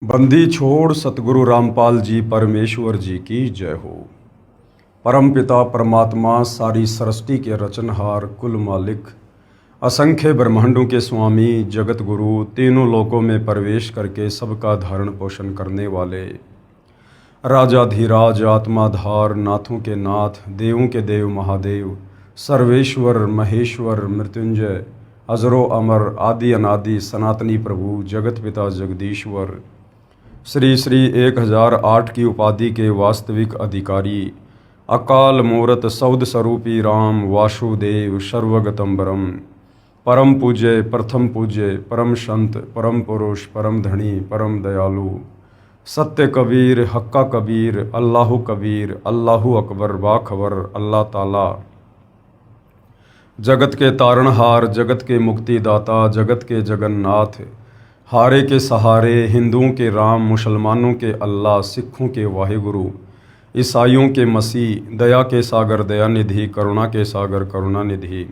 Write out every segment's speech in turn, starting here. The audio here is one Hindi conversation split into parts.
बंदी छोड़ सतगुरु रामपाल जी परमेश्वर जी की जय हो। परम पिता परमात्मा सारी सृष्टि के रचनहार कुल मालिक असंख्य ब्रह्मांडों के स्वामी जगत गुरु तीनों लोकों में प्रवेश करके सबका धारण पोषण करने वाले राजाधिराज आत्माधार नाथों के नाथ देवों के देव महादेव सर्वेश्वर महेश्वर मृत्युंजय अजरो अमर आदि अनादि सनातनी प्रभु जगत पिता जगदीश्वर श्री श्री 1008 की उपाधि के वास्तविक अधिकारी अकाल मूरत सौद स्वरूपी राम वासुदेव सर्वगतम्बरम परम पूज्य प्रथम पूज्य परम संत परम पुरुष परम धनी परम दयालु सत्य कबीर हक्का कबीर अल्लाहु कबीर अल्लाहु अकबर बाखबर अल्लाह ताला जगत के तारणहार जगत के मुक्तिदाता जगत के जगन्नाथ हारे के सहारे हिंदुओं के राम मुसलमानों के अल्लाह सिखों के वाहिगुरु ईसाइयों के मसीह दया के सागर दयानिधि करुणा के सागर करुणानिधि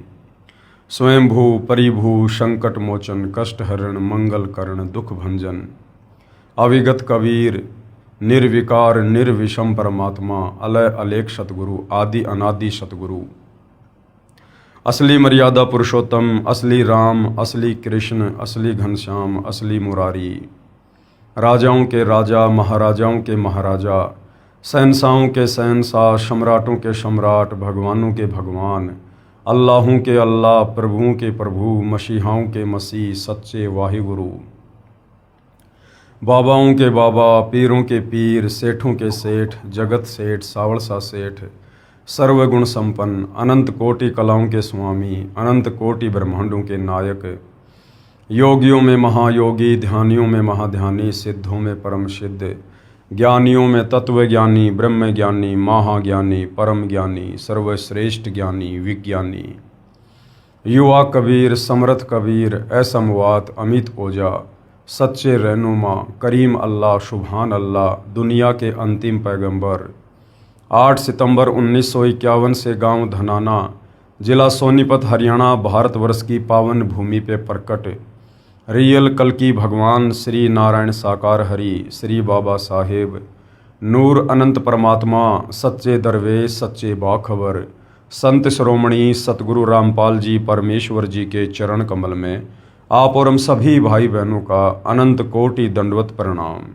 स्वयंभू परिभू संकट मोचन कष्ट हरण मंगल करण दुख भंजन अविगत कबीर निर्विकार निर्विषम परमात्मा अलय अलेख सतगुरु आदि अनादि सतगुरु असली मर्यादा पुरुषोत्तम असली राम असली कृष्ण असली घनश्याम असली मुरारी राजाओं के राजा महाराजाओं के महाराजा शहंशाहों के शहंशाह सम्राटों के सम्राट भगवानों के भगवान अल्लाहों के अल्लाह प्रभुओं के प्रभु मसीहाओं के मसीह सच्चे वाहिगुरु बाबाओं के बाबा पीरों के पीर सेठों के सेठ जगत सेठ सावड़सा सेठ सर्वगुण संपन्न अनंत कोटि कलाओं के स्वामी अनंत कोटि ब्रह्मांडों के नायक योगियों में महायोगी ध्यानियों में महाध्यानी सिद्धों में परम सिद्ध ज्ञानियों में तत्वज्ञानी ब्रह्म ज्ञानी महाज्ञानी परम ज्ञानी सर्वश्रेष्ठ ज्ञानी विज्ञानी युवा कबीर समर्थ कबीर असमवात अमित ओजा सच्चे रहनुमा करीम अल्लाह सुभान अल्लाह दुनिया के अंतिम पैगंबर 8 सितंबर 1951 से गांव धनाना जिला सोनीपत हरियाणा भारतवर्ष की पावन भूमि पे प्रकट रियल कल की भगवान श्री नारायण साकार हरि श्री बाबा साहेब नूर अनंत परमात्मा सच्चे दरवेश सच्चे बाखबर संत श्रोमणी सतगुरु रामपाल जी परमेश्वर जी के चरण कमल में आप और हम सभी भाई बहनों का अनंत कोटि दंडवत प्रणाम।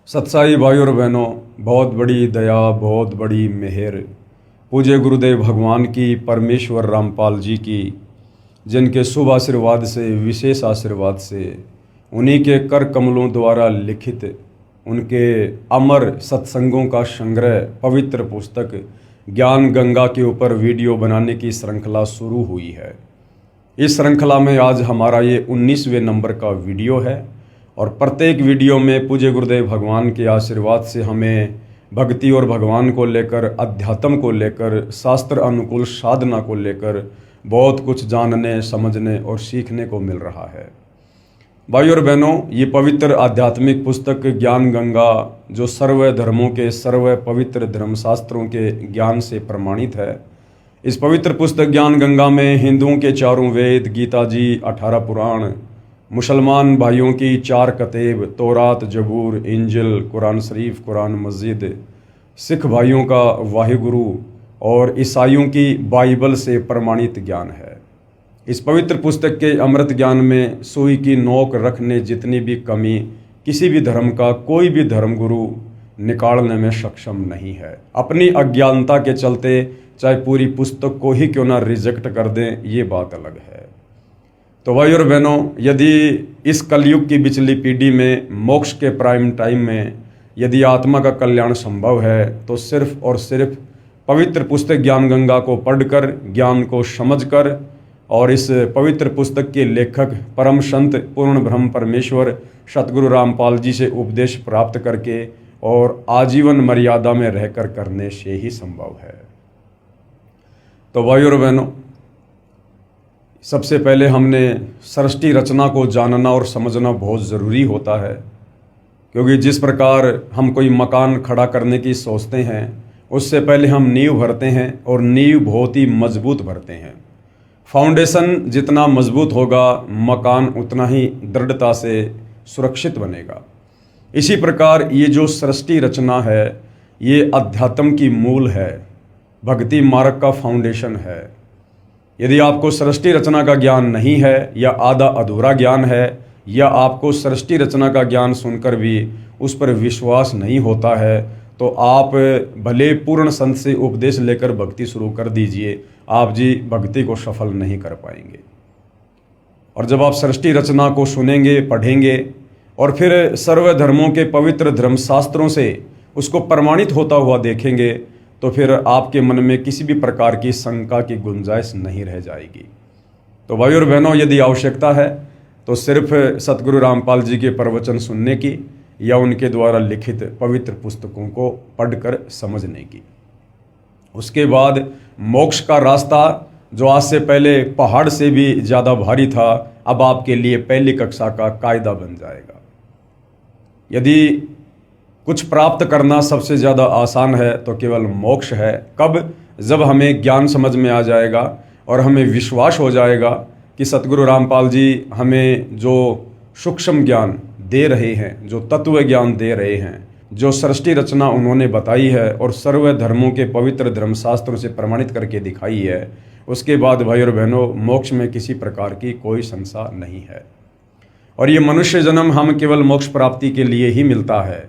सत्साई भाई और बहनों, बहुत बड़ी दया बहुत बड़ी मेहर पूज्य गुरुदेव भगवान की परमेश्वर रामपाल जी की, जिनके शुभ आशीर्वाद से विशेष आशीर्वाद से उन्हीं के कर कमलों द्वारा लिखित उनके अमर सत्संगों का संग्रह पवित्र पुस्तक ज्ञान गंगा के ऊपर वीडियो बनाने की श्रृंखला शुरू हुई है। इस श्रृंखला में आज हमारा ये 19वें नंबर का वीडियो है और प्रत्येक वीडियो में पूज्य गुरुदेव भगवान के आशीर्वाद से हमें भक्ति और भगवान को लेकर अध्यात्म को लेकर शास्त्र अनुकूल साधना को लेकर बहुत कुछ जानने समझने और सीखने को मिल रहा है। भाई और बहनों, ये पवित्र आध्यात्मिक पुस्तक ज्ञान गंगा जो सर्व धर्मों के सर्व पवित्र धर्मशास्त्रों के ज्ञान से प्रमाणित है, इस पवित्र पुस्तक ज्ञान गंगा में हिंदुओं के चारों वेद गीता जी 18 पुराण, मुसलमान भाइयों की 4 कतेब तौरात जबूर इंजिल कुरान शरीफ कुरान मस्जिद, सिख भाइयों का वाहिगुरु और ईसाइयों की बाइबल से प्रमाणित ज्ञान है। इस पवित्र पुस्तक के अमृत ज्ञान में सुई की नोक रखने जितनी भी कमी किसी भी धर्म का कोई भी धर्मगुरु निकालने में सक्षम नहीं है। अपनी अज्ञानता के चलते चाहे पूरी पुस्तक को ही क्यों ना रिजेक्ट कर दें, ये बात अलग है। तो भाई और बहनों, यदि इस कलयुग की बिचली पीढ़ी में मोक्ष के प्राइम टाइम में यदि आत्मा का कल्याण संभव है तो सिर्फ और सिर्फ पवित्र पुस्तक ज्ञान गंगा को पढ़कर ज्ञान को समझकर और इस पवित्र पुस्तक के लेखक परम संत पूर्ण ब्रह्म परमेश्वर सतगुरु रामपाल जी से उपदेश प्राप्त करके और आजीवन मर्यादा में रहकर करने से ही संभव है। तो भाई और बहनों, सबसे पहले हमने सृष्टि रचना को जानना और समझना बहुत ज़रूरी होता है, क्योंकि जिस प्रकार हम कोई मकान खड़ा करने की सोचते हैं उससे पहले हम नींव भरते हैं और नींव बहुत ही मजबूत भरते हैं। फाउंडेशन जितना मजबूत होगा मकान उतना ही दृढ़ता से सुरक्षित बनेगा। इसी प्रकार ये जो सृष्टि रचना है ये अध्यात्म की मूल है, भक्ति मार्ग का फाउंडेशन है। यदि आपको सृष्टि रचना का ज्ञान नहीं है या आधा अधूरा ज्ञान है या आपको सृष्टि रचना का ज्ञान सुनकर भी उस पर विश्वास नहीं होता है तो आप भले पूर्ण संत से उपदेश लेकर भक्ति शुरू कर दीजिए, आप जी भक्ति को सफल नहीं कर पाएंगे। और जब आप सृष्टि रचना को सुनेंगे, पढ़ेंगे और फिर सर्वधर्मों के पवित्र धर्मशास्त्रों से उसको प्रमाणित होता हुआ देखेंगे तो फिर आपके मन में किसी भी प्रकार की शंका की गुंजाइश नहीं रह जाएगी। तो भाई और बहनों, यदि आवश्यकता है तो सिर्फ सतगुरु रामपाल जी के प्रवचन सुनने की या उनके द्वारा लिखित पवित्र पुस्तकों को पढ़कर समझने की। उसके बाद मोक्ष का रास्ता जो आज से पहले पहाड़ से भी ज़्यादा भारी था, अब आपके लिए पहली कक्षा का कायदा बन जाएगा। यदि कुछ प्राप्त करना सबसे ज़्यादा आसान है तो केवल मोक्ष है। कब? जब हमें ज्ञान समझ में आ जाएगा और हमें विश्वास हो जाएगा कि सतगुरु रामपाल जी हमें जो सूक्ष्म ज्ञान दे रहे हैं, जो तत्व ज्ञान दे रहे हैं, जो सृष्टि रचना उन्होंने बताई है और सर्व धर्मों के पवित्र धर्मशास्त्रों से प्रमाणित करके दिखाई है, उसके बाद भाई और बहनों मोक्ष में किसी प्रकार की कोई संशय नहीं है। और ये मनुष्य जन्म हम केवल मोक्ष प्राप्ति के लिए ही मिलता है।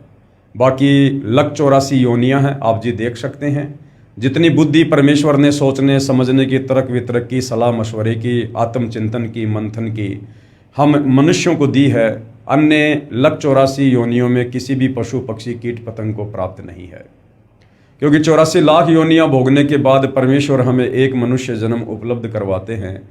बाकी 184 योनियां हैं, आप जी देख सकते हैं। जितनी बुद्धि परमेश्वर ने सोचने समझने की, तर्क वितर्क की, सलाह मशवरे की, आत्मचिंतन की, मंथन की हम मनुष्यों को दी है, अन्य 184 योनियों में किसी भी पशु पक्षी कीट पतंग को प्राप्त नहीं है। क्योंकि 84 लाख योनियां भोगने के बाद परमेश्वर हमें एक मनुष्य जन्म उपलब्ध करवाते हैं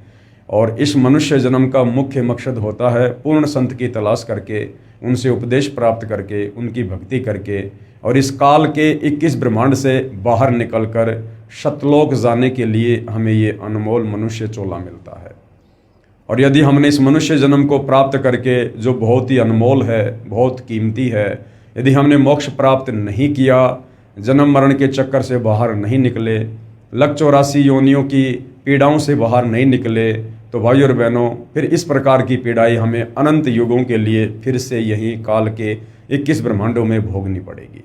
और इस मनुष्य जन्म का मुख्य मकसद होता है पूर्ण संत की तलाश करके, उनसे उपदेश प्राप्त करके, उनकी भक्ति करके और इस काल के 21 ब्रह्मांड से बाहर निकलकर शतलोक जाने के लिए हमें ये अनमोल मनुष्य चोला मिलता है। और यदि हमने इस मनुष्य जन्म को प्राप्त करके, जो बहुत ही अनमोल है, बहुत कीमती है, यदि हमने मोक्ष प्राप्त नहीं किया, जन्म मरण के चक्कर से बाहर नहीं निकले, 184 योनियों की पीड़ाओं से बाहर नहीं निकले, तो भाई और बहनों फिर इस प्रकार की पीड़ाएं हमें अनंत युगों के लिए फिर से यही काल के 21 ब्रह्मांडों में भोगनी पड़ेगी।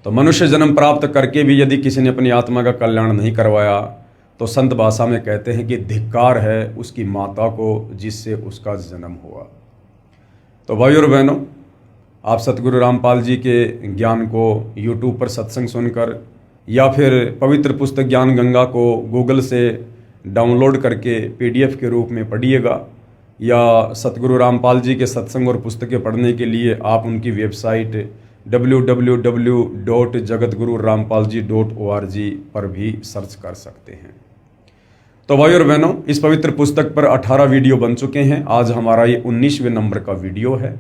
तो मनुष्य जन्म प्राप्त करके भी यदि किसी ने अपनी आत्मा का कल्याण नहीं करवाया तो संत भाषा में कहते हैं कि धिक्कार है उसकी माता को जिससे उसका जन्म हुआ। तो भाई और बहनों, आप सतगुरु रामपाल जी के ज्ञान को YouTube पर सत्संग सुनकर या फिर पवित्र पुस्तक ज्ञान गंगा को गूगल से डाउनलोड करके PDF के रूप में पढ़िएगा, या सतगुरु रामपाल जी के सत्संग और पुस्तकें पढ़ने के लिए आप उनकी वेबसाइट www.jagatgururampalji.org पर भी सर्च कर सकते हैं। तो भाई और बहनों, इस पवित्र पुस्तक पर 18 वीडियो बन चुके हैं। आज हमारा ये 19वें नंबर का वीडियो है।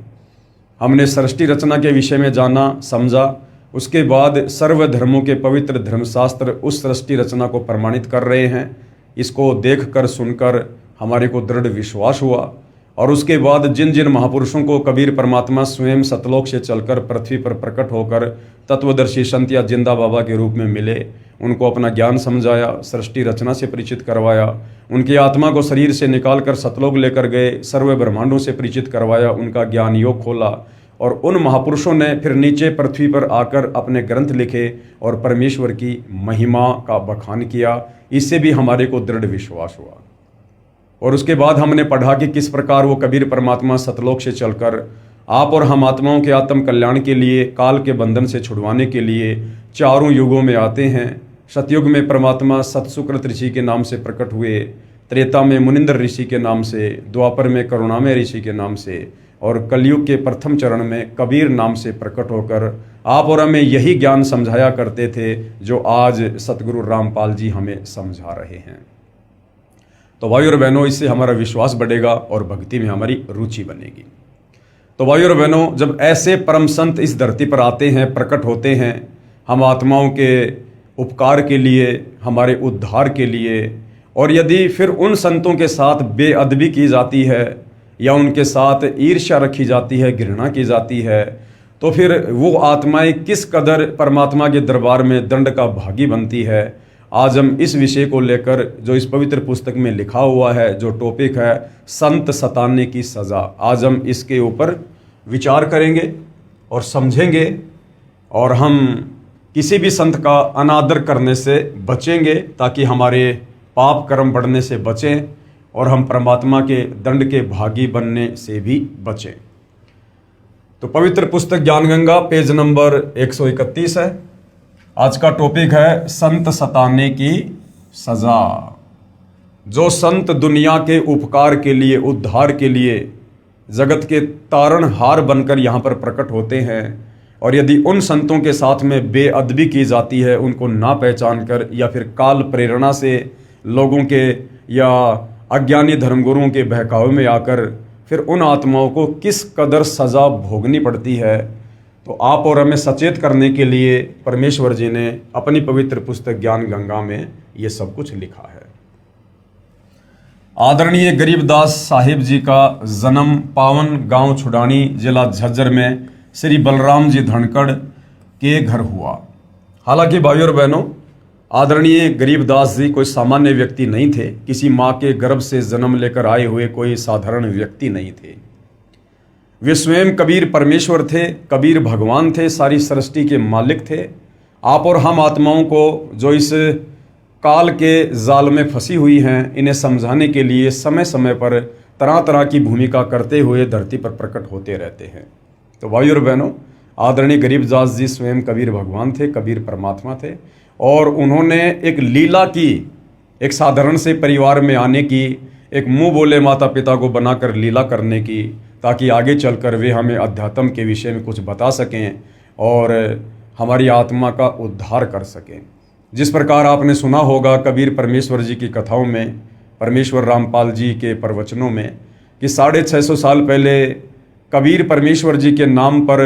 हमने सृष्टि रचना के विषय में जाना, समझा। उसके बाद सर्व धर्मों के पवित्र धर्मशास्त्र उस सृष्टि रचना को प्रमाणित कर रहे हैं। इसको देखकर सुनकर हमारे को दृढ़ विश्वास हुआ। और उसके बाद जिन जिन महापुरुषों को कबीर परमात्मा स्वयं सतलोक से चलकर पृथ्वी पर प्रकट होकर तत्वदर्शी संत या जिंदा बाबा के रूप में मिले, उनको अपना ज्ञान समझाया, सृष्टि रचना से परिचित करवाया, उनकी आत्मा को शरीर से निकालकर सतलोक लेकर गए, सर्व ब्रह्मांडों से परिचित करवाया, उनका ज्ञान योग खोला। और उन महापुरुषों ने फिर नीचे पृथ्वी पर आकर अपने ग्रंथ लिखे और परमेश्वर की महिमा का बखान किया। इससे भी हमारे को दृढ़ विश्वास हुआ। और उसके बाद हमने पढ़ा कि किस प्रकार वो कबीर परमात्मा सतलोक से चलकर आप और हम आत्माओं के आत्म कल्याण के लिए, काल के बंधन से छुड़वाने के लिए चारों युगों में आते हैं। सतयुग में परमात्मा सतसुकृत ऋषि के नाम से प्रकट हुए, त्रेता में मुनिंदर ऋषि के नाम से, द्वापर में करुणामय ऋषि के नाम से और कलयुग के प्रथम चरण में कबीर नाम से प्रकट होकर आप और हमें यही ज्ञान समझाया करते थे जो आज सतगुरु रामपाल जी हमें समझा रहे हैं। तो भाई और बहनों, इससे हमारा विश्वास बढ़ेगा और भक्ति में हमारी रुचि बनेगी। तो भाई और बहनों, जब ऐसे परम संत इस धरती पर आते हैं, प्रकट होते हैं, हम आत्माओं के उपकार के लिए, हमारे उद्धार के लिए, और यदि फिर उन संतों के साथ बेअदबी की जाती है या उनके साथ ईर्ष्या रखी जाती है, घृणा की जाती है, तो फिर वो आत्माएं किस कदर परमात्मा के दरबार में दंड का भागी बनती है। आज हम इस विषय को लेकर जो इस पवित्र पुस्तक में लिखा हुआ है, जो टॉपिक है संत सताने की सज़ा, आज हम इसके ऊपर विचार करेंगे और समझेंगे और हम किसी भी संत का अनादर करने से बचेंगे ताकि हमारे पाप कर्म बढ़ने से बचें और हम परमात्मा के दंड के भागी बनने से भी बचें। तो पवित्र पुस्तक ज्ञान गंगा पेज नंबर 131 है। आज का टॉपिक है संत सताने की सजा। जो संत दुनिया के उपकार के लिए, उद्धार के लिए जगत के तारणहार बनकर यहाँ पर प्रकट होते हैं, और यदि उन संतों के साथ में बेअदबी की जाती है, उनको ना पहचान कर या फिर काल प्रेरणा से लोगों के या अज्ञानी धर्मगुरुओं के बहकावे में आकर फिर उन आत्माओं को किस कदर सज़ा भोगनी पड़ती है, तो आप और हमें सचेत करने के लिए परमेश्वर जी ने अपनी पवित्र पुस्तक ज्ञान गंगा में ये सब कुछ लिखा है। आदरणीय गरीबदास साहिब जी का जन्म पावन गांव छुडानी, जिला झज्जर में श्री बलराम जी धनखड़ के घर हुआ। हालांकि भाइयों और बहनों, आदरणीय गरीबदास जी कोई सामान्य व्यक्ति नहीं थे, किसी माँ के गर्भ से जन्म लेकर आए हुए कोई साधारण व्यक्ति नहीं थे। वे स्वयं कबीर परमेश्वर थे, कबीर भगवान थे, सारी सृष्टि के मालिक थे। आप और हम आत्माओं को जो इस काल के जाल में फंसी हुई हैं, इन्हें समझाने के लिए समय समय पर तरह तरह की भूमिका करते हुए धरती पर प्रकट होते रहते हैं। तो भाइयों और बहनों, आदरणीय गरीबदास जी स्वयं कबीर भगवान थे, कबीर परमात्मा थे, और उन्होंने एक लीला की, एक साधारण से परिवार में आने की, एक मुंह बोले माता पिता को बनाकर लीला करने की, ताकि आगे चलकर वे हमें अध्यात्म के विषय में कुछ बता सकें और हमारी आत्मा का उद्धार कर सकें। जिस प्रकार आपने सुना होगा कबीर परमेश्वर जी की कथाओं में, परमेश्वर रामपाल जी के प्रवचनों में, कि 650 साल पहले कबीर परमेश्वर जी के नाम पर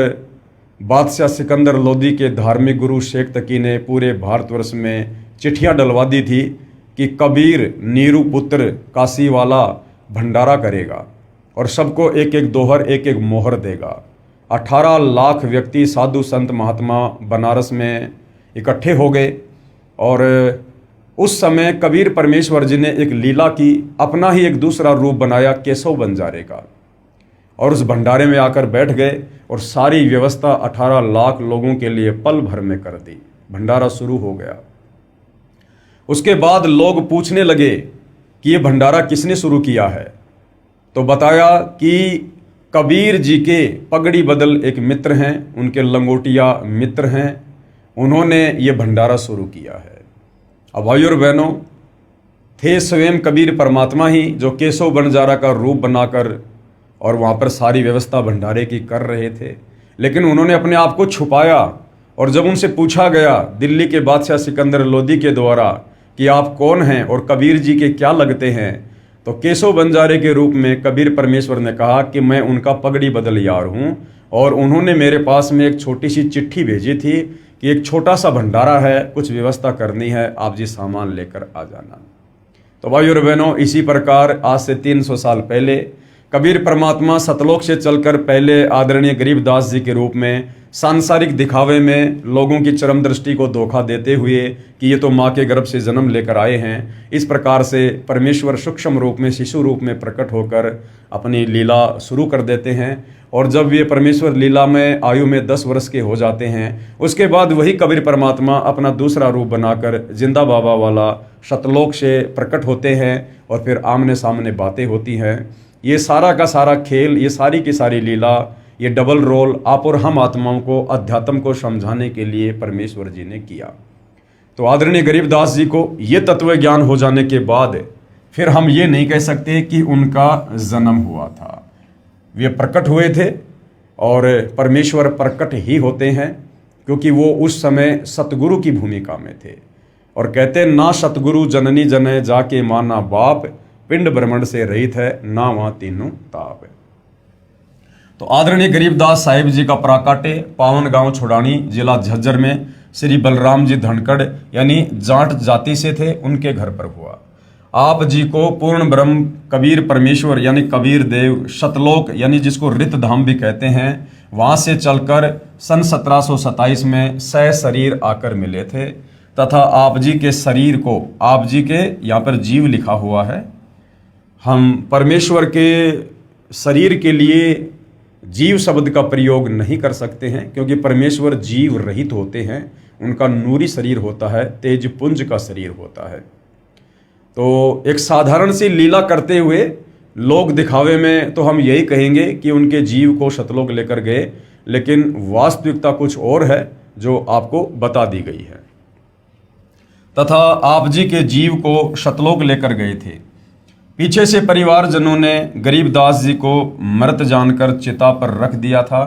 बादशाह सिकंदर लोदी के धार्मिक गुरु शेख तकी ने पूरे भारतवर्ष में चिट्ठियां डलवा दी थी कि कबीर नीरू पुत्र काशी वाला भंडारा करेगा और सबको एक एक दोहर, एक एक मोहर देगा। 18 लाख व्यक्ति, साधु संत महात्मा बनारस में इकट्ठे हो गए और उस समय कबीर परमेश्वर जी ने एक लीला की, अपना ही एक दूसरा रूप बनाया केशव बंजारे का, और उस भंडारे में आकर बैठ गए और सारी व्यवस्था 18 लाख लोगों के लिए पल भर में कर दी। भंडारा शुरू हो गया। उसके बाद लोग पूछने लगे कि ये भंडारा किसने शुरू किया है, तो बताया कि कबीर जी के पगड़ी बदल एक मित्र हैं, उनके लंगोटिया मित्र हैं, उन्होंने ये भंडारा शुरू किया है। अब भाइयों और बहनों, थे स्वयं कबीर परमात्मा ही जो केशव बंजारा का रूप बनाकर और वहाँ पर सारी व्यवस्था भंडारे की कर रहे थे, लेकिन उन्होंने अपने आप को छुपाया। और जब उनसे पूछा गया दिल्ली के बादशाह सिकंदर लोदी के द्वारा कि आप कौन हैं और कबीर जी के क्या लगते हैं, तो केशव बंजारे के रूप में कबीर परमेश्वर ने कहा कि मैं उनका पगड़ी बदल यार हूँ, और उन्होंने मेरे पास में एक छोटी सी चिट्ठी भेजी थी कि एक छोटा सा भंडारा है, कुछ व्यवस्था करनी है, आप जी सामान लेकर आ जाना। तो भाइयों और बहनों, इसी प्रकार आज से 300 साल पहले कबीर परमात्मा सतलोक से चलकर पहले आदरणीय गरीबदास जी के रूप में सांसारिक दिखावे में लोगों की चरम दृष्टि को धोखा देते हुए कि ये तो माँ के गर्भ से जन्म लेकर आए हैं, इस प्रकार से परमेश्वर सूक्ष्म रूप में, शिशु रूप में प्रकट होकर अपनी लीला शुरू कर देते हैं। और जब ये परमेश्वर लीला में आयु में 10 वर्ष के हो जाते हैं, उसके बाद वही कबीर परमात्मा अपना दूसरा रूप बनाकर जिंदा बाबा वाला सतलोक से प्रकट होते हैं और फिर आमने सामने बातें होती हैं। ये सारा का सारा खेल, ये सारी की सारी लीला, ये डबल रोल आप और हम आत्माओं को अध्यात्म को समझाने के लिए परमेश्वर जी ने किया। तो आदरणीय गरीबदास जी को ये तत्व ज्ञान हो जाने के बाद फिर हम ये नहीं कह सकते कि उनका जन्म हुआ था। वे प्रकट हुए थे और परमेश्वर प्रकट ही होते हैं, क्योंकि वो उस समय सतगुरु की भूमिका में थे। और कहते ना सतगुरु जननी जने जाके माना बाप, पिंड ब्रह्मंड से रहित है ना वहाँ तीनों ताप। तो आदरणीय गरीबदास साहिब जी का प्राकाटे पावन गांव छुडानी, जिला झज्जर में श्री बलराम जी धनखड़ यानी जाट जाति से थे, उनके घर पर हुआ। आप जी को पूर्ण ब्रह्म कबीर परमेश्वर यानी कबीर देव सतलोक यानी जिसको रित धाम भी कहते हैं, वहाँ से चलकर सन 1727 में सह शरीर आकर मिले थे। तथा आप जी के शरीर को, आप जी के यहाँ पर जीव लिखा हुआ है, हम परमेश्वर के शरीर के लिए जीव शब्द का प्रयोग नहीं कर सकते हैं, क्योंकि परमेश्वर जीव रहित होते हैं, उनका नूरी शरीर होता है, तेजपुंज का शरीर होता है। तो एक साधारण सी लीला करते हुए लोग दिखावे में तो हम यही कहेंगे कि उनके जीव को शतलोक लेकर गए, लेकिन वास्तविकता कुछ और है जो आपको बता दी गई है। तथा आप जी के जीव को शतलोक लेकर गए थे। पीछे से परिवारजनों ने गरीबदास जी को मृत जानकर चिता पर रख दिया था।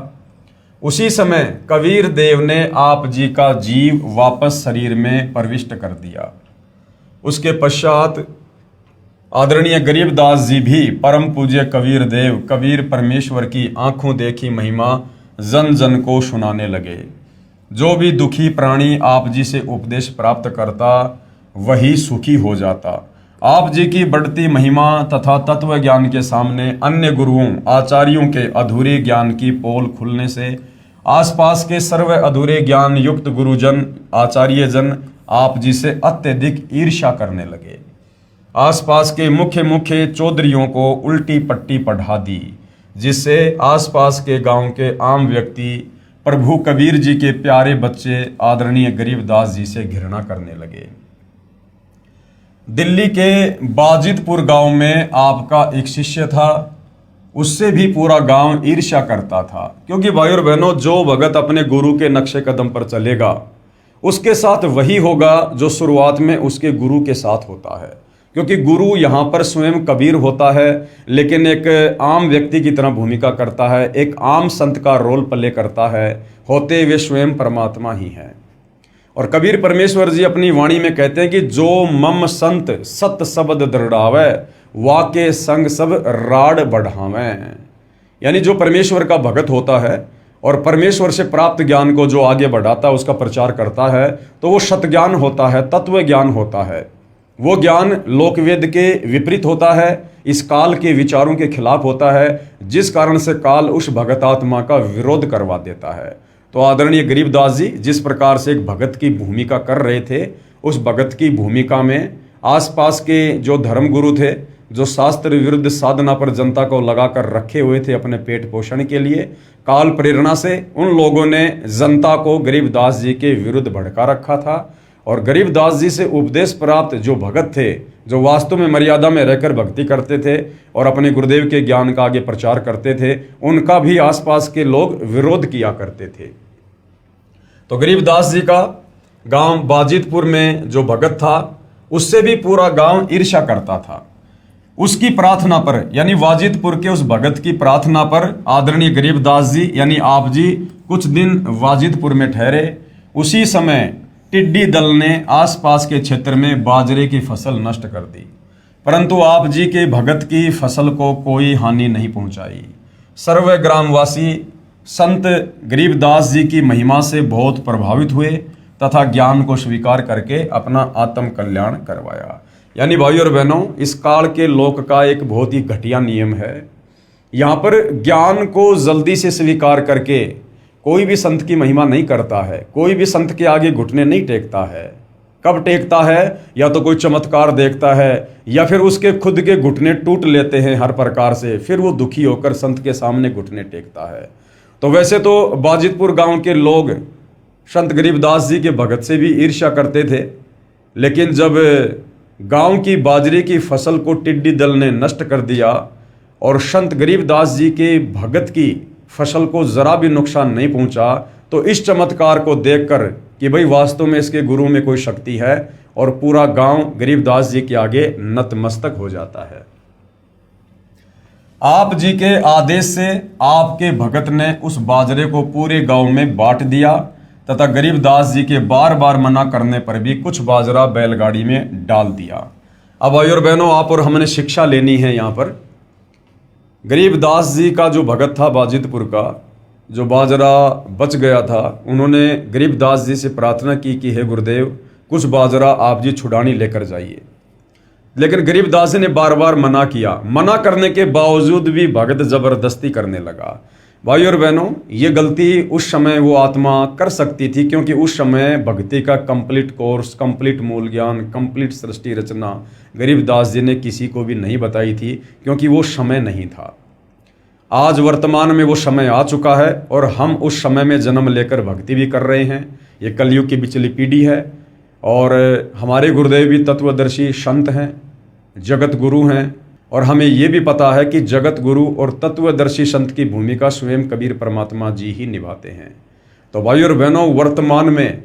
उसी समय कबीर देव ने आप जी का जीव वापस शरीर में प्रविष्ट कर दिया। उसके पश्चात आदरणीय गरीबदास जी भी परम पूज्य कबीर देव, कबीर परमेश्वर की आंखों देखी महिमा जन जन को सुनाने लगे। जो भी दुखी प्राणी आप जी से उपदेश प्राप्त करता वही सुखी हो जाता। आप जी की बढ़ती महिमा तथा तत्व ज्ञान के सामने अन्य गुरुओं आचार्यों के अधूरे ज्ञान की पोल खुलने से आसपास के सर्व अधूरे ज्ञान युक्त गुरुजन आचार्य जन आप जी से अत्यधिक ईर्ष्या करने लगे। आसपास के मुख्य मुख्य चौधरियों को उल्टी पट्टी पढ़ा दी, जिससे आसपास के गांव के आम व्यक्ति प्रभु कबीर जी के प्यारे बच्चे आदरणीय गरीबदास जी से घृणा करने लगे। दिल्ली के बाजिदपुर गांव में आपका एक शिष्य था, उससे भी पूरा गांव ईर्ष्या करता था, क्योंकि भाई और बहनों, जो भगत अपने गुरु के नक्शे कदम पर चलेगा उसके साथ वही होगा जो शुरुआत में उसके गुरु के साथ होता है। क्योंकि गुरु यहाँ पर स्वयं कबीर होता है, लेकिन एक आम व्यक्ति की तरह भूमिका करता है, एक आम संत का रोल प्ले करता है, होते वे स्वयं परमात्मा ही हैं। और कबीर परमेश्वर जी अपनी वाणी में कहते हैं कि जो मम संत सत शब्द दृढ़ावे वाके संग सब राड बढ़ावे। यानी जो परमेश्वर का भगत होता है और परमेश्वर से प्राप्त ज्ञान को जो आगे बढ़ाता है, उसका प्रचार करता है, तो वो सत ज्ञान होता है, तत्व ज्ञान होता है। वो ज्ञान लोकवेद के विपरीत होता है, इस काल के विचारों के खिलाफ होता है, जिस कारण से काल उस भगतात्मा का विरोध करवा देता है। तो आदरणीय गरीबदास जी जिस प्रकार से एक भगत की भूमिका कर रहे थे, उस भगत की भूमिका में आसपास के जो धर्मगुरु थे, जो शास्त्र विरुद्ध साधना पर जनता को लगाकर रखे हुए थे अपने पेट पोषण के लिए, काल प्रेरणा से उन लोगों ने जनता को गरीबदास जी के विरुद्ध भड़का रखा था। और गरीबदास जी से उपदेश प्राप्त जो भगत थे, जो वास्तव में मर्यादा में रहकर भक्ति करते थे और अपने गुरुदेव के ज्ञान का आगे प्रचार करते थे, उनका भी आसपास के लोग विरोध किया करते थे। तो गरीबदास जी का गांव बाजिदपुर में जो भगत था, उससे भी पूरा गांव ईर्ष्या करता था। उसकी प्रार्थना पर, यानी वाजिदपुर के उस भगत की प्रार्थना पर आदरणीय गरीबदास जी यानी आप जी कुछ दिन वाजिदपुर में ठहरे। उसी समय टिड्डी दल ने आसपास के क्षेत्र में बाजरे की फसल नष्ट कर दी, परंतु आप जी के भगत की फसल को कोई हानि नहीं पहुंचाई। सर्व ग्रामवासी संत गरीबदास जी की महिमा से बहुत प्रभावित हुए तथा ज्ञान को स्वीकार करके अपना आत्म कल्याण करवाया। यानी भाई और बहनों, इस काल के लोक का एक बहुत ही घटिया नियम है। यहाँ पर ज्ञान को जल्दी से स्वीकार करके कोई भी संत की महिमा नहीं करता है, कोई भी संत के आगे घुटने नहीं टेकता है। कब टेकता है? या तो कोई चमत्कार देखता है, या फिर उसके खुद के घुटने टूट लेते हैं हर प्रकार से, फिर वो दुखी होकर संत के सामने घुटने टेकता है। तो वैसे तो बाजिदपुर गांव के लोग संत गरीबदास जी के भगत से भी ईर्ष्या करते थे, लेकिन जब गांव की बाजरे की फसल को टिड्डी दल ने नष्ट कर दिया और संत गरीबदास जी के भगत की फसल को जरा भी नुकसान नहीं पहुंचा, तो इस चमत्कार को देखकर कि भाई वास्तव में इसके गुरु में कोई शक्ति है, और पूरा गांव गरीबदास जी के आगे नतमस्तक हो जाता है। आप जी के आदेश से आपके भगत ने उस बाजरे को पूरे गांव में बांट दिया तथा गरीबदास जी के बार बार मना करने पर भी कुछ बाजरा बैलगाड़ी में डाल दिया। अब भाई और बहनों, आप और हमने शिक्षा लेनी है। यहाँ पर गरीबदास जी का जो भगत था बाजिदपुर का, जो बाजरा बच गया था, उन्होंने गरीबदास जी से प्रार्थना की कि हे गुरुदेव, कुछ बाजरा आप जी छुड़ानी लेकर जाइए। लेकिन गरीबदास जी ने बार बार मना किया। मना करने के बावजूद भी भगत जबरदस्ती करने लगा। भाई और बहनों, ये गलती उस समय वो आत्मा कर सकती थी, क्योंकि उस समय भक्ति का कंप्लीट कोर्स, कंप्लीट मूल ज्ञान, कंप्लीट सृष्टि रचना गरीबदास जी ने किसी को भी नहीं बताई थी, क्योंकि वो समय नहीं था। आज वर्तमान में वो समय आ चुका है और हम उस समय में जन्म लेकर भक्ति भी कर रहे हैं। ये कलयुग की बिचली पीढ़ी है और हमारे गुरुदेव भी तत्वदर्शी संत हैं, जगत गुरु हैं, और हमें ये भी पता है कि जगत गुरु और तत्वदर्शी संत की भूमिका स्वयं कबीर परमात्मा जी ही निभाते हैं। तो भाई और बहनों, वर्तमान में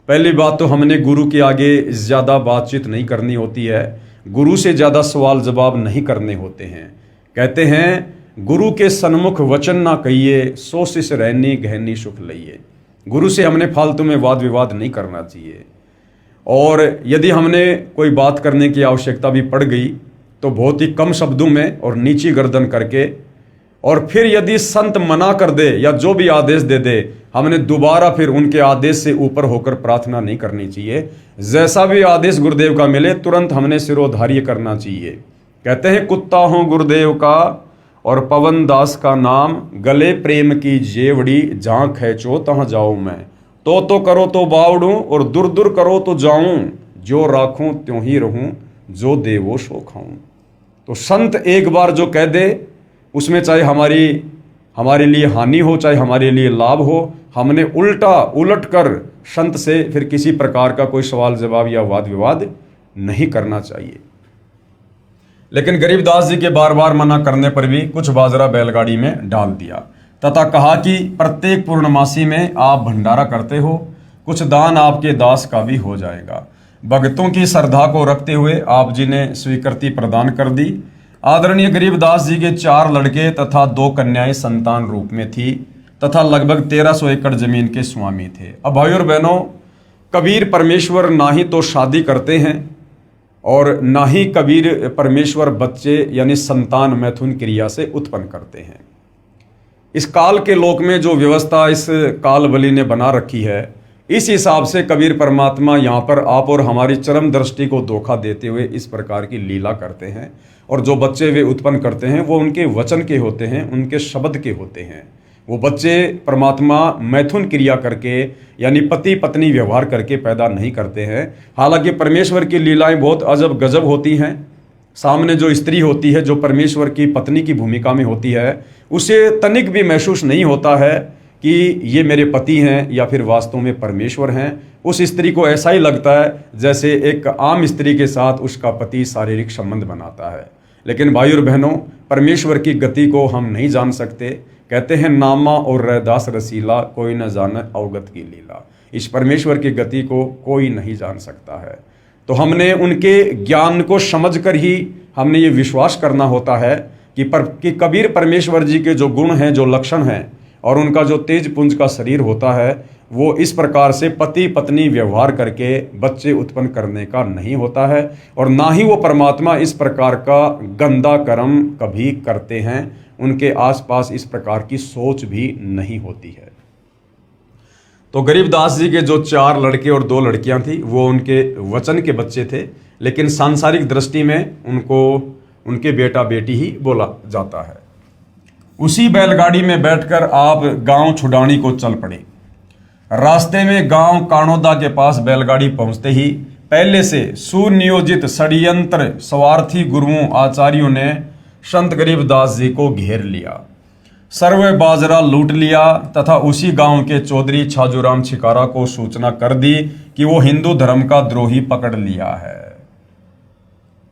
पहली बात तो हमने गुरु के आगे ज़्यादा बातचीत नहीं करनी होती है, गुरु से ज़्यादा सवाल जवाब नहीं करने होते हैं। कहते हैं गुरु के सन्मुख वचन ना कहिए, सो शिष रहनी गहनी सुख लइए। गुरु से हमने फालतू में वाद विवाद नहीं करना चाहिए, और यदि हमने कोई बात करने की आवश्यकता भी पड़ गई तो बहुत ही कम शब्दों में और नीची गर्दन करके, और फिर यदि संत मना कर दे या जो भी आदेश दे दे, हमने दोबारा फिर उनके आदेश से ऊपर होकर प्रार्थना नहीं करनी चाहिए। जैसा भी आदेश गुरुदेव का मिले तुरंत हमने सिरोधार्य करना चाहिए। कहते हैं कुत्ता हूँ गुरुदेव का और पवन दास का नाम, गले प्रेम की जेवड़ी, जहाँ खैचो तहाँ जाऊँ मैं, तो करो तो बावड़ूं और दूर दूर करो तो जाऊं, जो राखूं त्यों ही रहूं, जो देवो सो खाऊं। तो संत एक बार जो कह दे उसमें चाहे हमारे लिए हानि हो चाहे हमारे लिए लाभ हो, हमने उलट कर संत से फिर किसी प्रकार का कोई सवाल जवाब या वाद विवाद नहीं करना चाहिए। लेकिन गरीबदास जी के बार बार मना करने पर भी कुछ बाजरा बैलगाड़ी में डाल दिया तथा कहा कि प्रत्येक पूर्णमासी में आप भंडारा करते हो, कुछ दान आपके दास का भी हो जाएगा। भक्तों की श्रद्धा को रखते हुए आप जी ने स्वीकृति प्रदान कर दी। आदरणीय गरीबदास जी के 4 लड़के तथा 2 कन्याएं संतान रूप में थी तथा लगभग 1300 एकड़ जमीन के स्वामी थे। अब भाई और बहनों, कबीर परमेश्वर ना ही तो शादी करते हैं और ना ही कबीर परमेश्वर बच्चे यानी संतान मैथुन क्रिया से उत्पन्न करते हैं। इस काल के लोक में जो व्यवस्था इस काल बलि ने बना रखी है, इस हिसाब से कबीर परमात्मा यहाँ पर आप और हमारी चरम दृष्टि को धोखा देते हुए इस प्रकार की लीला करते हैं। और जो बच्चे वे उत्पन्न करते हैं वो उनके वचन के होते हैं, उनके शब्द के होते हैं। वो बच्चे परमात्मा मैथुन क्रिया करके यानी पति पत्नी व्यवहार करके पैदा नहीं करते हैं। हालांकि परमेश्वर की लीलाएं बहुत अजब गजब होती हैं। सामने जो स्त्री होती है, जो परमेश्वर की पत्नी की भूमिका में होती है, उसे तनिक भी महसूस नहीं होता है कि ये मेरे पति हैं या फिर वास्तव में परमेश्वर हैं। उस स्त्री को ऐसा ही लगता है जैसे एक आम स्त्री के साथ उसका पति शारीरिक संबंध बनाता है। लेकिन भाई और बहनों, परमेश्वर की गति को हम नहीं जान सकते। कहते हैं नामा और रैदास रसीला, कोई न जाने अवगत की लीला। इस परमेश्वर की गति को कोई नहीं जान सकता है। तो हमने उनके ज्ञान को समझकर ही हमने ये विश्वास करना होता है कि कबीर परमेश्वर जी के जो गुण हैं, जो लक्षण हैं और उनका जो तेज पुंज का शरीर होता है, वो इस प्रकार से पति पत्नी व्यवहार करके बच्चे उत्पन्न करने का नहीं होता है। और ना ही वो परमात्मा इस प्रकार का गंदा कर्म कभी करते हैं। उनके आसपास इस प्रकार की सोच भी नहीं होती है। तो गरीबदास जी के जो 4 लड़के और 2 लड़कियां थी, वो उनके वचन के बच्चे थे, लेकिन सांसारिक दृष्टि में उनको उनके बेटा बेटी ही बोला जाता है। उसी बैलगाड़ी में बैठकर आप गांव छुडानी को चल पड़े। रास्ते में गांव काणोदा के पास बैलगाड़ी पहुंचते ही पहले से सुनियोजित षड्यंत्र स्वार्थी गुरुओं आचार्यों ने संत गरीबदास जी को घेर लिया, सर्व बाजरा लूट लिया तथा उसी गांव के चौधरी छाजूराम छिकारा को सूचना कर दी कि वो हिंदू धर्म का द्रोही पकड़ लिया है।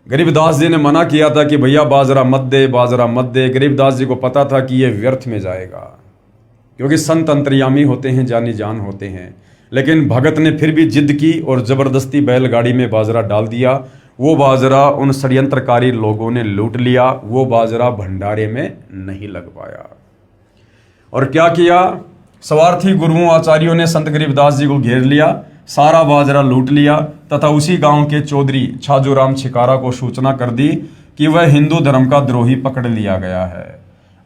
गरीबदास जी ने मना किया था कि भैया बाजरा मत दे, बाजरा मत दे। गरीबदास जी को पता था कि ये व्यर्थ में जाएगा, क्योंकि संत अंतर्यामी होते हैं, जानी जान होते हैं। लेकिन भगत ने फिर भी जिद की और जबरदस्ती बैलगाड़ी में बाजरा डाल दिया। वो बाजरा उन षड्यंत्रकारी लोगों ने लूट लिया। वो बाजरा भंडारे में नहीं लग पाया। और क्या किया? स्वार्थी गुरुओं आचार्यों ने संत गरीबदास जी को घेर लिया, सारा बाजरा लूट लिया तथा उसी गांव के चौधरी छाजूराम छिकारा को सूचना कर दी कि वह हिंदू धर्म का द्रोही पकड़ लिया गया है।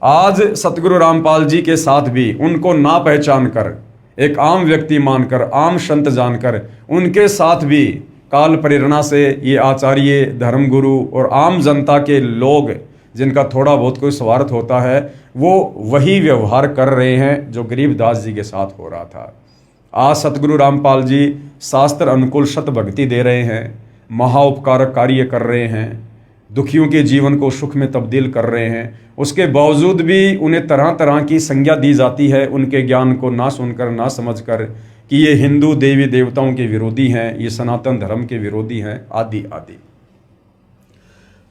आज सतगुरु रामपाल जी के साथ भी उनको ना पहचान कर, एक आम व्यक्ति मानकर, आम संत जानकर, उनके साथ भी काल प्रेरणा से ये आचार्य, धर्मगुरु और आम जनता के लोग जिनका थोड़ा बहुत कोई स्वार्थ होता है, वो वही व्यवहार कर रहे हैं जो गरीबदास जी के साथ हो रहा था। आज सतगुरु रामपाल जी शास्त्र अनुकूल शत भक्ति दे रहे हैं, महाउपकारक कार्य कर रहे हैं, दुखियों के जीवन को सुख में तब्दील कर रहे हैं। उसके बावजूद भी उन्हें तरह तरह की संज्ञा दी जाती है, उनके ज्ञान को ना सुनकर, ना समझकर, कि ये हिंदू देवी देवताओं के विरोधी हैं, ये सनातन धर्म के विरोधी हैं, आदि आदि।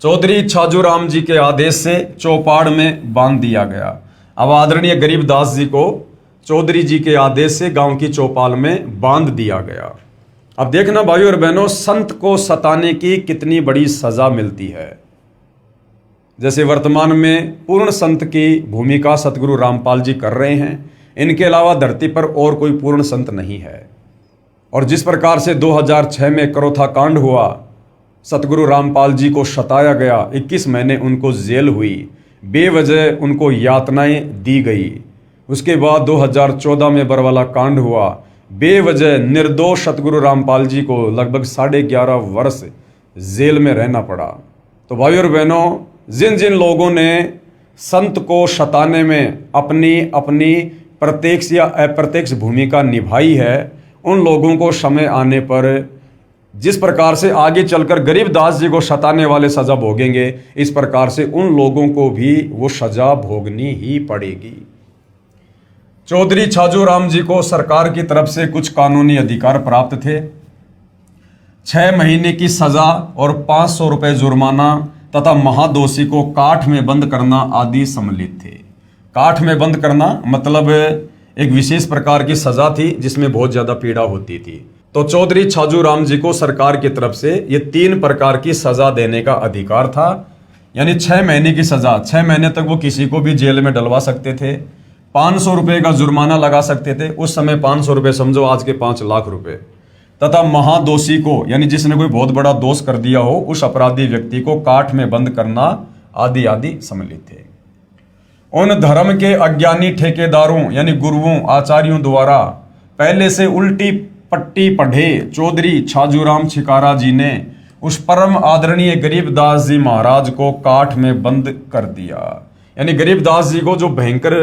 चौधरी छाजूराम जी के आदेश से चौपाड़ में बांध दिया गया। अब आदरणीय गरीबदास जी को चौधरी जी के आदेश से गांव की चौपाल में बांध दिया गया। अब देखना भाइयों और बहनों, संत को सताने की कितनी बड़ी सजा मिलती है। जैसे वर्तमान में पूर्ण संत की भूमिका सतगुरु रामपाल जी कर रहे हैं, इनके अलावा धरती पर और कोई पूर्ण संत नहीं है। और जिस प्रकार से 2006 में करोथा कांड हुआ, सतगुरु रामपाल जी को सताया गया, 21 महीने उनको जेल हुई, बेवजह उनको यातनाएं दी गई। उसके बाद 2014 में बरवाला कांड हुआ, बेवजह निर्दोष सतगुरु रामपाल जी को लगभग 11.5 वर्ष जेल में रहना पड़ा। तो भाइयों और बहनों, जिन जिन लोगों ने संत को सताने में अपनी अपनी प्रत्यक्ष या अप्रत्यक्ष भूमिका निभाई है, उन लोगों को समय आने पर जिस प्रकार से आगे चलकर गरीबदास जी को सताने वाले सजा भोगेंगे, इस प्रकार से उन लोगों को भी वो सजा भोगनी ही पड़ेगी। चौधरी छाजूराम जी को सरकार की तरफ से कुछ कानूनी अधिकार प्राप्त थे। 6 महीने की सजा और 500 रुपये जुर्माना तथा महादोषी को काठ में बंद करना आदि सम्मिलित थे। काठ में बंद करना मतलब एक विशेष प्रकार की सजा थी जिसमें बहुत ज्यादा पीड़ा होती थी। तो चौधरी छाजूराम जी को सरकार की तरफ से ये 3 प्रकार की सजा देने का अधिकार था। यानी 6 महीने की सजा, 6 महीने तक वो किसी को भी जेल में डलवा सकते थे। 500 रुपये का जुर्माना लगा सकते थे, उस समय 500 रुपये समझो आज के 5 लाख रुपए। तथा महादोषी को, यानी जिसने कोई बहुत बड़ा दोष कर दिया हो, उस अपराधी व्यक्ति को काठ में बंद करना आदि आदि सम्मिलित थे। उन धर्म के अज्ञानी ठेकेदारों यानी गुरुओं आचार्यों द्वारा पहले से उल्टी पट्टी पढ़े चौधरी छाजूराम छिकारा जी ने उस परम आदरणीय गरीबदास जी महाराज को काठ में बंद कर दिया। यानी गरीबदास जी को जो भयंकर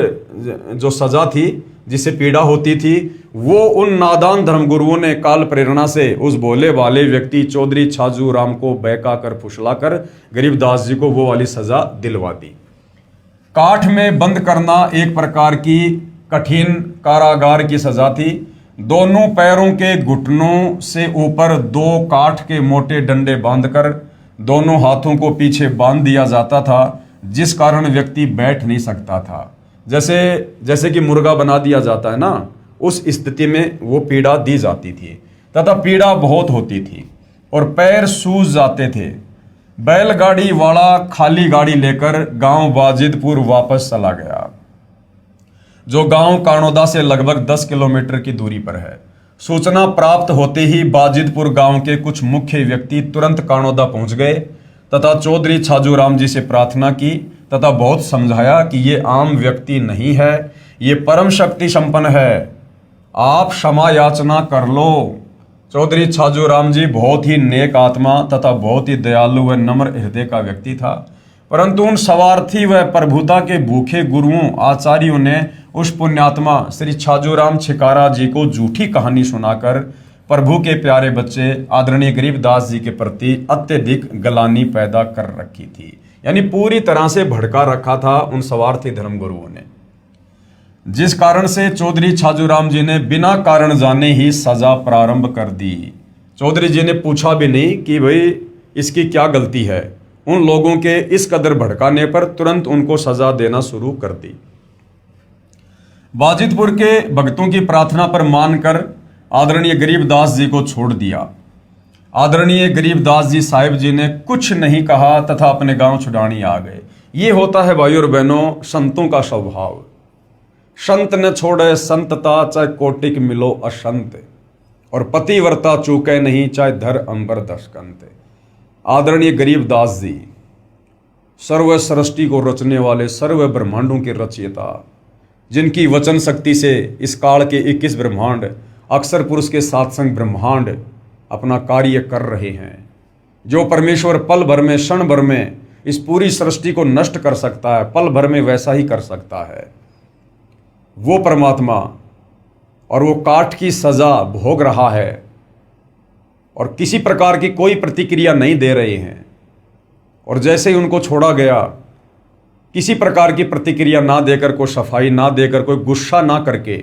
जो सजा थी, जिससे पीड़ा होती थी, वो उन नादान धर्मगुरुओं ने काल प्रेरणा से उस भोले वाले व्यक्ति चौधरी छाजूराम को बहका कर फुसला कर गरीबदास जी को वो वाली सजा दिलवा दी। काठ में बंद करना एक प्रकार की कठिन कारागार की सजा थी। दोनों पैरों के घुटनों से ऊपर 2 काठ के मोटे डंडे बांधकर दोनों हाथों को पीछे बांध दिया जाता था, जिस कारण व्यक्ति बैठ नहीं सकता था। जैसे कि मुर्गा बना दिया जाता है ना, उस स्थिति में वो पीड़ा दी जाती थी तथा पीड़ा बहुत होती थी और पैर सूज जाते थे। बैलगाड़ी वाला खाली गाड़ी लेकर गांव बाजिदपुर वापस चला गया, जो गांव कानोदा से लगभग 10 किलोमीटर की दूरी पर है। सूचना प्राप्त होते ही बाजिदपुर गांव के कुछ मुख्य व्यक्ति तुरंत कानोदा पहुंच गए तथा चौधरी छाजूराम जी से प्रार्थना की तथा बहुत समझाया कि ये आम व्यक्ति नहीं है, ये परम शक्ति संपन्न है, आप क्षमा याचना कर लो। चौधरी छाजूराम जी बहुत ही नेक आत्मा तथा बहुत ही दयालु व नम्र हृदय का व्यक्ति था, परंतु उन स्वार्थी व प्रभुता के भूखे गुरुओं आचार्यों ने उस पुण्यात्मा श्री छाजूराम छिकारा जी को झूठी कहानी सुनाकर प्रभु के प्यारे बच्चे आदरणीय गरीबदास जी के प्रति अत्यधिक गलानी पैदा कर रखी थी। यानी पूरी तरह से भड़का रखा था उन स्वार्थी धर्मगुरुओं ने, जिस कारण से चौधरी छाजूराम जी ने बिना कारण जाने ही सजा प्रारंभ कर दी। चौधरी जी ने पूछा भी नहीं कि भाई इसकी क्या गलती है। उन लोगों के इस कदर भड़काने पर तुरंत उनको सजा देना शुरू कर दी। बाजिदपुर के भक्तों की प्रार्थना पर मानकर आदरणीय गरीबदास जी को छोड़ दिया। आदरणीय गरीबदास जी साहिब जी ने कुछ नहीं कहा तथा अपने गांव छुड़ानी आ गए। ये होता है भाइयों और बहनों संतों का स्वभाव। संत न छोड़े संतता, चाहे कोटिक मिलो असंत, और पतिव्रता चूके नहीं, चाहे धर अंबर दशकंत। आदरणीय गरीबदास जी सर्व सृष्टि को रचने वाले, सर्व ब्रह्मांडों के रचयिता, जिनकी वचन शक्ति से इस काल के 21 ब्रह्मांड, अक्षर पुरुष के सात्संग ब्रह्मांड अपना कार्य कर रहे हैं। जो परमेश्वर पल भर में, क्षण भर में इस पूरी सृष्टि को नष्ट कर सकता है, पल भर में वैसा ही कर सकता है वो परमात्मा, और वो काट की सज़ा भोग रहा है और किसी प्रकार की कोई प्रतिक्रिया नहीं दे रहे हैं। और जैसे ही उनको छोड़ा गया, किसी प्रकार की प्रतिक्रिया ना देकर, कोई सफाई ना देकर, कोई गुस्सा ना करके,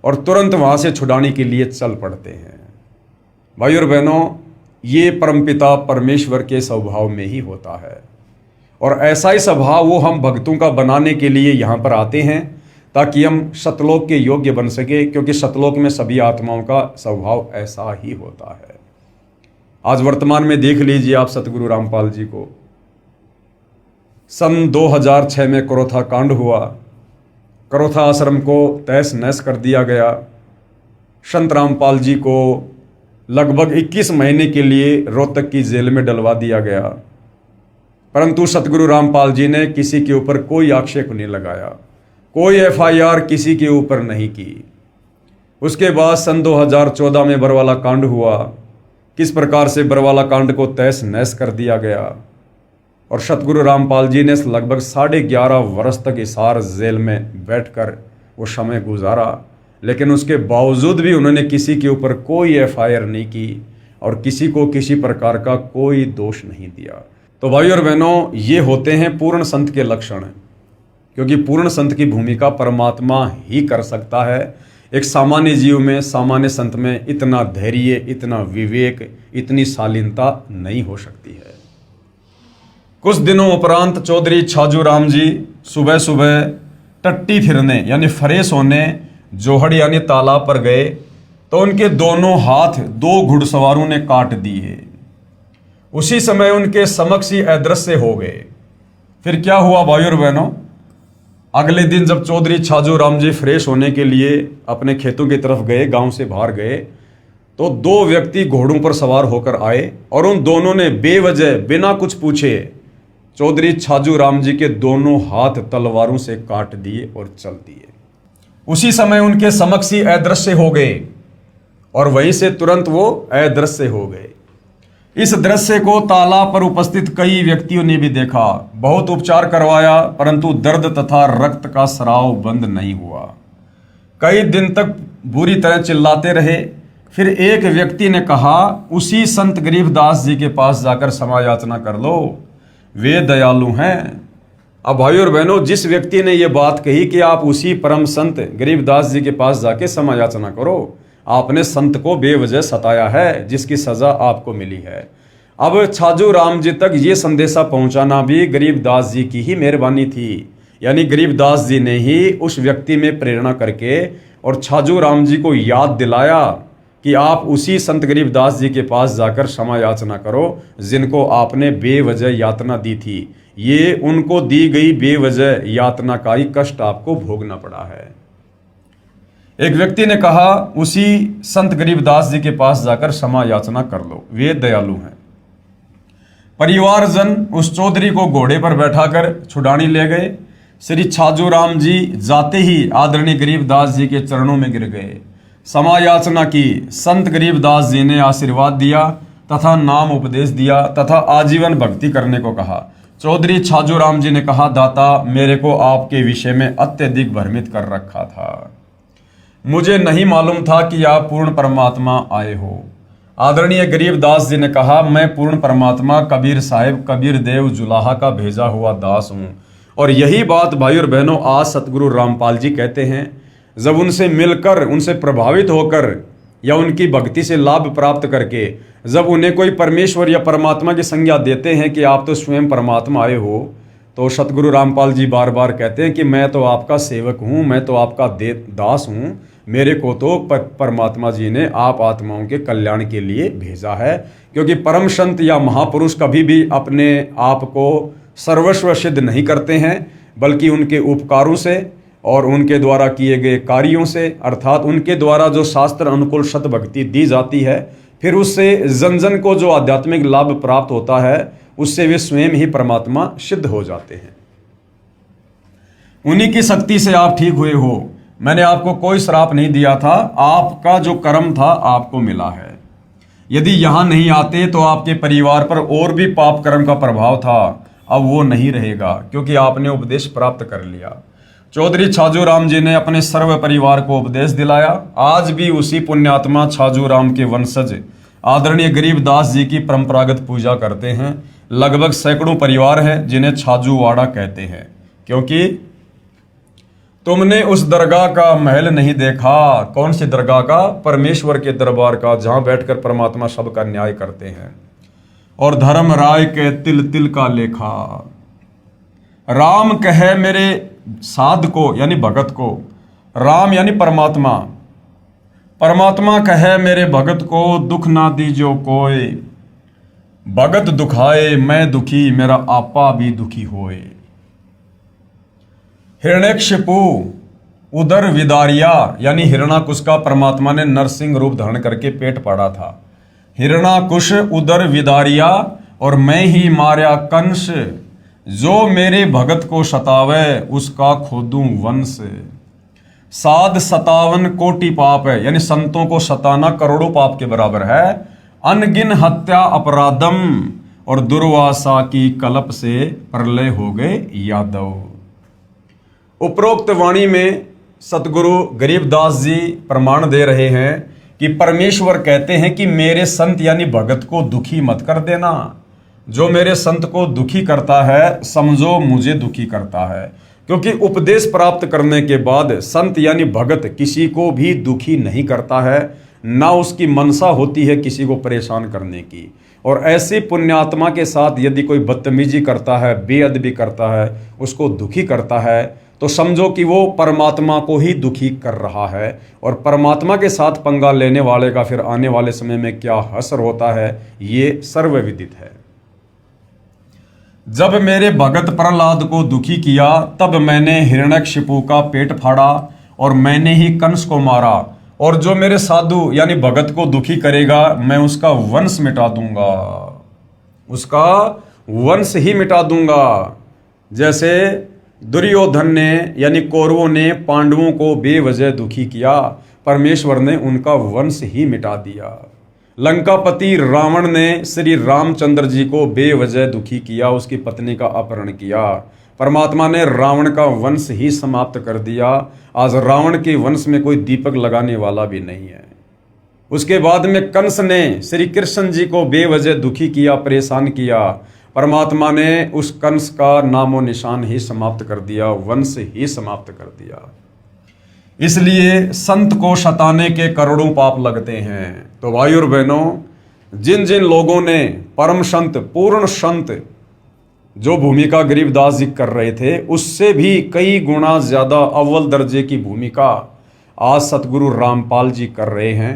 और तुरंत वहाँ से छुड़ाने के लिए चल पड़ते हैं। भाई और बहनों, ये परमपिता परमेश्वर के स्वभाव में ही होता है, और ऐसा ही स्वभाव वो हम भक्तों का बनाने के लिए यहाँ पर आते हैं, ताकि हम सतलोक के योग्य बन सके, क्योंकि सतलोक में सभी आत्माओं का स्वभाव ऐसा ही होता है। आज वर्तमान में देख लीजिए आप सतगुरु रामपाल जी को। सन 2006 में करोथा कांड हुआ, करोथा आश्रम को तहस नहस कर दिया गया। संत रामपाल जी को लगभग 21 महीने के लिए रोहतक की जेल में डलवा दिया गया, परंतु सतगुरु रामपाल जी ने किसी के ऊपर कोई आक्षेप नहीं लगाया, कोई FIR किसी के ऊपर नहीं की। उसके बाद सन 2014 में बरवाला कांड हुआ। किस प्रकार से बरवाला कांड को तहस नहस कर दिया गया, और सतगुरु रामपाल जी ने लगभग 11.5 वर्ष तक हिसार जेल में बैठकर वो समय गुजारा, लेकिन उसके बावजूद भी उन्होंने किसी के ऊपर कोई FIR नहीं की और किसी को किसी प्रकार का कोई दोष नहीं दिया। तो भाई और बहनों, ये होते हैं पूर्ण संत के लक्षण, क्योंकि पूर्ण संत की भूमिका परमात्मा ही कर सकता है। एक सामान्य जीव में, सामान्य संत में इतना धैर्य, इतना विवेक, इतनी शालीनता नहीं हो सकती है। कुछ दिनों उपरांत चौधरी छाजू राम जी सुबह सुबह टट्टी फिरने यानी फ्रेश होने जोहड़ यानी तालाब पर गए, तो उनके दोनों हाथ 2 घुड़सवारों ने काट दिए। उसी समय उनके समक्ष ही अदृश्य हो गए। फिर क्या हुआ भाई और बहनों, अगले दिन जब चौधरी छाजू राम जी फ्रेश होने के लिए अपने खेतों की तरफ गए, गांव से बाहर गए, तो 2 व्यक्ति घोड़ों पर सवार होकर आए और उन दोनों ने बेवजह बिना कुछ पूछे चौधरी छाजू राम जी के दोनों हाथ तलवारों से काट दिए और चल दिए। उसी समय उनके समक्ष ही अदृश्य हो गए और वहीं से तुरंत वो अदृश्य हो गए। इस दृश्य को तालाब पर उपस्थित कई व्यक्तियों ने भी देखा। बहुत उपचार करवाया, परंतु दर्द तथा रक्त का स्राव बंद नहीं हुआ। कई दिन तक बुरी तरह चिल्लाते रहे। फिर एक व्यक्ति ने कहा, उसी संत गरीबदास जी के पास जाकर क्षमा याचना कर लो, वे दयालु हैं। अब भाई और बहनों, जिस व्यक्ति ने यह बात कही कि आप उसी परम संत गरीबदास जी के पास जाके क्षमा याचना करो, आपने संत को बेवजह सताया है, जिसकी सजा आपको मिली है। अब छाजू राम जी तक ये संदेशा पहुंचाना भी गरीबदास जी की ही मेहरबानी थी, यानी गरीबदास जी ने ही उस व्यक्ति में प्रेरणा करके और छाजू राम जी को याद दिलाया कि आप उसी संत गरीबदास जी के पास जाकर क्षमा याचना करो, जिनको आपने बेवजह यातना दी थी। ये उनको दी गई बेवजह यातना का ही कष्ट आपको भोगना पड़ा है। एक व्यक्ति ने कहा, उसी संत गरीबदास जी के पास जाकर क्षमा याचना कर लो, वे दयालु हैं। परिवारजन उस चौधरी को घोड़े पर बैठाकर छुड़ाने ले गए। श्री छाजू राम जी जाते ही आदरणीय गरीबदास जी के चरणों में गिर गए, क्षमा याचना की। संत गरीबदास जी ने आशीर्वाद दिया तथा नाम उपदेश दिया तथा आजीवन भक्ति करने को कहा। चौधरी छाजू राम जी ने कहा, दाता, मेरे को आपके विषय में अत्यधिक भ्रमित कर रखा था, मुझे नहीं मालूम था कि आप पूर्ण परमात्मा आए हो। आदरणीय गरीबदास जी ने कहा, मैं पूर्ण परमात्मा कबीर साहिब कबीर देव जुलाहा का भेजा हुआ दास हूँ। और यही बात भाई और बहनों आज सतगुरु रामपाल जी कहते हैं। जब उनसे मिलकर, उनसे प्रभावित होकर या उनकी भक्ति से लाभ प्राप्त करके जब उन्हें कोई परमेश्वर या परमात्मा की संज्ञा देते हैं कि आप तो स्वयं परमात्मा आए हो, तो सतगुरु रामपाल जी बार बार कहते हैं कि मैं तो आपका सेवक हूँ, मैं तो आपका दास हूँ, मेरे को तो परमात्मा जी ने आप आत्माओं के कल्याण के लिए भेजा है। क्योंकि परम संत या महापुरुष कभी भी अपने आप को सर्वस्व सिद्ध नहीं करते हैं, बल्कि उनके उपकारों से और उनके द्वारा किए गए कार्यों से, अर्थात उनके द्वारा जो शास्त्र अनुकूल सत भक्ति दी जाती है, फिर उससे जन जन को जो आध्यात्मिक लाभ प्राप्त होता है, उससे वे स्वयं ही परमात्मा सिद्ध हो जाते हैं। उन्हीं की शक्ति से आप ठीक हुए हो। मैंने आपको कोई श्राप नहीं दिया था, आपका जो कर्म था आपको मिला है। यदि यहाँ नहीं आते तो आपके परिवार पर और भी पाप कर्म का प्रभाव था, अब वो नहीं रहेगा, क्योंकि आपने उपदेश प्राप्त कर लिया। चौधरी छाजू राम जी ने अपने सर्व परिवार को उपदेश दिलाया। आज भी उसी पुण्यात्मा छाजू राम के वंशज आदरणीय गरीबदास जी की परंपरागत पूजा करते हैं। लगभग सैकड़ों परिवार हैं जिन्हें छाजूवाड़ा कहते हैं, क्योंकि तुमने उस दरगाह का महल नहीं देखा। कौन सी दरगाह का? परमेश्वर के दरबार का, जहां बैठकर परमात्मा सबका न्याय करते हैं। और धर्म राय के तिल तिल का लेखा। राम कहे मेरे साध को, यानी भगत को, राम यानी परमात्मा, परमात्मा कहे मेरे भगत को, दुख ना दीजो कोय, भगत दुखाए मैं दुखी, मेरा आपा भी दुखी होए। हिरण्यकशिपु उदर विदारिया, यानी हिरणाकुश का परमात्मा ने नरसिंह रूप धारण करके पेट फाड़ा था। हिरणाकुश उदर विदारिया, और मैं ही मार्या कंस, जो मेरे भगत को सतावे उसका खोदूं वंश। साध 57 कोटि पाप है, यानी संतों को सताना करोड़ों पाप के बराबर है। अनगिन हत्या अपराधम, और दुर्वासा की कलप से प्रलय हो गए यादव। उपरोक्त वाणी में सतगुरु गरीबदास जी प्रमाण दे रहे हैं कि परमेश्वर कहते हैं कि मेरे संत यानी भगत को दुखी मत कर देना। जो मेरे संत को दुखी करता है समझो मुझे दुखी करता है, क्योंकि उपदेश प्राप्त करने के बाद संत यानी भगत किसी को भी दुखी नहीं करता है, ना उसकी मनसा होती है किसी को परेशान करने की। और ऐसे पुण्यात्मा के साथ यदि कोई बदतमीजी करता है, बेअदबी करता है, उसको दुखी करता है, तो समझो कि वो परमात्मा को ही दुखी कर रहा है। और परमात्मा के साथ पंगा लेने वाले का फिर आने वाले समय में क्या हश्र होता है, ये सर्वविदित है। जब मेरे भगत प्रहलाद को दुखी किया, तब मैंने हिरण्यकशिपु का पेट फाड़ा और मैंने ही कंस को मारा। और जो मेरे साधु यानी भगत को दुखी करेगा, मैं उसका वंश मिटा दूंगा, उसका वंश ही मिटा दूंगा। जैसे दुर्योधन ने यानी कौरवों ने पांडवों को बेवजह दुखी किया, परमेश्वर ने उनका वंश ही मिटा दिया। लंकापति रावण ने श्री रामचंद्र जी को बेवजह दुखी किया, उसकी पत्नी का अपहरण किया, परमात्मा ने रावण का वंश ही समाप्त कर दिया। आज रावण के वंश में कोई दीपक लगाने वाला भी नहीं है। उसके बाद में कंस ने श्री कृष्ण जी को बेवजह दुखी किया, परेशान किया, परमात्मा ने उस कंस का नामो निशान ही समाप्त कर दिया, वंश ही समाप्त कर दिया। इसलिए संत को सताने के करोड़ों पाप लगते हैं। तो भाइयों और बहनों, जिन जिन लोगों ने परम संत, पूर्ण संत जो भूमिका गरीबदास जी कर रहे थे, उससे भी कई गुना ज्यादा अव्वल दर्जे की भूमिका आज सतगुरु रामपाल जी कर रहे हैं।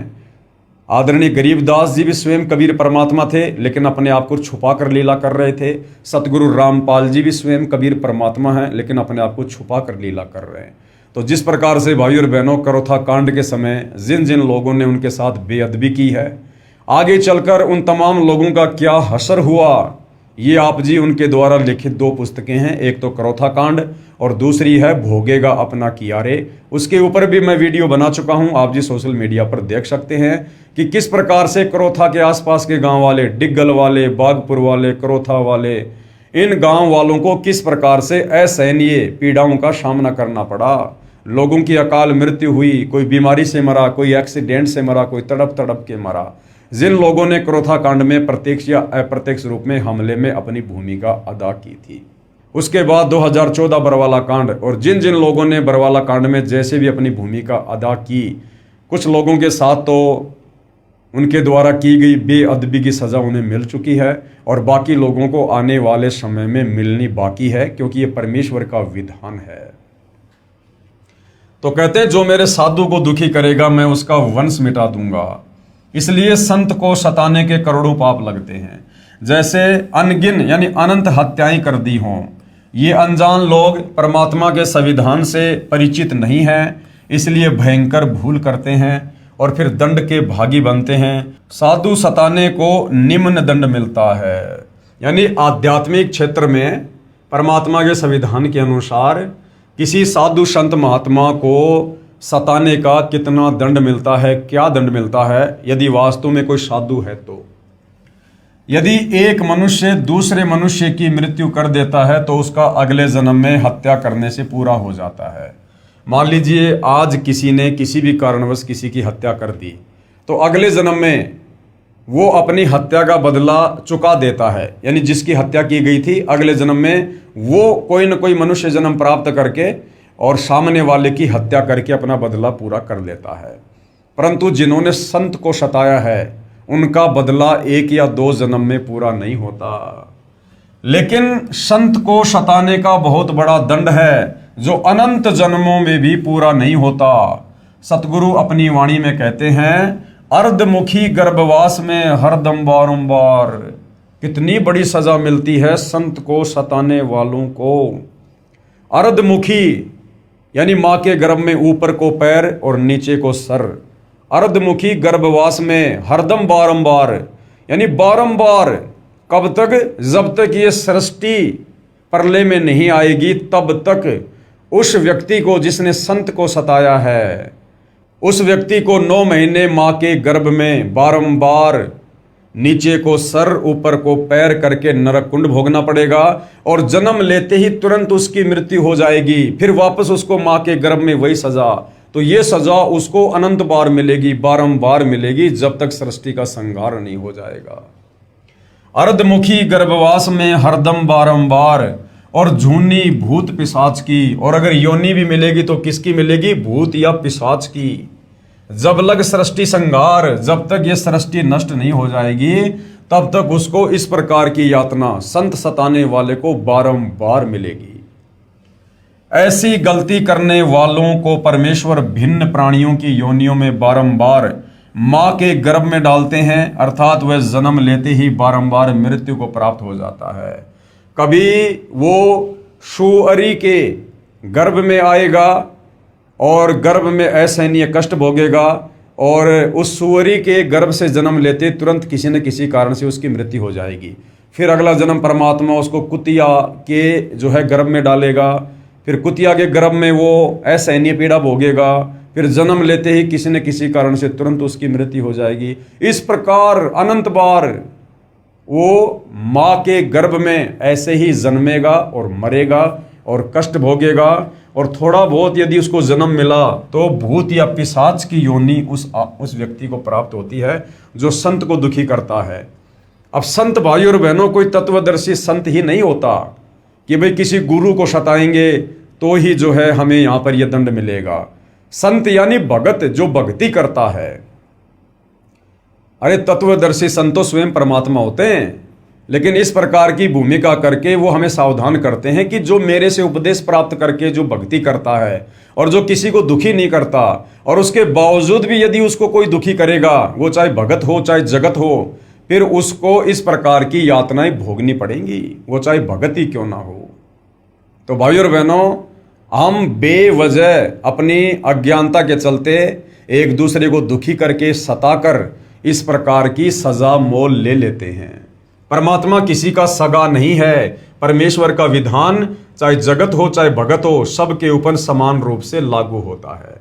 आदरणीय गरीबदास जी भी स्वयं कबीर परमात्मा थे, लेकिन अपने आप को छुपा कर लीला कर रहे थे। सतगुरु रामपाल जी भी स्वयं कबीर परमात्मा हैं, लेकिन अपने आप को छुपा कर लीला कर रहे हैं। तो जिस प्रकार से भाइयों और बहनों, करोथा कांड के समय जिन जिन लोगों ने उनके साथ बेअदबी की है, आगे चलकर उन तमाम लोगों का क्या हश्र हुआ, ये आप जी उनके द्वारा लिखित 2 पुस्तकें हैं। एक तो करोथा कांड और दूसरी है भोगेगा अपना कियारे। उसके ऊपर भी मैं वीडियो बना चुका हूं, आप जी सोशल मीडिया पर देख सकते हैं कि किस प्रकार से करोथा के आसपास के गांव वाले, डिग्गल वाले, बागपुर वाले, करोथा वाले, इन गांव वालों को किस प्रकार से असहनीय पीड़ाओं का सामना करना पड़ा। लोगों की अकाल मृत्यु हुई, कोई बीमारी से मरा, कोई एक्सीडेंट से मरा, कोई तड़प तड़प के मरा। जिन लोगों ने करोथा कांड में प्रत्यक्ष या अप्रत्यक्ष रूप में हमले में अपनी भूमिका अदा की थी। उसके बाद 2014 बरवाला कांड, और जिन जिन लोगों ने बरवाला कांड में जैसे भी अपनी भूमिका अदा की, कुछ लोगों के साथ तो उनके द्वारा की गई बेअदबी की सजा उन्हें मिल चुकी है, और बाकी लोगों को आने वाले समय में मिलनी बाकी है, क्योंकि ये परमेश्वर का विधान है। तो कहते हैं जो मेरे साधु को दुखी करेगा मैं उसका वंश मिटा दूंगा। इसलिए संत को सताने के करोड़ों पाप लगते हैं। जैसे अनगिन यानी अनंत हत्याएं कर दी हों। ये अनजान लोग परमात्मा के संविधान से परिचित नहीं हैं, इसलिए भयंकर भूल करते हैं और फिर दंड के भागी बनते हैं। साधु सताने को निम्न दंड मिलता है, यानी आध्यात्मिक क्षेत्र में परमात्मा के संविधान के अनुसार किसी साधु संत महात्मा को सताने का कितना दंड मिलता है, क्या दंड मिलता है, यदि वास्तव में कोई साधु है तो। यदि एक मनुष्य दूसरे मनुष्य की मृत्यु कर देता है तो उसका अगले जन्म में हत्या करने से पूरा हो जाता है। मान लीजिए आज किसी ने किसी भी कारणवश किसी की हत्या कर दी, तो अगले जन्म में वो अपनी हत्या का बदला चुका देता है। यानी जिसकी हत्या की गई थी अगले जन्म में वो कोई न कोई मनुष्य जन्म प्राप्त करके और सामने वाले की हत्या करके अपना बदला पूरा कर लेता है। परंतु जिन्होंने संत को सताया है उनका बदला 1 या 2 जन्म में पूरा नहीं होता। लेकिन संत को सताने का बहुत बड़ा दंड है जो अनंत जन्मों में भी पूरा नहीं होता। सतगुरु अपनी वाणी में कहते हैं, अर्धमुखी गर्भवास में हरदम बारंबार। कितनी बड़ी सजा मिलती है संत को सताने वालों को। अर्धमुखी यानी माँ के गर्भ में ऊपर को पैर और नीचे को सर। अर्धमुखी गर्भवास में हरदम बारंबार यानी बारंबार। कब तक? जब तक ये सृष्टि प्रलय में नहीं आएगी तब तक उस व्यक्ति को जिसने संत को सताया है, उस व्यक्ति को 9 महीने माँ के गर्भ में बारंबार नीचे को सर ऊपर को पैर करके नरक कुंड भोगना पड़ेगा और जन्म लेते ही तुरंत उसकी मृत्यु हो जाएगी। फिर वापस उसको माँ के गर्भ में वही सजा। तो ये सजा उसको अनंत बार मिलेगी, बारंबार मिलेगी जब तक सृष्टि का संहार नहीं हो जाएगा। अर्धमुखी गर्भवास में हरदम बारंबार और झूनी भूत पिशाच की। और अगर योनि भी मिलेगी तो किसकी मिलेगी? भूत या पिशाच की। जब लग सृष्टि संहार, जब तक ये सृष्टि नष्ट नहीं हो जाएगी तब तक उसको इस प्रकार की यातना संत सताने वाले को बारंबार मिलेगी। ऐसी गलती करने वालों को परमेश्वर भिन्न प्राणियों की योनियों में बारंबार माँ के गर्भ में डालते हैं, अर्थात वह जन्म लेते ही बारंबार मृत्यु को प्राप्त हो जाता है। कभी वो सुअरी के गर्भ में आएगा और गर्भ में असहनीय कष्ट भोगेगा और उस सुअरी के गर्भ से जन्म लेते तुरंत किसी न किसी कारण से उसकी मृत्यु हो जाएगी। फिर अगला जन्म परमात्मा उसको कुतिया के जो है गर्भ में डालेगा, फिर कुतिया के गर्भ में वो असहनीय पीड़ा भोगेगा, फिर जन्म लेते ही किसी न किसी कारण से तुरंत उसकी मृत्यु हो जाएगी। इस प्रकार अनंत बार वो माँ के गर्भ में ऐसे ही जन्मेगा और मरेगा और कष्ट भोगेगा। और थोड़ा बहुत यदि उसको जन्म मिला तो भूत या पिशाच की योनि उस व्यक्ति को प्राप्त होती है जो संत को दुखी करता है। अब संत भाई और बहनों कोई तत्वदर्शी संत ही नहीं होता कि भाई किसी गुरु को सताएंगे तो ही जो है हमें यहाँ पर यह दंड मिलेगा। संत यानी भगत, जो भक्ति करता है। अरे तत्वदर्शी संत तो स्वयं परमात्मा होते हैं, लेकिन इस प्रकार की भूमिका करके वो हमें सावधान करते हैं कि जो मेरे से उपदेश प्राप्त करके जो भक्ति करता है और जो किसी को दुखी नहीं करता और उसके बावजूद भी यदि उसको कोई दुखी करेगा, वो चाहे भगत हो चाहे जगत हो, फिर उसको इस प्रकार की यातनाएं भोगनी पड़ेंगी, वो चाहे भगत ही क्यों ना हो। तो भाई और बहनों, हम बेवजह अपनी अज्ञानता के चलते एक दूसरे को दुखी करके सताकर इस प्रकार की सजा मोल ले लेते हैं। परमात्मा किसी का सगा नहीं है। परमेश्वर का विधान चाहे जगत हो चाहे भगत हो, सबके ऊपर समान रूप से लागू होता है।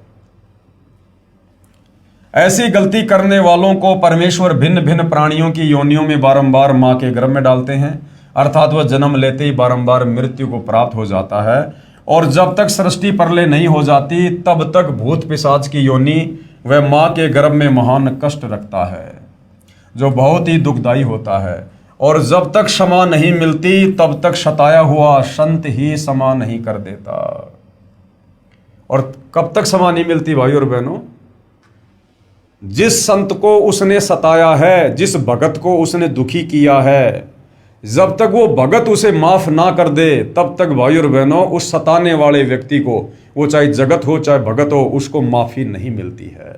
ऐसी गलती करने वालों को परमेश्वर भिन्न भिन्न प्राणियों की योनियों में बारंबार मां के गर्भ में डालते हैं, अर्थात वह जन्म लेते ही बारंबार मृत्यु को प्राप्त हो जाता है। और जब तक सृष्टि प्रलय नहीं हो जाती तब तक भूत पिशाच की योनि वह मां के गर्भ में महान कष्ट रखता है, जो बहुत ही दुखदायी होता है। और जब तक क्षमा नहीं मिलती तब तक सताया हुआ संत ही क्षमा नहीं कर देता। और कब तक क्षमा नहीं मिलती भाई और बहनों? जिस संत को उसने सताया है, जिस भगत को उसने दुखी किया है, जब तक वो भगत उसे माफ ना कर दे तब तक भाई और बहनों उस सताने वाले व्यक्ति को, वो चाहे जगत हो चाहे भगत हो, उसको माफी नहीं मिलती है।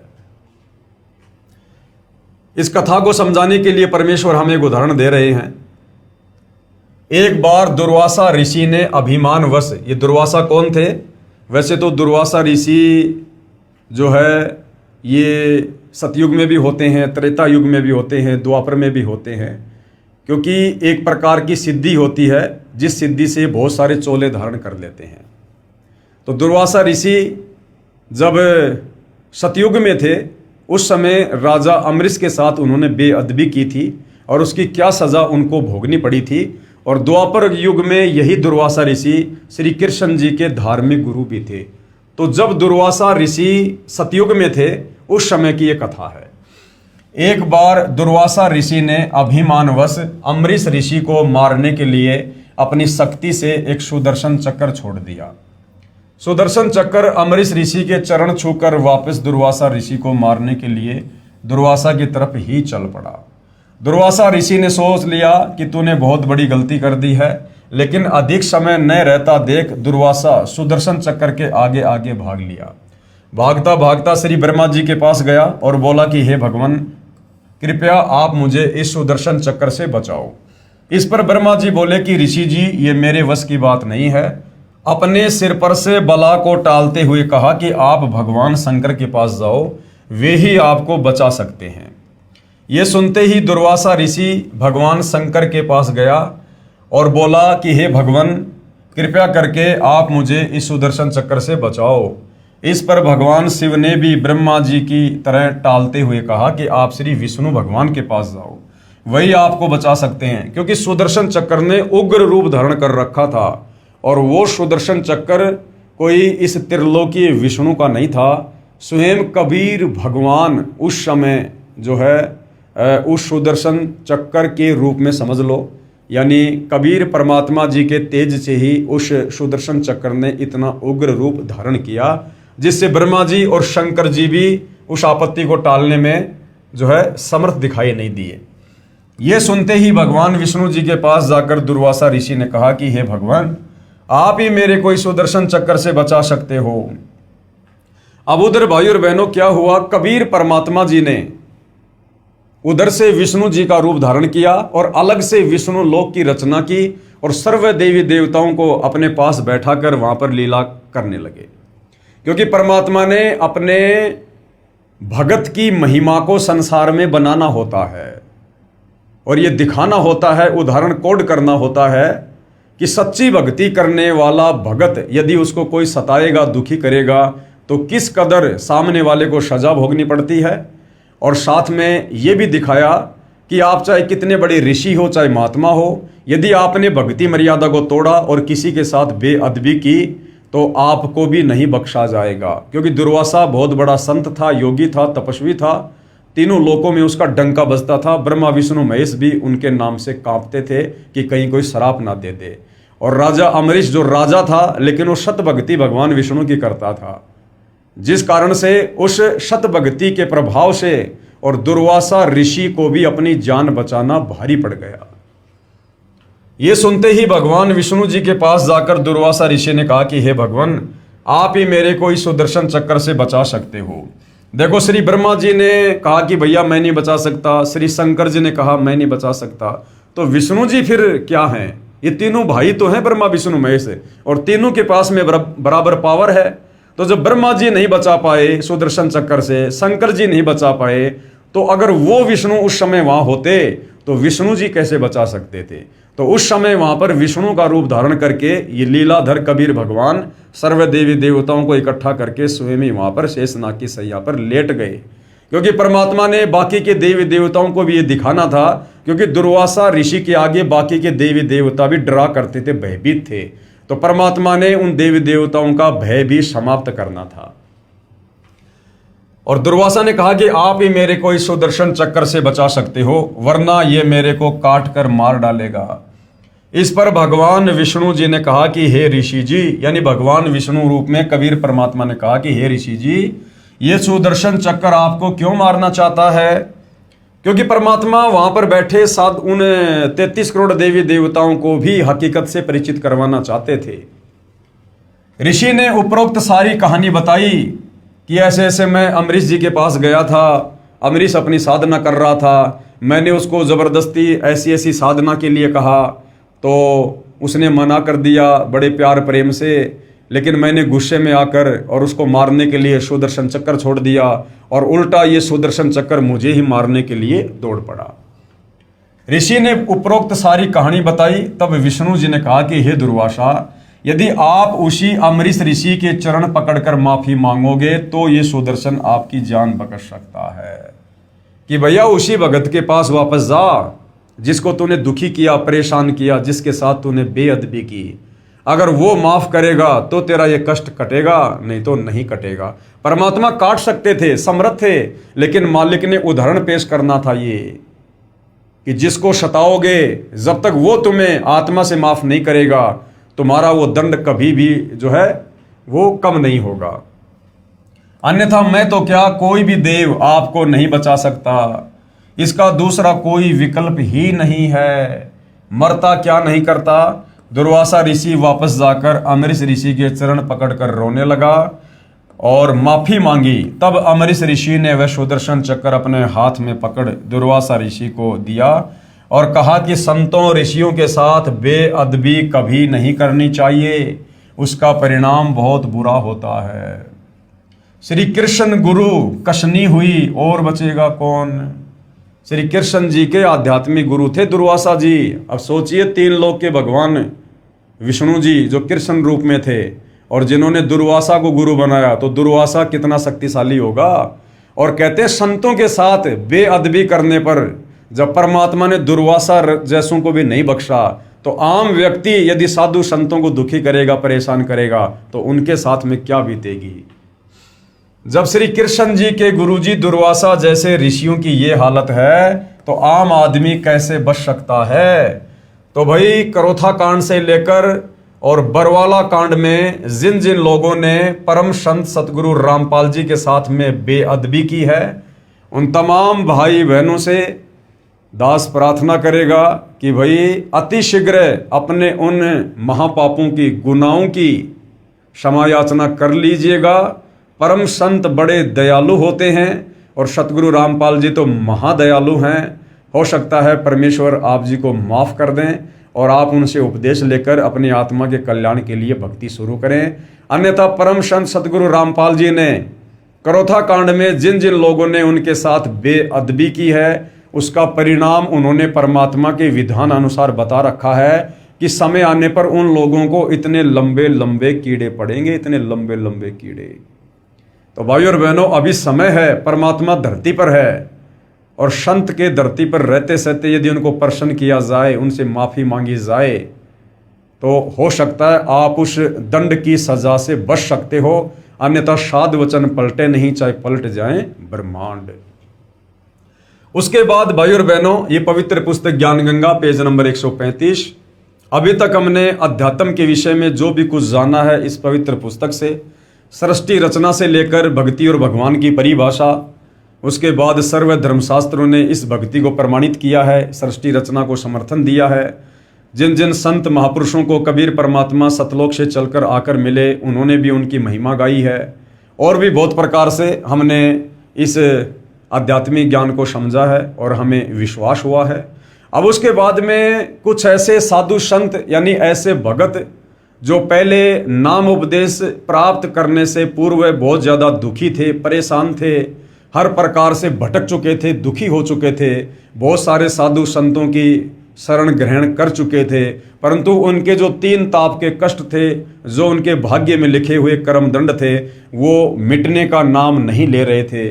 इस कथा को समझाने के लिए परमेश्वर हमें एक उदाहरण दे रहे हैं। एक बार दुर्वासा ऋषि ने अभिमानवश, ये दुर्वासा कौन थे? वैसे तो दुर्वासा ऋषि जो है ये सतयुग में भी होते हैं, त्रेता युग में भी होते हैं, द्वापर में भी होते हैं, क्योंकि एक प्रकार की सिद्धि होती है जिस सिद्धि से बहुत सारे चोले धारण कर लेते हैं। तो दुर्वासा ऋषि जब सतयुग में थे उस समय राजा अमरीश के साथ उन्होंने बेअदबी की थी और उसकी क्या सज़ा उनको भोगनी पड़ी थी। और द्वापर युग में यही दुर्वासा ऋषि श्री कृष्ण जी के धार्मिक गुरु भी थे। तो जब दुर्वासा ऋषि सतयुग में थे उस समय की ये कथा है। एक बार दुर्वासा ऋषि ने अभिमानवश अम्बरीश ऋषि को मारने के लिए अपनी शक्ति से एक सुदर्शन चक्र छोड़ दिया। सुदर्शन चक्र अम्बरीश ऋषि के चरण छूकर वापस दुर्वासा ऋषि को मारने के लिए दुर्वासा की तरफ ही चल पड़ा। दुर्वासा ऋषि ने सोच लिया कि तूने बहुत बड़ी गलती कर दी है, लेकिन अधिक समय न रहता देख दुर्वासा सुदर्शन चक्र के आगे आगे भाग लिया। भागता भागता श्री ब्रह्मा जी के पास गया और बोला कि हे भगवान, कृपया आप मुझे इस सुदर्शन चक्र से बचाओ। इस पर ब्रह्मा जी बोले कि ऋषि जी, ये मेरे वश की बात नहीं है। अपने सिर पर से बला को टालते हुए कहा कि आप भगवान शंकर के पास जाओ, वे ही आपको बचा सकते हैं। ये सुनते ही दुर्वासा ऋषि भगवान शंकर के पास गया और बोला कि हे भगवान, कृपया करके आप मुझे इस सुदर्शन चक्र से बचाओ। इस पर भगवान शिव ने भी ब्रह्मा जी की तरह टालते हुए कहा कि आप श्री विष्णु भगवान के पास जाओ, वही आपको बचा सकते हैं। क्योंकि सुदर्शन चक्र ने उग्र रूप धारण कर रखा था और वो सुदर्शन चक्र कोई इस त्रिलोकीय विष्णु का नहीं था, स्वयं कबीर भगवान उस समय जो है उस सुदर्शन चक्र के रूप में समझ लो। यानी कबीर परमात्मा जी के तेज से ही उस सुदर्शन चक्र ने इतना उग्र रूप धारण किया, जिससे ब्रह्मा जी और शंकर जी भी उस आपत्ति को टालने में जो है समर्थ दिखाई नहीं दिए। ये सुनते ही भगवान विष्णु जी के पास जाकर दुर्वासा ऋषि ने कहा कि हे भगवान, आप ही मेरे को इस सुदर्शन चक्र से बचा सकते हो। अब उधर भाई और बहनों क्या हुआ, कबीर परमात्मा जी ने उधर से विष्णु जी का रूप धारण किया और अलग से विष्णु लोक की रचना की और सर्व देवी देवताओं को अपने पास बैठाकर वहां पर लीला करने लगे। क्योंकि परमात्मा ने अपने भगत की महिमा को संसार में बनाना होता है और ये दिखाना होता है, उदाहरण कोड करना होता है कि सच्ची भक्ति करने वाला भगत यदि उसको कोई सताएगा, दुखी करेगा, तो किस कदर सामने वाले को सजा भोगनी पड़ती है। और साथ में ये भी दिखाया कि आप चाहे कितने बड़े ऋषि हो, चाहे महात्मा हो, यदि आपने भक्ति मर्यादा को तोड़ा और किसी के साथ बेअदबी की तो आपको भी नहीं बख्शा जाएगा। क्योंकि दुर्वासा बहुत बड़ा संत था, योगी था, तपस्वी था, तीनों लोकों में उसका डंका बजता था। ब्रह्मा विष्णु महेश भी उनके नाम से कांपते थे कि कहीं कोई श्राप ना दे दे। और राजा अम्बरीश जो राजा था, लेकिन वो शत भक्ति भगवान विष्णु की करता था, जिस कारण से उस शत भक्ति के प्रभाव से और दुर्वासा ऋषि को भी अपनी जान बचाना भारी पड़ गया। ये सुनते ही भगवान विष्णु जी के पास जाकर दुर्वासा ऋषि ने कहा कि हे भगवान, आप ही मेरे को इस सुदर्शन चक्र से बचा सकते हो। देखो, श्री ब्रह्मा जी ने कहा कि भैया मैं नहीं बचा सकता, श्री शंकर जी ने कहा मैं नहीं बचा सकता, तो विष्णु जी फिर क्या हैं? ये तीनों भाई तो हैं, ब्रह्मा विष्णु महेश, और तीनों के पास में बराबर पावर है। तो जब ब्रह्मा जी नहीं बचा पाए सुदर्शन चक्र से, शंकर जी नहीं बचा पाए, तो अगर वो विष्णु उस समय वहां होते तो विष्णु जी कैसे बचा सकते थे? तो उस समय वहां पर विष्णु का रूप धारण करके ये लीलाधर कबीर भगवान सर्व देवी देवताओं को इकट्ठा करके स्वयं ही वहां पर शेषनाग की सैया पर लेट गए। क्योंकि परमात्मा ने बाकी के देवी देवताओं को भी ये दिखाना था, क्योंकि दुर्वासा ऋषि के आगे बाकी के देवी देवता भी डरा करते थे, भयभीत थे। तो परमात्मा ने उन देवी देवताओं का भय भी समाप्त करना था। और दुर्वासा ने कहा कि आप ही मेरे को इस सुदर्शन चक्र से बचा सकते हो, वरना ये मेरे को काट कर मार डालेगा। इस पर भगवान विष्णु जी ने कहा कि हे ऋषि जी, यानी भगवान विष्णु रूप में कबीर परमात्मा ने कहा कि हे ऋषि जी, ये सुदर्शन चक्र आपको क्यों मारना चाहता है? क्योंकि परमात्मा वहां पर बैठे साथ उन 33 करोड़ देवी देवताओं को भी हकीकत से परिचित करवाना चाहते थे। ऋषि ने उपरोक्त सारी कहानी बताई कि ऐसे ऐसे मैं अम्बरीश जी के पास गया था, अम्बरीश अपनी साधना कर रहा था, मैंने उसको ज़बरदस्ती ऐसी ऐसी साधना के लिए कहा तो उसने मना कर दिया बड़े प्यार प्रेम से, लेकिन मैंने गुस्से में आकर और उसको मारने के लिए सुदर्शन चक्र छोड़ दिया और उल्टा ये सुदर्शन चक्र मुझे ही मारने के लिए दौड़ पड़ा। ऋषि ने उपरोक्त सारी कहानी बताई। तब विष्णु जी ने कहा कि हे दुर्वासा, यदि आप उसी अम्बरीश ऋषि के चरण पकड़कर माफी मांगोगे तो ये सुदर्शन आपकी जान बख्श सकता है। कि भैया उसी भगत के पास वापस जा जिसको तूने दुखी किया, परेशान किया, जिसके साथ तूने बेअदबी की, अगर वो माफ करेगा तो तेरा ये कष्ट कटेगा, नहीं तो नहीं कटेगा। परमात्मा काट सकते थे, समर्थ थे, लेकिन मालिक ने उदाहरण पेश करना था ये कि जिसको सताओगे, जब तक वो तुम्हें आत्मा से माफ नहीं करेगा, तुम्हारा वो दंड कभी भी जो है वो कम नहीं होगा। अन्यथा मैं तो क्या, कोई भी देव आपको नहीं बचा सकता, इसका दूसरा कोई विकल्प ही नहीं है। मरता क्या नहीं करता। दुर्वासा ऋषि वापस जाकर अमरीश ऋषि के चरण पकड़कर रोने लगा और माफी मांगी। तब अमरीश ऋषि ने वह सुदर्शन चक्र अपने हाथ में पकड़ दुर्वासा ऋषि को दिया और कहा कि संतों ऋषियों के साथ बेअदबी कभी नहीं करनी चाहिए, उसका परिणाम बहुत बुरा होता है। श्री कृष्ण गुरु कशनी हुई और बचेगा कौन। श्री कृष्ण जी के आध्यात्मिक गुरु थे दुर्वासा जी। अब सोचिए, 3 लोक के भगवान विष्णु जी जो कृष्ण रूप में थे और जिन्होंने दुर्वासा को गुरु बनाया, तो दुर्वासा कितना शक्तिशाली होगा। और कहते हैं संतों के साथ बेअदबी करने पर जब परमात्मा ने दुर्वासा जैसों को भी नहीं बख्शा, तो आम व्यक्ति यदि साधु संतों को दुखी करेगा, परेशान करेगा, तो उनके साथ में क्या बीतेगी। जब श्री कृष्ण जी के गुरुजी दुर्वासा जैसे ऋषियों की ये हालत है, तो आम आदमी कैसे बच सकता है। तो भाई करोथा कांड से लेकर और बरवाला कांड में जिन जिन लोगों ने परम संत सतगुरु रामपाल जी के साथ में बेअदबी की है, उन तमाम भाई बहनों से दास प्रार्थना करेगा कि भाई अति शीघ्र अपने उन महापापों की, गुनाहों की क्षमा याचना कर लीजिएगा। परम संत बड़े दयालु होते हैं और सतगुरु रामपाल जी तो महादयालु हैं। हो सकता है परमेश्वर आप जी को माफ़ कर दें और आप उनसे उपदेश लेकर अपनी आत्मा के कल्याण के लिए भक्ति शुरू करें। अन्यथा परम संत सतगुरु रामपाल जी ने करोथा कांड में जिन जिन लोगों ने उनके साथ बेअदबी की है, उसका परिणाम उन्होंने परमात्मा के विधान अनुसार बता रखा है कि समय आने पर उन लोगों को इतने लंबे लंबे कीड़े पड़ेंगे, इतने लंबे लंबे कीड़े। तो भाई और बहनों, अभी समय है, परमात्मा धरती पर है और संत के धरती पर रहते सहते यदि उनको प्रसन्न किया जाए, उनसे माफ़ी मांगी जाए, तो हो सकता है आप उस दंड की सजा से बच सकते हो। अन्यथा साध वचन पलटे नहीं, चाहे पलट जाएं ब्रह्मांड। उसके बाद भाई और बहनों, ये पवित्र पुस्तक ज्ञान गंगा पेज नंबर 135। अभी तक हमने अध्यात्म के विषय में जो भी कुछ जाना है इस पवित्र पुस्तक से, सृष्टि रचना से लेकर भक्ति और भगवान की परिभाषा, उसके बाद सर्व धर्मशास्त्रों ने इस भक्ति को प्रमाणित किया है, सृष्टि रचना को समर्थन दिया है। जिन जिन संत महापुरुषों को कबीर परमात्मा सतलोक से चलकर आकर मिले, उन्होंने भी उनकी महिमा गाई है। और भी बहुत प्रकार से हमने इस आध्यात्मिक ज्ञान को समझा है और हमें विश्वास हुआ है। अब उसके बाद में कुछ ऐसे साधु संत यानी ऐसे भगत जो पहले नाम उपदेश प्राप्त करने से पूर्व बहुत ज़्यादा दुखी थे, परेशान थे, हर प्रकार से भटक चुके थे, दुखी हो चुके थे, बहुत सारे साधु संतों की शरण ग्रहण कर चुके थे, परंतु उनके जो 3 ताप के कष्ट थे, जो उनके भाग्य में लिखे हुए कर्म दंड थे, वो मिटने का नाम नहीं ले रहे थे,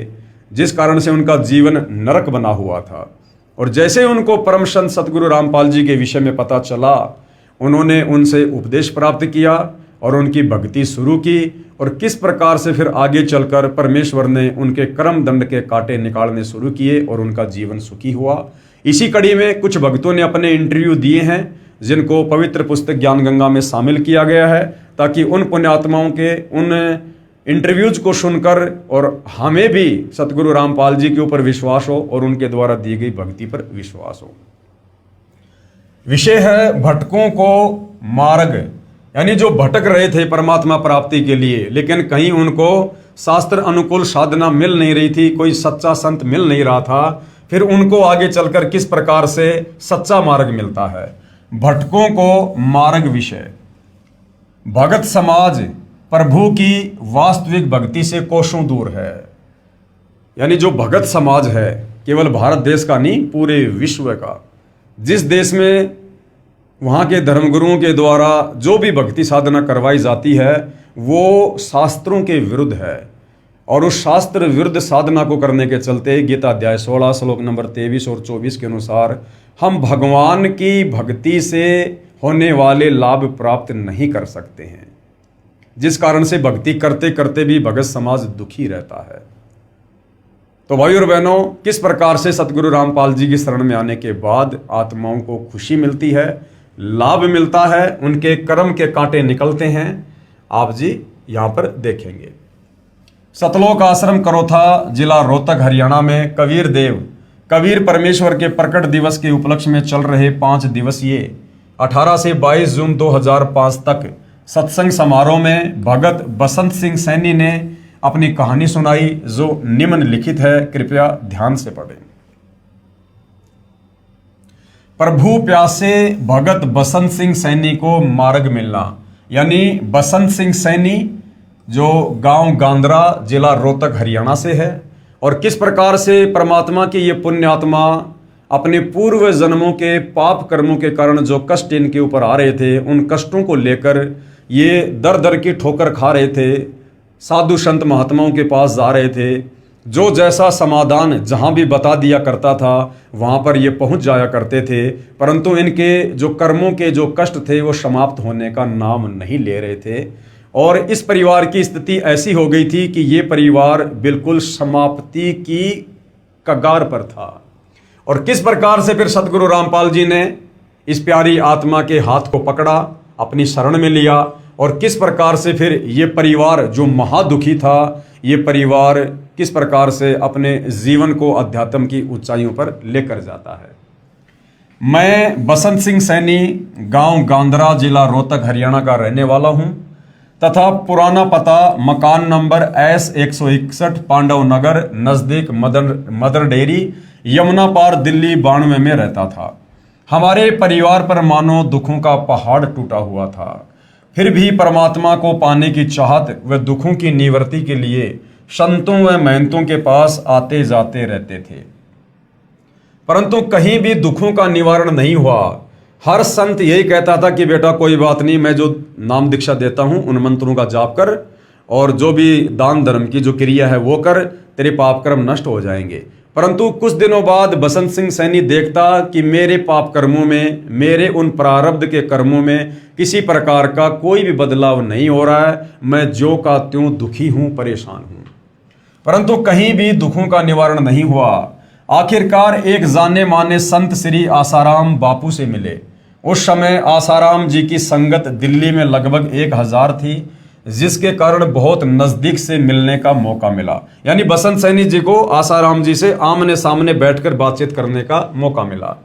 जिस कारण से उनका जीवन नरक बना हुआ था। और जैसे उनको परम संत सतगुरु रामपाल जी के विषय में पता चला, उन्होंने उनसे उपदेश प्राप्त किया और उनकी भक्ति शुरू की। और किस प्रकार से फिर आगे चलकर परमेश्वर ने उनके कर्म दंड के कांटे निकालने शुरू किए और उनका जीवन सुखी हुआ। इसी कड़ी में कुछ भक्तों ने अपने इंटरव्यू दिए हैं, जिनको पवित्र पुस्तक ज्ञान गंगा में शामिल किया गया है, ताकि उन पुण्यात्माओं के उन इंटरव्यूज को सुनकर और हमें भी सतगुरु रामपाल जी के ऊपर विश्वास हो और उनके द्वारा दी गई भक्ति पर विश्वास हो। विषय है भटकों को मार्ग, यानी जो भटक रहे थे परमात्मा प्राप्ति के लिए, लेकिन कहीं उनको शास्त्र अनुकूल साधना मिल नहीं रही थी, कोई सच्चा संत मिल नहीं रहा था, फिर उनको आगे चलकर किस प्रकार से सच्चा मार्ग मिलता है। भटकों को मार्ग विषय। भगत समाज प्रभु की वास्तविक भक्ति से कोसों दूर है। यानी जो भगत समाज है, केवल भारत देश का नहीं, पूरे विश्व का, जिस देश में वहाँ के धर्मगुरुओं के द्वारा जो भी भक्ति साधना करवाई जाती है, वो शास्त्रों के विरुद्ध है और उस शास्त्र विरुद्ध साधना को करने के चलते गीता अध्याय 16 श्लोक नंबर 23 और 24 के अनुसार हम भगवान की भक्ति से होने वाले लाभ प्राप्त नहीं कर सकते हैं, जिस कारण से भक्ति करते करते भी भगत समाज दुखी रहता है। तो भाई और बहनों, किस प्रकार से सतगुरु रामपाल जी की शरण में आने के बाद आत्माओं को खुशी मिलती है, लाभ मिलता है, उनके कर्म के कांटे निकलते हैं, आप जी यहां पर देखेंगे। सतलोक आश्रम करोथा, जिला रोहतक, हरियाणा में कबीर परमेश्वर के प्रकट दिवस के उपलक्ष्य में चल रहे 5 दिवसीय 18 से 22 जून 2005 तक सत्संग समारोह में भगत बसंत सिंह सैनी ने अपनी कहानी सुनाई, जो निम्नलिखित है, कृपया ध्यान से पढ़ें। प्रभु प्यासे भगत बसंत सिंह सैनी को मार्ग मिलना, यानी बसंत सिंह सैनी जो गांव गांद्रा, जिला रोहतक, हरियाणा से है, और किस प्रकार से परमात्मा की ये पुण्यात्मा अपने पूर्व जन्मों के पाप कर्मों के कारण जो कष्ट इनके ऊपर आ रहे थे, उन कष्टों को लेकर ये दर दर की ठोकर खा रहे थे, साधु संत महात्माओं के पास जा रहे थे, जो जैसा समाधान जहां भी बता दिया करता था वहां पर ये पहुंच जाया करते थे, परंतु इनके जो कर्मों के जो कष्ट थे वो समाप्त होने का नाम नहीं ले रहे थे। और इस परिवार की स्थिति ऐसी हो गई थी कि ये परिवार बिल्कुल समाप्ति की कगार पर था। और किस प्रकार से फिर सतगुरु रामपाल जी ने इस प्यारी आत्मा के हाथ को पकड़ा, अपनी शरण में लिया, और किस प्रकार से फिर ये परिवार जो महादुखी था, ये परिवार किस प्रकार से अपने जीवन को अध्यात्म की ऊंचाइयों पर लेकर जाता है। मैं बसंत सिंह सैनी गांव गांद्रा, जिला रोहतक, हरियाणा का रहने वाला हूं तथा पुराना पता मकान नंबर S161 पांडव नगर नजदीक मदर डेयरी, यमुना पार, दिल्ली 92 में रहता था। हमारे परिवार पर मानो दुखों का पहाड़ टूटा हुआ था, फिर भी परमात्मा को पाने की चाहत व दुखों की निवृत्ति के लिए संतों व महंतों के पास आते जाते रहते थे, परंतु कहीं भी दुखों का निवारण नहीं हुआ। हर संत यही कहता था कि बेटा कोई बात नहीं, मैं जो नाम दीक्षा देता हूं उन मंत्रों का जाप कर और जो भी दान धर्म की जो क्रिया है वो कर, तेरे पाप कर्म नष्ट हो जाएंगे। परंतु कुछ दिनों बाद बसंत सिंह सैनी देखता कि मेरे पाप कर्मों में, मेरे उन प्रारब्ध के कर्मों में किसी प्रकार का कोई भी बदलाव नहीं हो रहा है, मैं ज्यों का त्यों दुखी हूं, परेशान हूं, परंतु कहीं भी दुखों का निवारण नहीं हुआ। आखिरकार एक जाने माने संत श्री आसाराम बापू से मिले। उस समय आसाराम जी की संगत दिल्ली में लगभग 1000 थी, जिसके कारण बहुत नजदीक से मिलने का मौका मिला। यानी बसंत सैनी जी को आसाराम जी से आमने सामने बैठकर बातचीत करने का मौका मिला।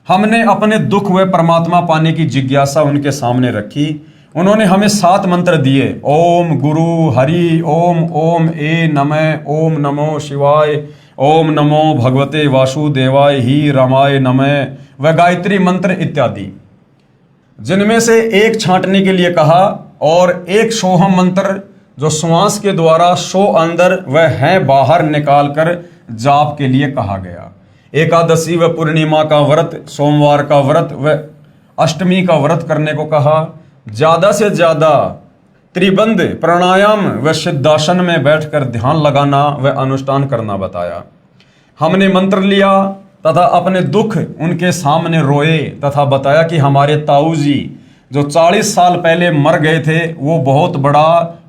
हमने अपने दुख व परमात्मा पाने की जिज्ञासा उनके सामने रखी। उन्होंने हमें 7 मंत्र दिए, ओम गुरु हरि ओम, ओम ए नमः, ओम नमो शिवाय, ओम नमो भगवते वासुदेवाय ही रामाय नमः व गायत्री मंत्र इत्यादि, जिनमें से एक छांटने के लिए कहा और एक सोहम मंत्र जो श्वास के द्वारा सो अंदर व है बाहर निकालकर जाप के लिए कहा गया। एकादशी व पूर्णिमा का व्रत, सोमवार का व्रत व अष्टमी का व्रत करने को कहा। ज्यादा से ज्यादा त्रिबंध प्राणायाम व सिद्धासन में बैठकर ध्यान लगाना व अनुष्ठान करना बताया। हमने मंत्र लिया तथा अपने दुख उनके सामने रोए तथा बताया कि हमारे ताऊ जी जो 40 साल पहले मर गए थे वो बहुत बड़ा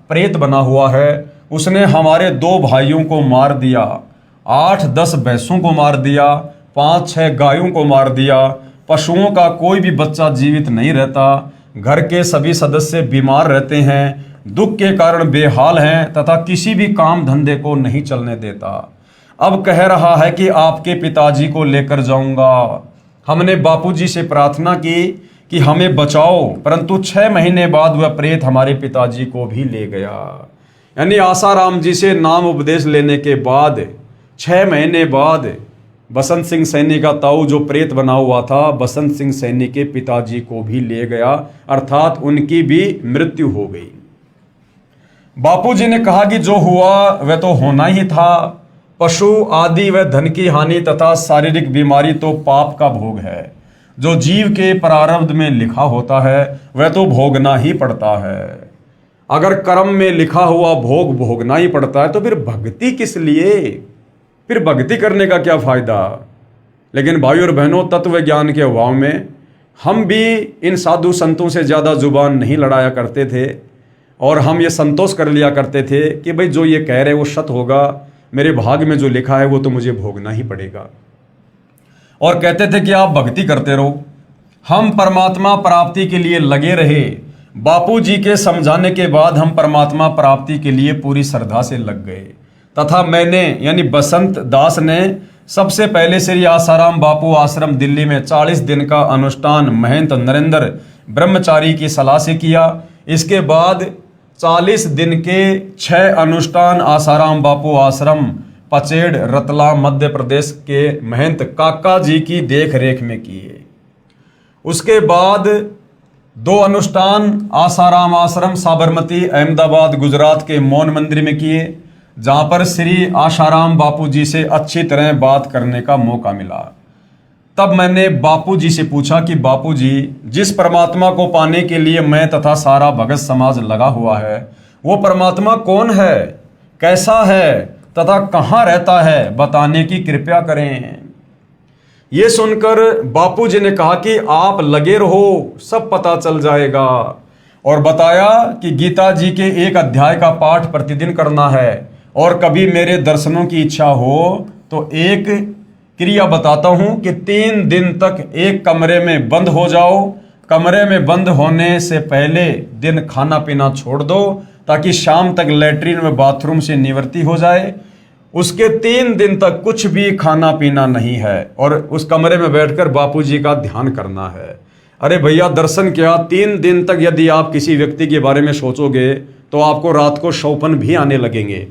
प्रेत बना हुआ है। उसने हमारे 2 भाइयों को मार दिया, 8-10 भैंसों को मार दिया, 5-6 गायों को मार दिया। पशुओं का कोई भी बच्चा जीवित नहीं रहता। घर के सभी सदस्य बीमार रहते हैं, दुख के कारण बेहाल हैं तथा किसी भी काम धंधे को नहीं चलने देता। अब कह रहा है कि आपके पिताजी को लेकर जाऊंगा। हमने बापूजी से प्रार्थना की कि हमें बचाओ, परंतु 6 महीने बाद वह प्रेत हमारे पिताजी को भी ले गया। यानी आसाराम जी से नाम उपदेश लेने के बाद 6 महीने बाद बसंत सिंह सैनी का ताऊ जो प्रेत बना हुआ था, बसंत सिंह सैनी के पिताजी को भी ले गया, अर्थात उनकी भी मृत्यु हो गई। बापूजी ने कहा कि जो हुआ वह तो होना ही था। पशु आदि व धन की हानि तथा शारीरिक बीमारी तो पाप का भोग है। जो जीव के प्रारब्ध में लिखा होता है वह तो भोगना ही पड़ता है। अगर कर्म में लिखा हुआ भोग भोगना ही पड़ता है तो फिर भक्ति किस लिए, फिर भक्ति करने का क्या फायदा। लेकिन भाई और बहनों, तत्व ज्ञान के अभाव में हम भी इन साधु संतों से ज़्यादा जुबान नहीं लड़ाया करते थे और हम ये संतोष कर लिया करते थे कि भाई जो ये कह रहे वो सत्य होगा, मेरे भाग में जो लिखा है वो तो मुझे भोगना ही पड़ेगा। और कहते थे कि आप भक्ति करते रहो, हम परमात्मा प्राप्ति के लिए लगे रहे। बापू जी के समझाने के बाद हम परमात्मा प्राप्ति के लिए पूरी श्रद्धा से लग गए तथा मैंने यानी बसंत दास ने सबसे पहले श्री आसाराम बापू आश्रम दिल्ली में 40 दिन का अनुष्ठान महंत नरेंद्र ब्रह्मचारी की सलाह से किया। इसके बाद 40 दिन के 6 अनुष्ठान आसाराम बापू आश्रम पचेड़ रतलाम मध्य प्रदेश के महंत काका जी की देख रेख में किए। उसके बाद 2 अनुष्ठान आसाराम आश्रम साबरमती अहमदाबाद गुजरात के मौन मंदिर में किए, जहां पर श्री आसाराम बापू जी से अच्छी तरह बात करने का मौका मिला। तब मैंने बापू जी से पूछा कि बापू जी, जिस परमात्मा को पाने के लिए मैं तथा सारा भगत समाज लगा हुआ है, वो परमात्मा कौन है, कैसा है तथा कहाँ रहता है, बताने की कृपया करें। ये सुनकर बापू जी ने कहा कि आप लगे रहो, सब पता चल जाएगा, और बताया कि गीता जी के 1 अध्याय का पाठ प्रतिदिन करना है और कभी मेरे दर्शनों की इच्छा हो तो एक क्रिया बताता हूं कि 3 दिन तक एक कमरे में बंद हो जाओ। कमरे में बंद होने से पहले दिन खाना पीना छोड़ दो ताकि शाम तक लैट्रिन व बाथरूम से निवृत्ति हो जाए। उसके 3 दिन तक कुछ भी खाना पीना नहीं है और उस कमरे में बैठकर बापूजी का ध्यान करना है। अरे भैया, दर्शन क्या, 3 दिन तक यदि आप किसी व्यक्ति के बारे में सोचोगे तो आपको रात को शौपन भी आने लगेंगे।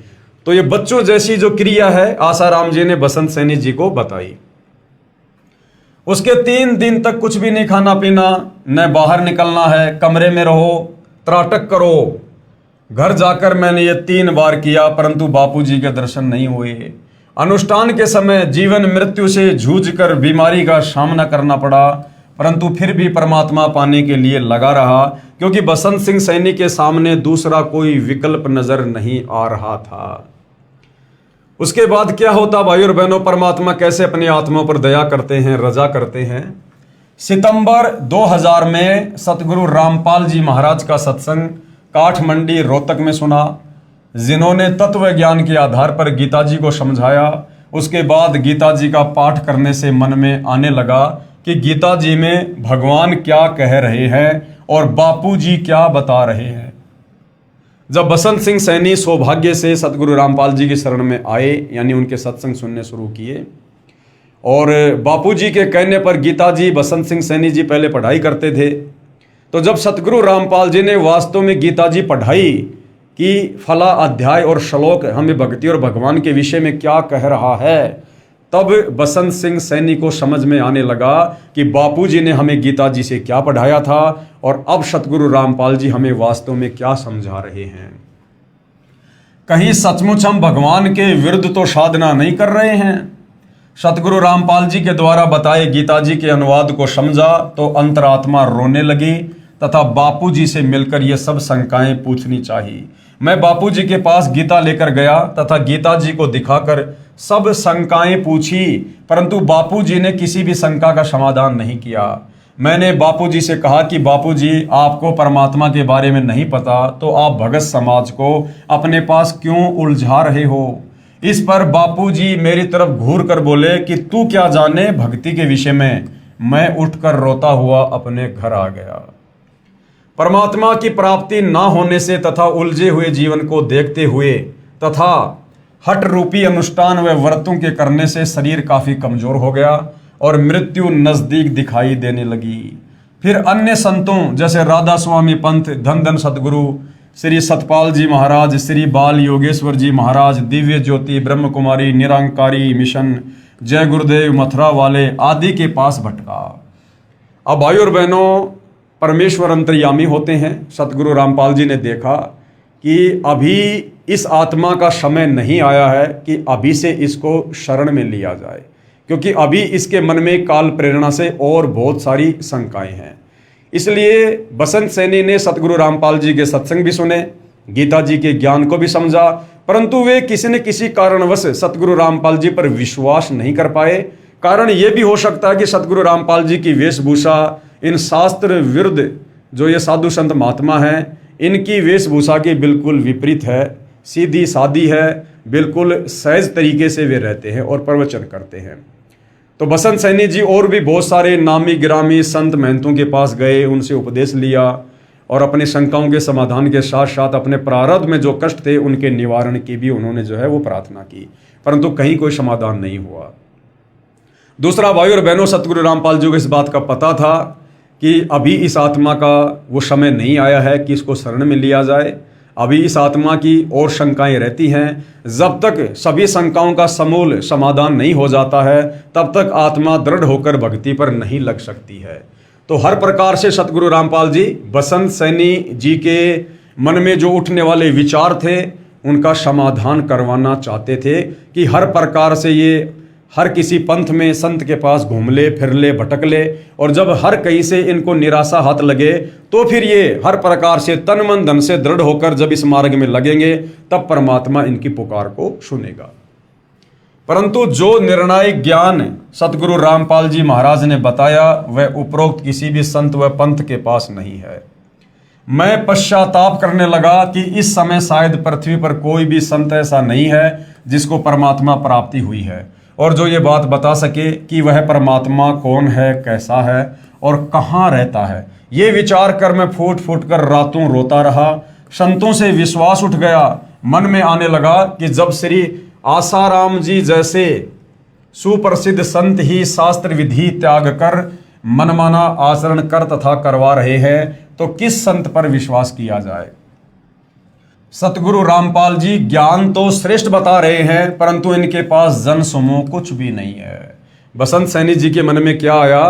तो ये बच्चों जैसी जो क्रिया है आसाराम जी ने बसंत सैनी जी को बताई। उसके 3 दिन तक कुछ भी नहीं खाना पीना, न बाहर निकलना है, कमरे में रहो, त्राटक करो। घर जाकर मैंने ये 3 बार किया परंतु बापूजी के दर्शन नहीं हुए। अनुष्ठान के समय जीवन मृत्यु से जूझकर बीमारी का सामना करना पड़ा परंतु फिर भी परमात्मा पाने के लिए लगा रहा, क्योंकि बसंत सिंह सैनी के सामने दूसरा कोई विकल्प नजर नहीं आ रहा था। उसके बाद क्या होता भाई और बहनों, परमात्मा कैसे अपनी आत्मा पर दया करते हैं, रजा करते हैं। सितंबर 2000 में सतगुरु रामपाल जी महाराज का सत्संग काठमंडी रोहतक में सुना, जिन्होंने तत्व ज्ञान के आधार पर गीता जी को समझाया। उसके बाद गीता जी का पाठ करने से मन में आने लगा कि गीता जी में भगवान क्या कह रहे हैं और बापू जी क्या बता रहे हैं। जब बसंत सिंह सैनी सौभाग्य से सतगुरु रामपाल जी की शरण में आए, यानी उनके सत्संग सुनने शुरू किए, और बापू जी के कहने पर गीता जी बसंत सिंह सैनी जी पहले पढ़ाई करते थे, तो जब सतगुरु रामपाल जी ने वास्तव में गीता जी पढ़ाई कि फला अध्याय और श्लोक हमें भक्ति और भगवान के विषय में क्या कह रहा है, तब बसंत सिंह सैनी को समझ में आने लगा कि बापूजी ने हमें गीता जी से क्या पढ़ाया था और अब सतगुरु रामपाल जी हमें वास्तव में क्या समझा रहे हैं। कहीं सचमुच हम भगवान के विरुद्ध तो साधना नहीं कर रहे हैं। सतगुरु रामपाल जी के द्वारा बताए गीता जी के अनुवाद को समझा तो अंतरात्मा रोने लगी तथा बापू जी से मिलकर ये सब शंकाएं पूछनी चाहिए। मैं बापू जी के पास गीता लेकर गया तथा गीता जी को दिखाकर सब शंकाएं पूछी, परंतु बापू जी ने किसी भी शंका का समाधान नहीं किया। मैंने बापू जी से कहा कि बापू जी, आपको परमात्मा के बारे में नहीं पता तो आप भगत समाज को अपने पास क्यों उलझा रहे हो। इस पर बापू जी मेरी तरफ घूर कर बोले कि तू क्या जाने भक्ति के विषय में। मैं उठकर रोता हुआ अपने घर आ गया। परमात्मा की प्राप्ति ना होने से तथा उलझे हुए जीवन को देखते हुए तथा हट रूपी अनुष्ठान व व्रतों के करने से शरीर काफी कमजोर हो गया और मृत्यु नजदीक दिखाई देने लगी। फिर अन्य संतों जैसे राधा स्वामी पंथ, धन धन सतगुरु श्री सतपाल जी महाराज, श्री बाल योगेश्वर जी महाराज, दिव्य ज्योति ब्रह्म कुमारी, निरंकारी मिशन, जय गुरुदेव मथुरा वाले आदि के पास भटका। अब भाई और बहनों, परमेश्वर अंतर्यामी होते हैं। सतगुरु रामपाल जी ने देखा कि अभी इस आत्मा का समय नहीं आया है कि अभी से इसको शरण में लिया जाए, क्योंकि अभी इसके मन में काल प्रेरणा से और बहुत सारी शंकाएं हैं। इसलिए बसंत सैनी ने सतगुरु रामपाल जी के सत्संग भी सुने गीता जी के ज्ञान को भी समझा, परंतु वे किसी न किसी कारणवश सतगुरु रामपाल जी पर विश्वास नहीं कर पाए। कारण ये भी हो सकता है कि सतगुरु रामपाल जी की वेशभूषा इन शास्त्र विरुद्ध जो ये साधु संत महात्मा हैं, इनकी वेशभूषा के बिल्कुल विपरीत है, सीधी सादी है, बिल्कुल सहज तरीके से वे रहते हैं और प्रवचन करते हैं। तो बसंत सैनी जी और भी बहुत सारे नामी गिरामी संत महंतों के पास गए, उनसे उपदेश लिया और अपनी शंकाओं के समाधान के साथ साथ अपने प्रारब्ध में जो कष्ट थे उनके निवारण की भी उन्होंने जो है वो प्रार्थना की, परंतु कहीं कोई समाधान नहीं हुआ। दूसरा, भाई और बहनों, सतगुरु रामपाल जी को इस बात का पता था कि अभी इस आत्मा का वो समय नहीं आया है कि इसको शरण में लिया जाए। अभी इस आत्मा की और शंकाएं रहती हैं। जब तक सभी शंकाओं का समूल समाधान नहीं हो जाता है तब तक आत्मा दृढ़ होकर भक्ति पर नहीं लग सकती है। तो हर प्रकार से सतगुरु रामपाल जी बसंत सैनी जी के मन में जो उठने वाले विचार थे उनका समाधान करवाना चाहते थे कि हर प्रकार से ये हर किसी पंथ में संत के पास घूम ले, फिर ले, भटक ले, और जब हर कहीं से इनको निराशा हाथ लगे तो फिर ये हर प्रकार से तन मन धन से दृढ़ होकर जब इस मार्ग में लगेंगे तब परमात्मा इनकी पुकार को सुनेगा। परंतु जो निर्णायक ज्ञान सतगुरु रामपाल जी महाराज ने बताया वह उपरोक्त किसी भी संत व पंथ के पास नहीं है। मैं पश्चाताप करने लगा कि इस समय शायद पृथ्वी पर कोई भी संत ऐसा नहीं है जिसको परमात्मा प्राप्ति हुई है और जो ये बात बता सके कि वह परमात्मा कौन है, कैसा है और कहाँ रहता है। ये विचार कर मैं फूट फूट कर रातों रोता रहा। संतों से विश्वास उठ गया। मन में आने लगा कि जब श्री आसाराम जी जैसे सुप्रसिद्ध संत ही शास्त्र विधि त्याग कर मनमाना आचरण कर तथा करवा रहे हैं तो किस संत पर विश्वास किया जाए। सतगुरु रामपाल जी ज्ञान तो श्रेष्ठ बता रहे हैं परंतु इनके पास जन समूह कुछ भी नहीं है। बसंत सैनी जी के मन में क्या आया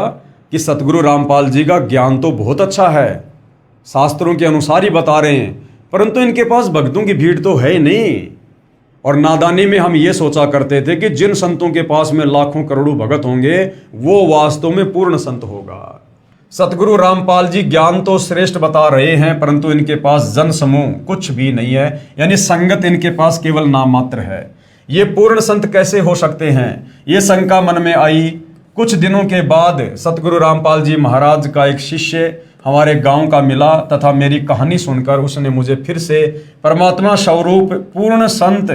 कि सतगुरु रामपाल जी का ज्ञान तो बहुत अच्छा है, शास्त्रों के अनुसार ही बता रहे हैं, परंतु इनके पास भक्तों की भीड़ तो है ही नहीं। और नादानी में हम ये सोचा करते थे कि जिन संतों के पास में लाखों करोड़ों भगत होंगे वो वास्तव में पूर्ण संत होगा। सतगुरु रामपाल जी ज्ञान तो श्रेष्ठ बता रहे हैं परंतु इनके पास जन समूह कुछ भी नहीं है, यानी संगत इनके पास केवल नाम मात्र है। ये पूर्ण संत कैसे हो सकते हैं, ये शंका मन में आई। कुछ दिनों के बाद सतगुरु रामपाल जी महाराज का एक शिष्य हमारे गांव का मिला तथा मेरी कहानी सुनकर उसने मुझे फिर से परमात्मा स्वरूप पूर्ण संत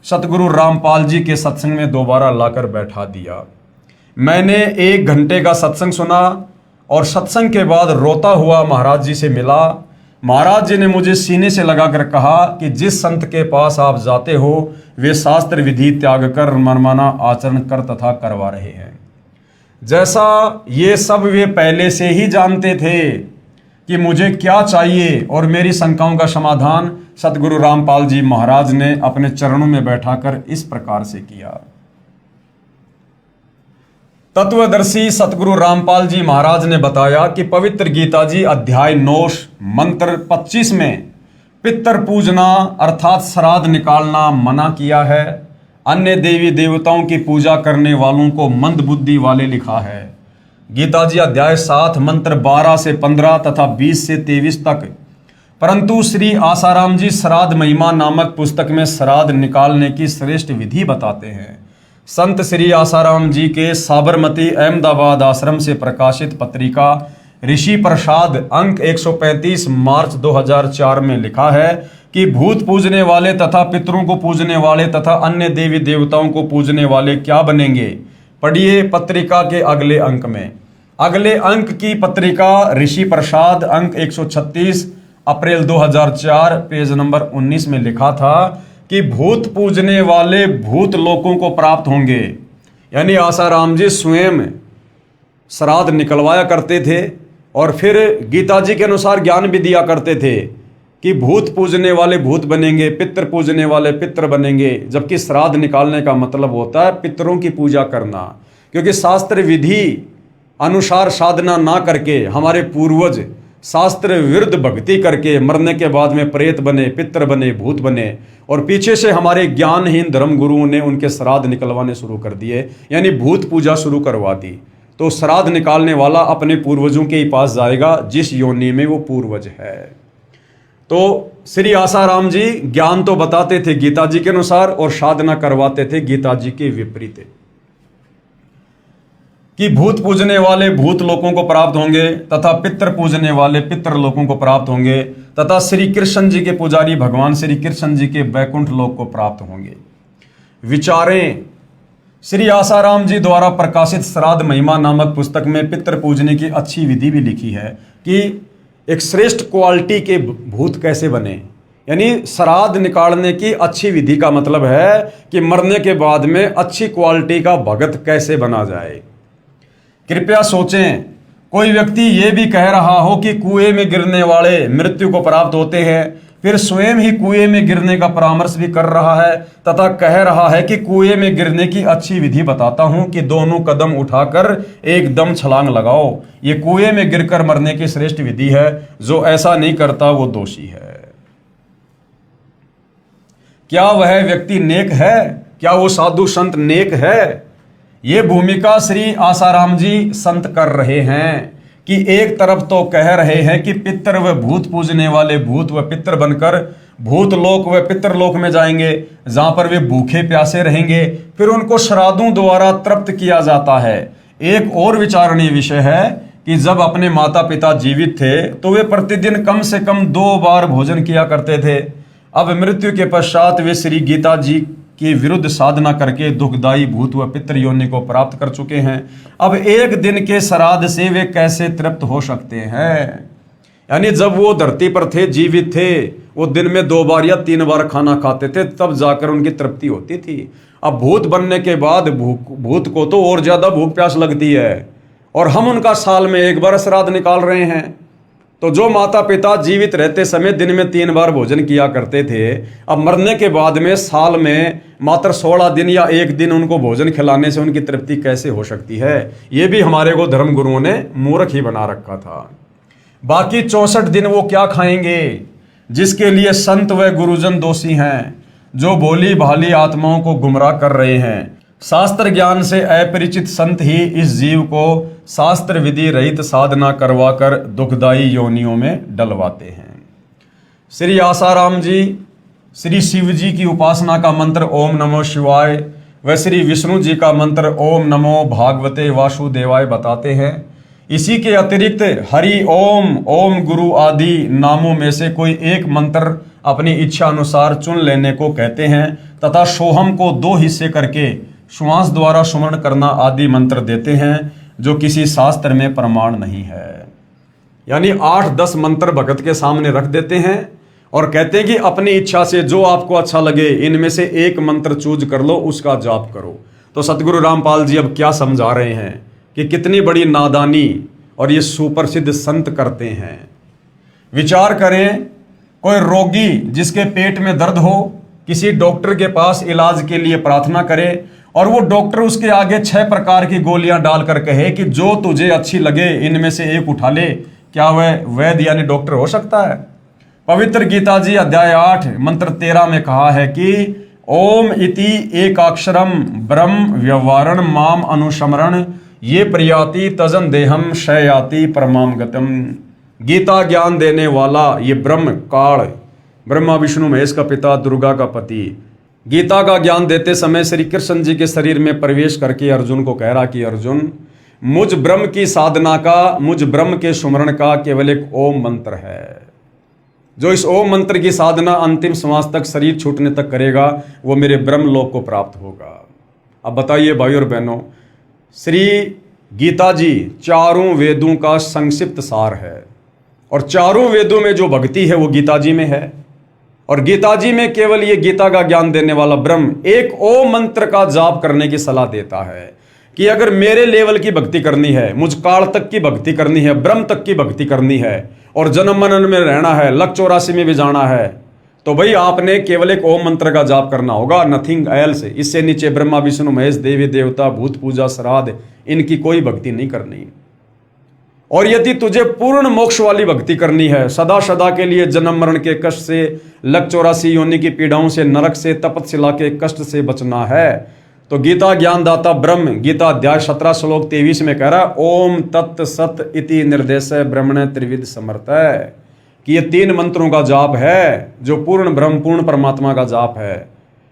सतगुरु रामपाल जी के सत्संग में दोबारा लाकर बैठा दिया। मैंने 1 घंटे का सत्संग सुना और सत्संग के बाद रोता हुआ महाराज जी से मिला। महाराज जी ने मुझे सीने से लगाकर कहा कि जिस संत के पास आप जाते हो वे शास्त्र विधि त्याग कर मनमाना आचरण कर तथा करवा रहे हैं। जैसा ये सब वे पहले से ही जानते थे कि मुझे क्या चाहिए और मेरी शंकाओं का समाधान सतगुरु रामपाल जी महाराज ने अपने चरणों में बैठाकर इस प्रकार से किया। तत्वदर्शी सतगुरु रामपाल जी महाराज ने बताया कि पवित्र गीता जी अध्याय 9 मंत्र 25 में पितर पूजना अर्थात श्राद्ध निकालना मना किया है। अन्य देवी देवताओं की पूजा करने वालों को मंद बुद्धि वाले लिखा है। गीता जी अध्याय 7 मंत्र 12 से 15 तथा 20 से 23 तक। परंतु श्री आसाराम जी श्राद्ध महिमा नामक पुस्तक में श्राद्ध निकालने की श्रेष्ठ विधि बताते हैं। संत श्री आसाराम जी के साबरमती अहमदाबाद आश्रम से प्रकाशित पत्रिका ऋषि प्रसाद अंक 135 मार्च 2004 में लिखा है कि भूत पूजने वाले तथा पितरों को पूजने वाले तथा अन्य देवी देवताओं को पूजने वाले क्या बनेंगे। पढ़िए पत्रिका के अगले अंक में। अगले अंक की पत्रिका ऋषि प्रसाद अंक 136 अप्रैल 2004 पेज नंबर 19 में लिखा था कि भूत पूजने वाले भूत लोकों को प्राप्त होंगे। यानी आसाराम जी स्वयं श्राद्ध निकलवाया करते थे और फिर गीता जी के अनुसार ज्ञान भी दिया करते थे कि भूत पूजने वाले भूत बनेंगे, पितृ पूजने वाले पितृ बनेंगे, जबकि श्राद्ध निकालने का मतलब होता है पितरों की पूजा करना। क्योंकि शास्त्र विधि अनुसार साधना ना करके हमारे पूर्वज शास्त्र विरुद्ध भक्ति करके मरने के बाद में प्रेत बने, पितृ बने, भूत बने और पीछे से हमारे ज्ञानहीन धर्म गुरुओं ने उनके श्राद्ध निकलवाने शुरू कर दिए, यानी भूत पूजा शुरू करवा दी। तो श्राद्ध निकालने वाला अपने पूर्वजों के ही पास जाएगा जिस योनि में वो पूर्वज है। तो श्री आसाराम जी ज्ञान तो बताते थे गीता जी के अनुसार और साधना करवाते थे गीता जी के विपरीत, कि भूत पूजने वाले भूत लोगों को प्राप्त होंगे तथा पितर पूजने वाले पितर लोगों को प्राप्त होंगे तथा श्री कृष्ण जी के पुजारी भगवान श्री कृष्ण जी के बैकुंठ लोक को प्राप्त होंगे। विचारें, श्री आसाराम जी द्वारा प्रकाशित श्राद्ध महिमा नामक पुस्तक में पितर पूजने की अच्छी विधि भी लिखी है कि एक श्रेष्ठ क्वालिटी के भूत कैसे बने। यानी श्राद्ध निकालने की अच्छी विधि का मतलब है कि मरने के बाद में अच्छी क्वालिटी का भगत कैसे बना जाए। कृपया सोचें, कोई व्यक्ति ये भी कह रहा हो कि कुएं में गिरने वाले मृत्यु को प्राप्त होते हैं, फिर स्वयं ही कुएं में गिरने का परामर्श भी कर रहा है तथा कह रहा है कि कुएं में गिरने की अच्छी विधि बताता हूं कि दोनों कदम उठाकर एकदम छलांग लगाओ। ये कुएं में गिरकर मरने की श्रेष्ठ विधि है। जो ऐसा नहीं करता वो दोषी है। क्या वह व्यक्ति नेक है? क्या वो साधु संत नेक है? ये भूमिका श्री आसाराम जी संत कर रहे हैं कि एक तरफ तो कह रहे हैं कि पितर व भूत पूजने वाले भूत व पितर बनकर भूत लोक व पितर लोक में जाएंगे, जहां पर वे भूखे प्यासे रहेंगे, फिर उनको श्राद्धों द्वारा तृप्त किया जाता है। एक और विचारणीय विषय है कि जब अपने माता पिता जीवित थे तो वे प्रतिदिन कम से कम 2 बार भोजन किया करते थे। अब मृत्यु के पश्चात वे श्री गीता जी के विरुद्ध साधना करके दुखदायी भूत व पितर योनि को प्राप्त कर चुके हैं। अब एक दिन के श्राद्ध से वे कैसे तृप्त हो सकते हैं? यानी जब वो धरती पर थे, जीवित थे, वो दिन में 2 बार या 3 बार खाना खाते थे, तब जाकर उनकी तृप्ति होती थी। अब भूत बनने के बाद भूत को तो और ज्यादा भूख प्यास लगती है और हम उनका साल में 1 बार श्राद्ध निकाल रहे हैं। तो जो माता पिता जीवित रहते समय दिन में 3 बार भोजन किया करते थे, अब मरने के बाद में साल में मात्र 16 दिन या 1 दिन उनको भोजन खिलाने से उनकी तृप्ति कैसे हो सकती है? ये भी हमारे को धर्म गुरुओं ने मूर्ख ही बना रखा था। बाकी 64 दिन वो क्या खाएंगे, जिसके लिए संत व गुरुजन दोषी हैं, जो भोली भाली आत्माओं को गुमराह कर रहे हैं। शास्त्र ज्ञान से अपरिचित संत ही इस जीव को शास्त्र विधि रहित साधना करवाकर दुखदायी योनियों में डलवाते हैं। श्री आसाराम जी श्री शिव जी की उपासना का मंत्र ओम नमो शिवाय व श्री विष्णु जी का मंत्र ओम नमो भागवते वासुदेवाय बताते हैं। इसी के अतिरिक्त हरि ओम, ओम गुरु आदि नामों में से कोई एक मंत्र अपनी इच्छा अनुसार चुन लेने को कहते हैं तथा सोहम को 2 हिस्से करके श्वास द्वारा सुमरण करना आदि मंत्र देते हैं, जो किसी शास्त्र में प्रमाण नहीं है। यानी 8-10 मंत्र भगत के सामने रख देते हैं और कहते हैं कि अपनी इच्छा से जो आपको अच्छा लगे इनमें से एक मंत्र चूज कर लो, उसका जाप करो। तो सतगुरु रामपाल जी अब क्या समझा रहे हैं कि कितनी बड़ी नादानी और ये सुप्रसिद्ध संत करते हैं। विचार करें, कोई रोगी जिसके पेट में दर्द हो किसी डॉक्टर के पास इलाज के लिए प्रार्थना करे और वो डॉक्टर उसके आगे 6 प्रकार की गोलियां डालकर कहे कि जो तुझे अच्छी लगे इनमें से एक उठा ले, क्या वह वैद्य यानी डॉक्टर हो सकता है? पवित्र गीता जी अध्याय 8 मंत्र 13 में कहा है कि ओम इति एकाक्षरम ब्रह्म व्यवहारण माम अनुस्मरण ये प्रयाति तजन देहम शयाति परमाम गतम। गीता ज्ञान देने वाला ये ब्रह्म काल, ब्रह्मा विष्णु महेश का पिता, दुर्गा का पति, गीता का ज्ञान देते समय श्री कृष्ण जी के शरीर में प्रवेश करके अर्जुन को कह रहा कि अर्जुन, मुझ ब्रह्म की साधना का, मुझ ब्रह्म के सुमरण का केवल एक ओम मंत्र है। जो इस ओम मंत्र की साधना अंतिम श्वास तक, शरीर छूटने तक करेगा, वो मेरे ब्रह्म लोक को प्राप्त होगा। अब बताइए भाई और बहनों, श्री गीता जी 4 वेदों का संक्षिप्त सार है और 4 वेदों में जो भक्ति है वो गीता जी में है। और गीता जी में केवल ये गीता का ज्ञान देने वाला ब्रह्म एक ओम मंत्र का जाप करने की सलाह देता है कि अगर मेरे लेवल की भक्ति करनी है, मुझ काल तक की भक्ति करनी है, ब्रह्म तक की भक्ति करनी है और जन्म मनन में रहना है, लक 84 में भी जाना है, तो भाई आपने केवल एक ओम मंत्र का जाप करना होगा, नथिंग एल्स। इससे नीचे ब्रह्मा विष्णु महेश, देवी देवता, भूत पूजा, श्राद्ध, इनकी कोई भक्ति नहीं करनी। और यदि तुझे पूर्ण मोक्ष वाली भक्ति करनी है, सदा सदा के लिए जन्म मरण के कष्ट से, लक 84 योनि की पीड़ाओं से, नरक से, तपस्या के कष्ट से बचना है, तो गीता ज्ञानदाता ब्रह्म गीता अध्याय 17 श्लोक 23 में कह रहा ओम तत् सत इति निर्देश ब्रह्मण त्रिविध समर्थ है। कि ये 3 मंत्रों का जाप है जो पूर्ण ब्रह्म पूर्ण परमात्मा का जाप है।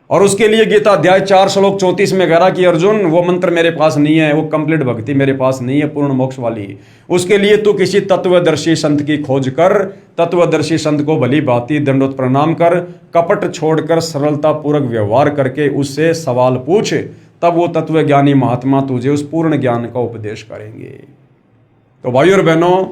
और उसके लिए गीता अध्याय 4 श्लोक 34 में कह रहा कि अर्जुन वो मंत्र मेरे पास नहीं है, वो कंप्लीट भक्ति मेरे पास नहीं है पूर्ण मोक्ष वाली। उसके लिए तू किसी तत्वदर्शी संत की खोज कर, तत्वदर्शी संत को भली भांति दंडोत प्रणाम कर, कपट छोड़कर सरलता पूर्वक व्यवहार करके उससे सवाल पूछ, तब वो तत्वज्ञानी महात्मा तुझे उस पूर्ण ज्ञान का उपदेश करेंगे। तो भाइयों और बहनों,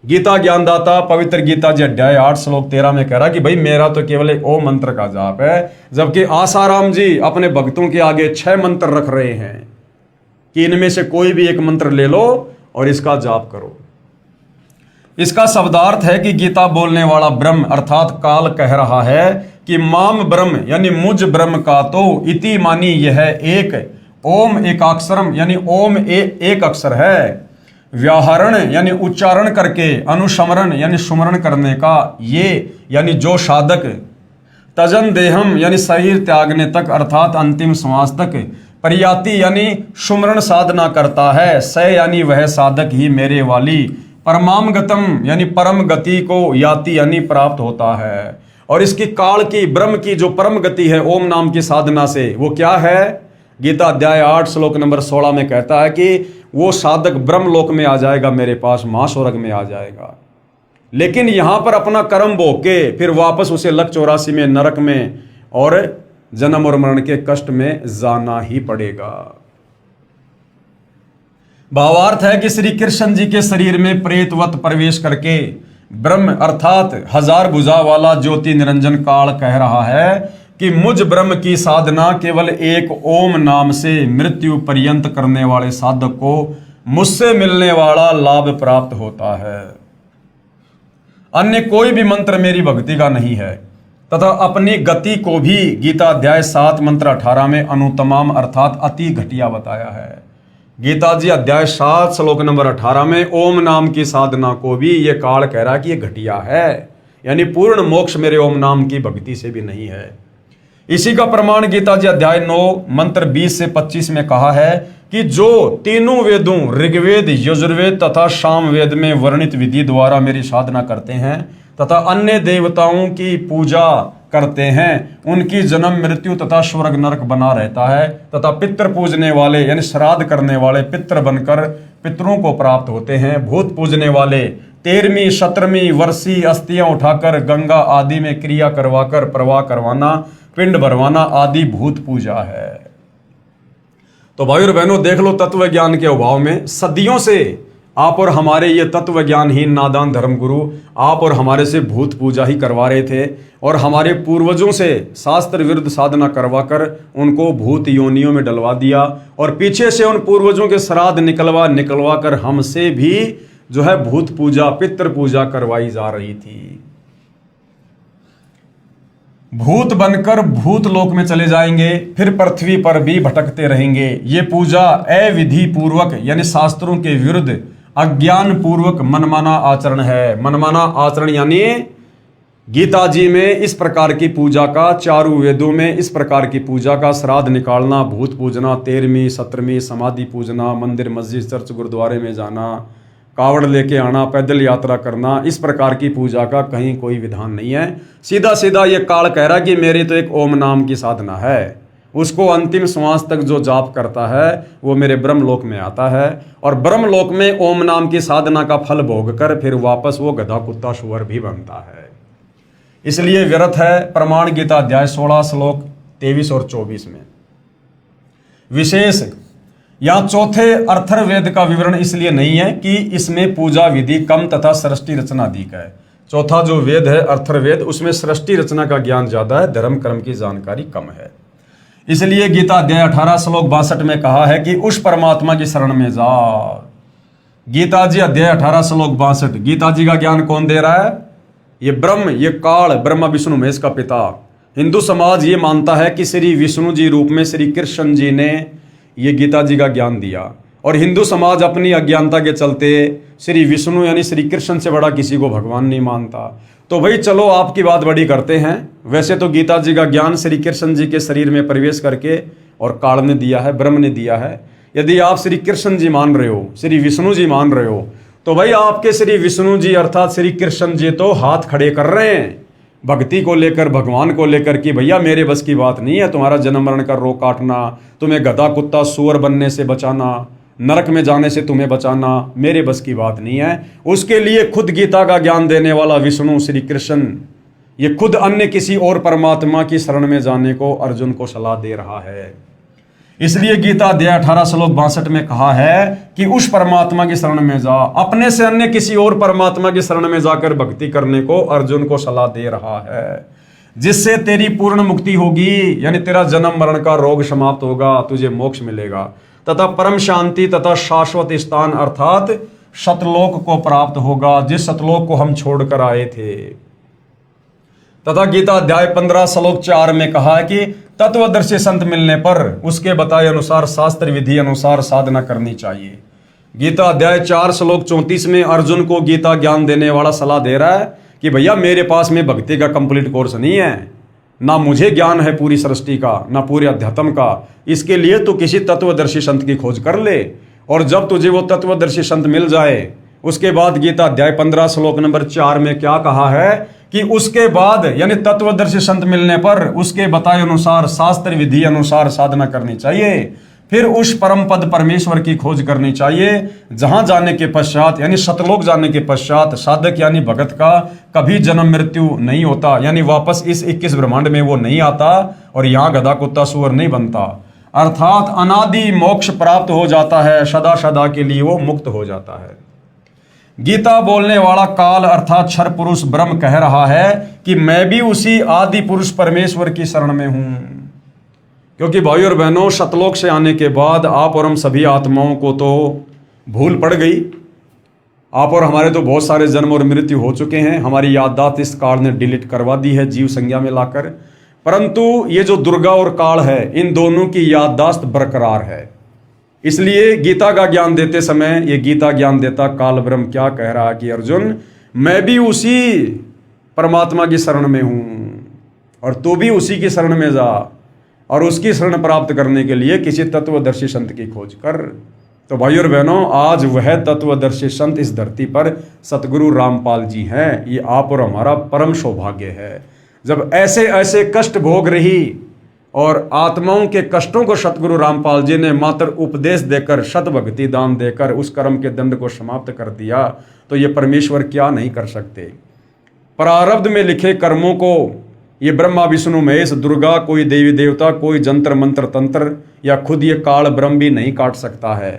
गीता ज्ञानदाता पवित्र गीता जी अध्याय 8 श्लोक 13 में कह रहा कि भाई मेरा तो केवल एक ओम मंत्र का जाप है, जबकि आसाराम जी अपने भक्तों के आगे 6 मंत्र रख रहे हैं कि इनमें से कोई भी एक मंत्र ले लो और इसका जाप करो। इसका शब्दार्थ है कि गीता बोलने वाला ब्रह्म अर्थात काल कह रहा है कि माम ब्रह्म यानी मुझ ब्रह्म का तो इति मानी यह एक ओम एकाक्षरम यानी ओम एक अक्षर है, व्याहरण यानी उच्चारण करके, अनुस्मरण यानी सुमरण करने का, ये यानी जो साधक, तजन देहम यानी शरीर त्यागने तक अर्थात अंतिम श्वास तक, परियाति यानी सुमरण साधना करता है, स यानी वह साधक ही मेरे वाली, परमाम गतम यानी परम गति को याति यानी प्राप्त होता है। और इसकी काल की ब्रह्म की जो परम गति है ओम नाम की साधना से, वो क्या है? गीता अध्याय 8 श्लोक नंबर 16 में कहता है कि वो साधक ब्रह्मलोक में आ जाएगा, मेरे पास महास्वर्ग में आ जाएगा। लेकिन यहां पर अपना कर्म भोग के फिर वापस उसे लक 84 में नरक में और जन्म और मरण के कष्ट में जाना ही पड़ेगा। भावार्थ है कि श्री कृष्ण जी के शरीर में प्रेतवत प्रवेश करके ब्रह्म अर्थात 1000 भुजा वाला ज्योति निरंजन काल कह रहा है कि मुझ ब्रह्म की साधना केवल एक ओम नाम से मृत्यु पर्यंत करने वाले साधक को मुझसे मिलने वाला लाभ प्राप्त होता है। अन्य कोई भी मंत्र मेरी भक्ति का नहीं है तथा अपनी गति को भी गीता अध्याय 7 मंत्र 18 में अनुत्तमाम अर्थात अति घटिया बताया है। गीता जी अध्याय 7 श्लोक नंबर 18 में ओम नाम की साधना को भी ये काल कह रहा है कि ये घटिया है, यानी पूर्ण मोक्ष मेरे ओम नाम की भक्ति से भी नहीं है। इसी का प्रमाण गीता जी अध्याय 9 मंत्र 20 से 25 में कहा है कि जो तीनों वेदों ऋग्वेद, यजुर्वेद तथा सामवेद में वर्णित विधि द्वारा मेरी साधना करते हैं तथा अन्य देवताओं की पूजा करते हैं, उनकी जन्म मृत्यु तथा स्वर्ग नरक बना रहता है तथा पितृ पूजने वाले यानी श्राद्ध करने वाले पितृ बनकर पितरों को प्राप्त होते हैं। भूत पूजने वाले 13वीं 17वीं वर्षी अस्थियां उठाकर गंगा आदि में क्रिया करवाकर प्रवाह करवाना, पिंड भरवाना आदि भूत पूजा है। तो भाई और बहनों, देख लो तत्व ज्ञान के अभाव में सदियों से आप और हमारे ये तत्व ज्ञानहीन नादान धर्मगुरु आप और हमारे से भूत पूजा ही करवा रहे थे और हमारे पूर्वजों से शास्त्र विरुद्ध साधना करवाकर उनको भूत योनियों में डलवा दिया और पीछे से उन पूर्वजों के श्राद्ध निकलवा कर हमसे भी जो है भूत पूजा पितृ पूजा करवाई जा रही थी। भूत बनकर भूत लोक में चले जाएंगे, फिर पृथ्वी पर भी भटकते रहेंगे। ये पूजा अविधि पूर्वक यानी शास्त्रों के विरुद्ध अज्ञान पूर्वक मनमाना आचरण है। मनमाना आचरण यानी गीता जी में इस प्रकार की पूजा का, चारों वेदों में इस प्रकार की पूजा का, श्राद्ध निकालना, भूत पूजना, 13वीं 17वीं समाधि पूजना, मंदिर मस्जिद चर्च गुरुद्वारे में जाना, कावड़ लेके आना, पैदल यात्रा करना, इस प्रकार की पूजा का कहीं कोई विधान नहीं है। सीधा सीधा ये काल कह रहा कि मेरी तो एक ओम नाम की साधना है, उसको अंतिम श्वास तक जो जाप करता है वो मेरे ब्रह्मलोक में आता है और ब्रह्मलोक में ओम नाम की साधना का फल भोग कर फिर वापस वो गधा कुत्ता सुअर भी बनता है। इसलिए व्यर्थ है प्रमाण गीता अध्याय 16 श्लोक 23 और 24 में। विशेष यहाँ चौथे अर्थर्वेद का विवरण इसलिए नहीं है कि इसमें पूजा विधि कम तथा सृष्टि रचना अधिक है। चौथा जो वेद है अर्थर्वेद, उसमें सृष्टि रचना का ज्ञान ज्यादा है, धर्म कर्म की जानकारी कम है। इसलिए गीता अध्याय 18 श्लोक 62 में कहा है कि उस परमात्मा की शरण में जा। गीता जी अध्याय 18 श्लोक 62, गीता जी का ज्ञान कौन दे रहा है? ये ब्रह्म, ये काल, ब्रह्मा विष्णु महेश का पिता। हिंदू समाज ये मानता है कि श्री विष्णु जी रूप में श्री कृष्ण जी ने ये गीता जी का ज्ञान दिया और हिंदू समाज अपनी अज्ञानता के चलते श्री विष्णु यानी श्री कृष्ण से बड़ा किसी को भगवान नहीं मानता। तो भाई चलो आपकी बात बड़ी करते हैं। वैसे तो गीता जी का ज्ञान श्री कृष्ण जी के शरीर में प्रवेश करके और काल ने दिया है, ब्रह्म ने दिया है। यदि आप श्री कृष्ण जी मान रहे हो, श्री विष्णु जी मान रहे हो, तो भाई आपके श्री विष्णु जी अर्थात श्री कृष्ण जी तो हाथ खड़े कर रहे हैं भक्ति को लेकर, भगवान को लेकर कि भैया मेरे बस की बात नहीं है तुम्हारा जन्म मरण का रोग काटना, तुम्हें गधा कुत्ता सुअर बनने से बचाना, नरक में जाने से तुम्हें बचाना, मेरे बस की बात नहीं है। उसके लिए खुद गीता का ज्ञान देने वाला विष्णु श्री कृष्ण ये खुद अन्य किसी और परमात्मा की शरण में जाने को अर्जुन को सलाह दे रहा है। इसलिए गीता अध्याय 18 श्लोक 62 में कहा है कि उस परमात्मा की शरण में जा, अपने से अन्य किसी और परमात्मा की शरण में जाकर भक्ति करने को अर्जुन को सलाह दे रहा है, जिससे तेरी पूर्ण मुक्ति होगी, यानी तेरा जन्म मरण का रोग समाप्त होगा, तुझे मोक्ष मिलेगा तथा परम शांति तथा शाश्वत स्थान अर्थात सतलोक को प्राप्त होगा, जिस सतलोक को हम छोड़कर आए थे। तथा गीता अध्याय 15 श्लोक 4 में कहा है कि तत्वदर्शी संत मिलने पर उसके बताए अनुसार शास्त्र विधि अनुसार साधना करनी चाहिए। गीता अध्याय 4 श्लोक 34 में अर्जुन को गीता ज्ञान देने वाला सलाह दे रहा है कि भैया मेरे पास में भक्ति का कंप्लीट कोर्स नहीं है, ना मुझे ज्ञान है पूरी सृष्टि का, ना पूरे अध्यात्म का। इसके लिए तो किसी तत्वदर्शी संत की खोज कर ले, और जब तुझे वो तत्वदर्शी संत मिल जाए उसके बाद गीता अध्याय 15 श्लोक नंबर 4 में क्या कहा है कि उसके बाद यानी तत्वदर्शी संत मिलने पर उसके बताए अनुसार शास्त्र विधि अनुसार साधना करनी चाहिए, फिर उस परम पद परमेश्वर की खोज करनी चाहिए, जहां जाने के पश्चात यानी सतलोक जाने के पश्चात साधक यानी भगत का कभी जन्म मृत्यु नहीं होता, यानी वापस इस 21 ब्रह्मांड में वो नहीं आता और यहाँ गधा कुत्ता सुअर नहीं बनता, अर्थात अनादि मोक्ष प्राप्त हो जाता है, सदा सदा के लिए वो मुक्त हो जाता है। गीता बोलने वाला काल अर्थात क्षर पुरुष ब्रह्म कह रहा है कि मैं भी उसी आदि पुरुष परमेश्वर की शरण में हूं, क्योंकि भाई और बहनों सतलोक से आने के बाद आप और हम सभी आत्माओं को तो भूल पड़ गई। आप और हमारे तो बहुत सारे जन्म और मृत्यु हो चुके हैं, हमारी याददाश्त इस काल ने डिलीट करवा दी है जीव संज्ञा में लाकर, परंतु ये जो दुर्गा और काल है इन दोनों की याददाश्त बरकरार है। इसलिए गीता का ज्ञान देते समय ये गीता ज्ञान देता काल ब्रह्म क्या कह रहा है कि अर्जुन मैं भी उसी परमात्मा की शरण में हूं और तू भी उसी की शरण में जा, और उसकी शरण प्राप्त करने के लिए किसी तत्वदर्शी संत की खोज कर। तो भाई और बहनों आज वह तत्वदर्शी संत इस धरती पर सतगुरु रामपाल जी हैं। ये आप और हमारा परम सौभाग्य है। जब ऐसे ऐसे कष्ट भोग रही और आत्माओं के कष्टों को सतगुरु रामपाल जी ने मात्र उपदेश देकर शत भक्ति दान देकर उस कर्म के दंड को समाप्त कर दिया, तो ये परमेश्वर क्या नहीं कर सकते। प्रारब्ध में लिखे कर्मों को ये ब्रह्मा विष्णु महेश दुर्गा, कोई देवी देवता, कोई जंतर मंत्र तंत्र या खुद ये काल ब्रह्म भी नहीं काट सकता है।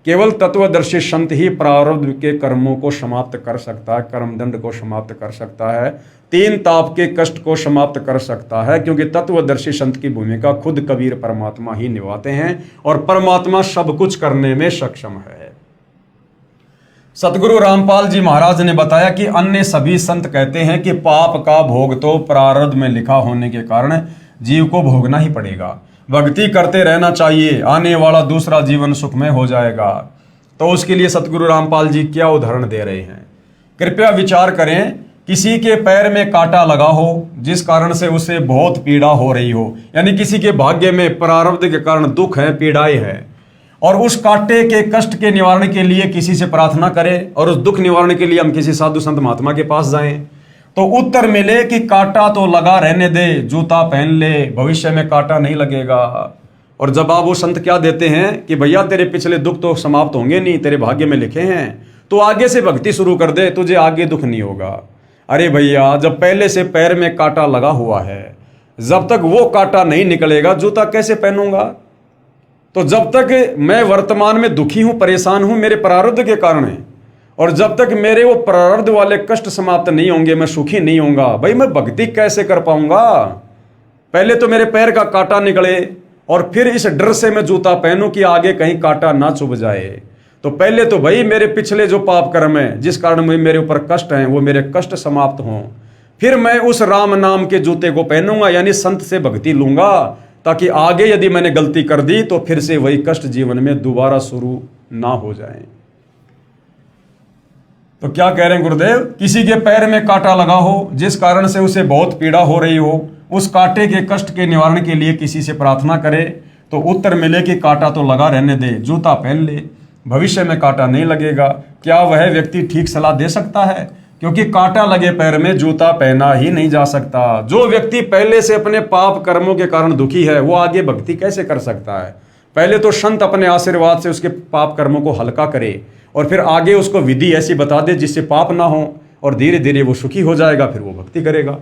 केवल तत्वदर्शी संत ही प्रारब्ध के कर्मों को समाप्त कर सकता है, कर्म दंड को समाप्त कर सकता है, तीन ताप के कष्ट को समाप्त कर सकता है, क्योंकि तत्वदर्शी संत की भूमिका खुद कबीर परमात्मा ही निभाते हैं और परमात्मा सब कुछ करने में सक्षम है। सतगुरु रामपाल जी महाराज ने बताया कि अन्य सभी संत कहते हैं कि पाप का भोग तो प्रारब्ध में लिखा होने के कारण जीव को भोगना ही पड़ेगा, भक्ति करते रहना चाहिए, आने वाला दूसरा जीवन सुखमय हो जाएगा। तो उसके लिए सतगुरु रामपाल जी क्या उदाहरण दे रहे हैं, कृपया विचार करें। किसी के पैर में कांटा लगा हो जिस कारण से उसे बहुत पीड़ा हो रही हो, यानी किसी के भाग्य में प्रारब्ध के कारण दुख है, पीड़ाएं है, और उस कांटे के कष्ट के निवारण के लिए किसी से प्रार्थना करें और उस दुख निवारण के लिए हम किसी साधु संत महात्मा के पास जाएं, तो उत्तर मिले कि कांटा तो लगा रहने दे, जूता पहन ले, भविष्य में कांटा नहीं लगेगा। और जवाब वो संत क्या देते हैं कि भैया तेरे पिछले दुख तो समाप्त होंगे नहीं, तेरे भाग्य में लिखे हैं, तो आगे से भक्ति शुरू कर दे, तुझे आगे दुख नहीं होगा। अरे भैया जब पहले से पैर में कांटा लगा हुआ है, जब तक वो कांटा नहीं निकलेगा जूता कैसे पहनूंगा। तो जब तक मैं वर्तमान में दुखी हूं, परेशान हूं मेरे प्रारब्ध के कारण है, और जब तक मेरे वो प्रारब्ध वाले कष्ट समाप्त नहीं होंगे, मैं सुखी नहीं होऊंगा, भाई मैं भक्ति कैसे कर पाऊंगा। पहले तो मेरे पैर का कांटा निकले और फिर इस डर से मैं जूता पहनूं कि आगे कहीं कांटा ना चुभ जाए। तो पहले तो भाई मेरे पिछले जो पाप कर्म है जिस कारण मेरे ऊपर कष्ट हैं वो मेरे कष्ट समाप्त हों, फिर मैं उस राम नाम के जूते को पहनूंगा, यानी संत से भक्ति लूंगा, ताकि आगे यदि मैंने गलती कर दी तो फिर से वही कष्ट जीवन में दोबारा शुरू ना हो जाए। तो क्या कह रहे हैं गुरुदेव, किसी के पैर में कांटा लगा हो जिस कारण से उसे बहुत पीड़ा हो रही हो, उस कांटे के कष्ट के निवारण के लिए किसी से प्रार्थना करे, तो उत्तर मिले कि कांटा तो लगा रहने दे, जूता पहन ले, भविष्य में कांटा नहीं लगेगा। क्या वह व्यक्ति ठीक सलाह दे सकता है? क्योंकि कांटा लगे पैर में जूता पहना ही नहीं जा सकता। जो व्यक्ति पहले से अपने पाप कर्मों के कारण दुखी है, वो आगे भक्ति कैसे कर सकता है? पहले तो संत अपने आशीर्वाद से उसके पाप कर्मों को हल्का करे और फिर आगे उसको विधि ऐसी बता दे जिससे पाप ना हो, और धीरे धीरे वो सुखी हो जाएगा, फिर वो भक्ति करेगा।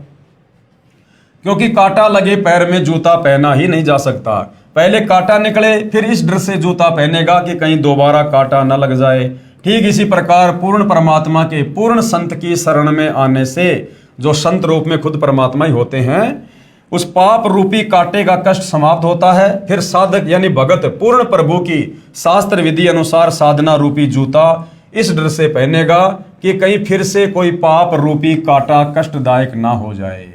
क्योंकि कांटा लगे पैर में जूता पहना ही नहीं जा सकता। पहले कांटा निकले, फिर इस डर से जूता पहनेगा कि कहीं दोबारा कांटा न लग जाए। ठीक इसी प्रकार पूर्ण परमात्मा के पूर्ण संत की शरण में आने से, जो संत रूप में खुद परमात्मा ही होते हैं, उस पाप रूपी कांटे का कष्ट समाप्त होता है। फिर साधक यानी भगत पूर्ण प्रभु की शास्त्र विधि अनुसार साधना रूपी जूता इस डर से पहनेगा कि कहीं फिर से कोई पाप रूपी कांटा कष्टदायक ना हो जाए।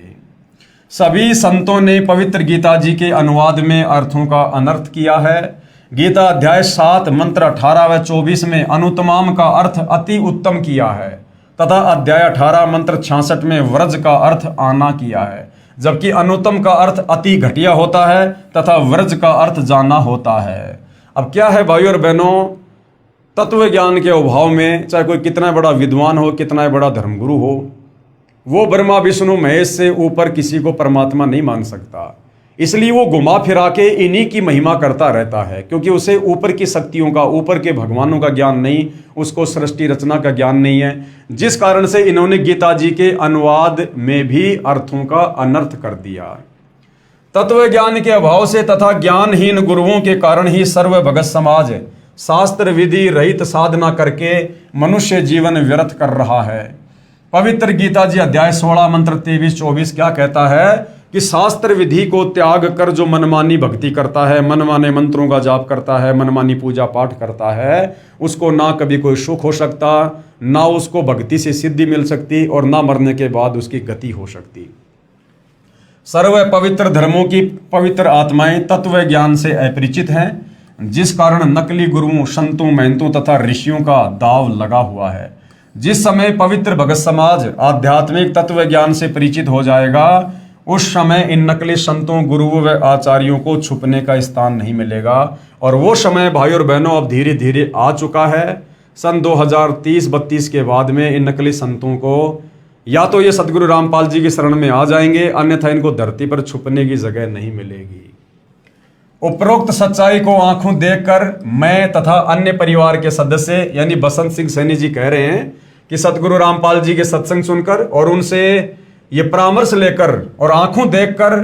सभी संतों ने पवित्र गीता जी के अनुवाद में अर्थों का अनर्थ किया है। गीता अध्याय 7 मंत्र 18 व 24 में अनुत्तमाम का अर्थ अति उत्तम किया है तथा अध्याय 18 मंत्र 66 में व्रज का अर्थ आना किया है, जबकि अनुत्तम का अर्थ अति घटिया होता है तथा व्रज का अर्थ जाना होता है। अब क्या है भाइयों और बहनों, तत्व ज्ञान के अभाव में चाहे कोई कितना बड़ा विद्वान हो, कितना बड़ा धर्मगुरु हो, वो ब्रह्मा विष्णु महेश से ऊपर किसी को परमात्मा नहीं मान सकता। इसलिए वो घुमा फिरा के इन्हीं की महिमा करता रहता है, क्योंकि उसे ऊपर की शक्तियों का, ऊपर के भगवानों का ज्ञान नहीं, उसको सृष्टि रचना का ज्ञान नहीं है, जिस कारण से इन्होंने गीता जी के अनुवाद में भी अर्थों का अनर्थ कर दिया। तत्व ज्ञान के अभाव से तथा ज्ञानहीन गुरुओं के कारण ही सर्व भगत समाज शास्त्र विधि रहित साधना करके मनुष्य जीवन व्यर्थ कर रहा है। पवित्र गीता जी अध्याय 16 मंत्र 23-24 क्या कहता है कि शास्त्र विधि को त्याग कर जो मनमानी भक्ति करता है, मनमाने मंत्रों का जाप करता है, मनमानी पूजा पाठ करता है, उसको ना कभी कोई सुख हो सकता, ना उसको भक्ति से सिद्धि मिल सकती, और ना मरने के बाद उसकी गति हो सकती। सर्व पवित्र धर्मों की पवित्र आत्माएं तत्व ज्ञान से अपरिचित हैं, जिस कारण नकली गुरुओं, संतों, महंतों तथा ऋषियों का दाव लगा हुआ है। जिस समय पवित्र भगत समाज आध्यात्मिक तत्व ज्ञान से परिचित हो जाएगा, उस समय इन नकली संतों, गुरुओं व आचार्यों को छुपने का स्थान नहीं मिलेगा। और वो समय भाई और बहनों अब धीरे धीरे आ चुका है। सन 2030-32 के बाद में इन नकली संतों को या तो ये सदगुरु रामपाल जी की शरण में आ जाएंगे, अन्यथा इनको धरती पर छुपने की जगह नहीं मिलेगी। उपरोक्त सच्चाई को आंखों देखकर मैं तथा अन्य परिवार के सदस्य यानी बसंत सिंह सैनी जी कह रहे हैं कि सतगुरु रामपाल जी के सत्संग सुनकर और उनसे ये परामर्श लेकर और आंखों देखकर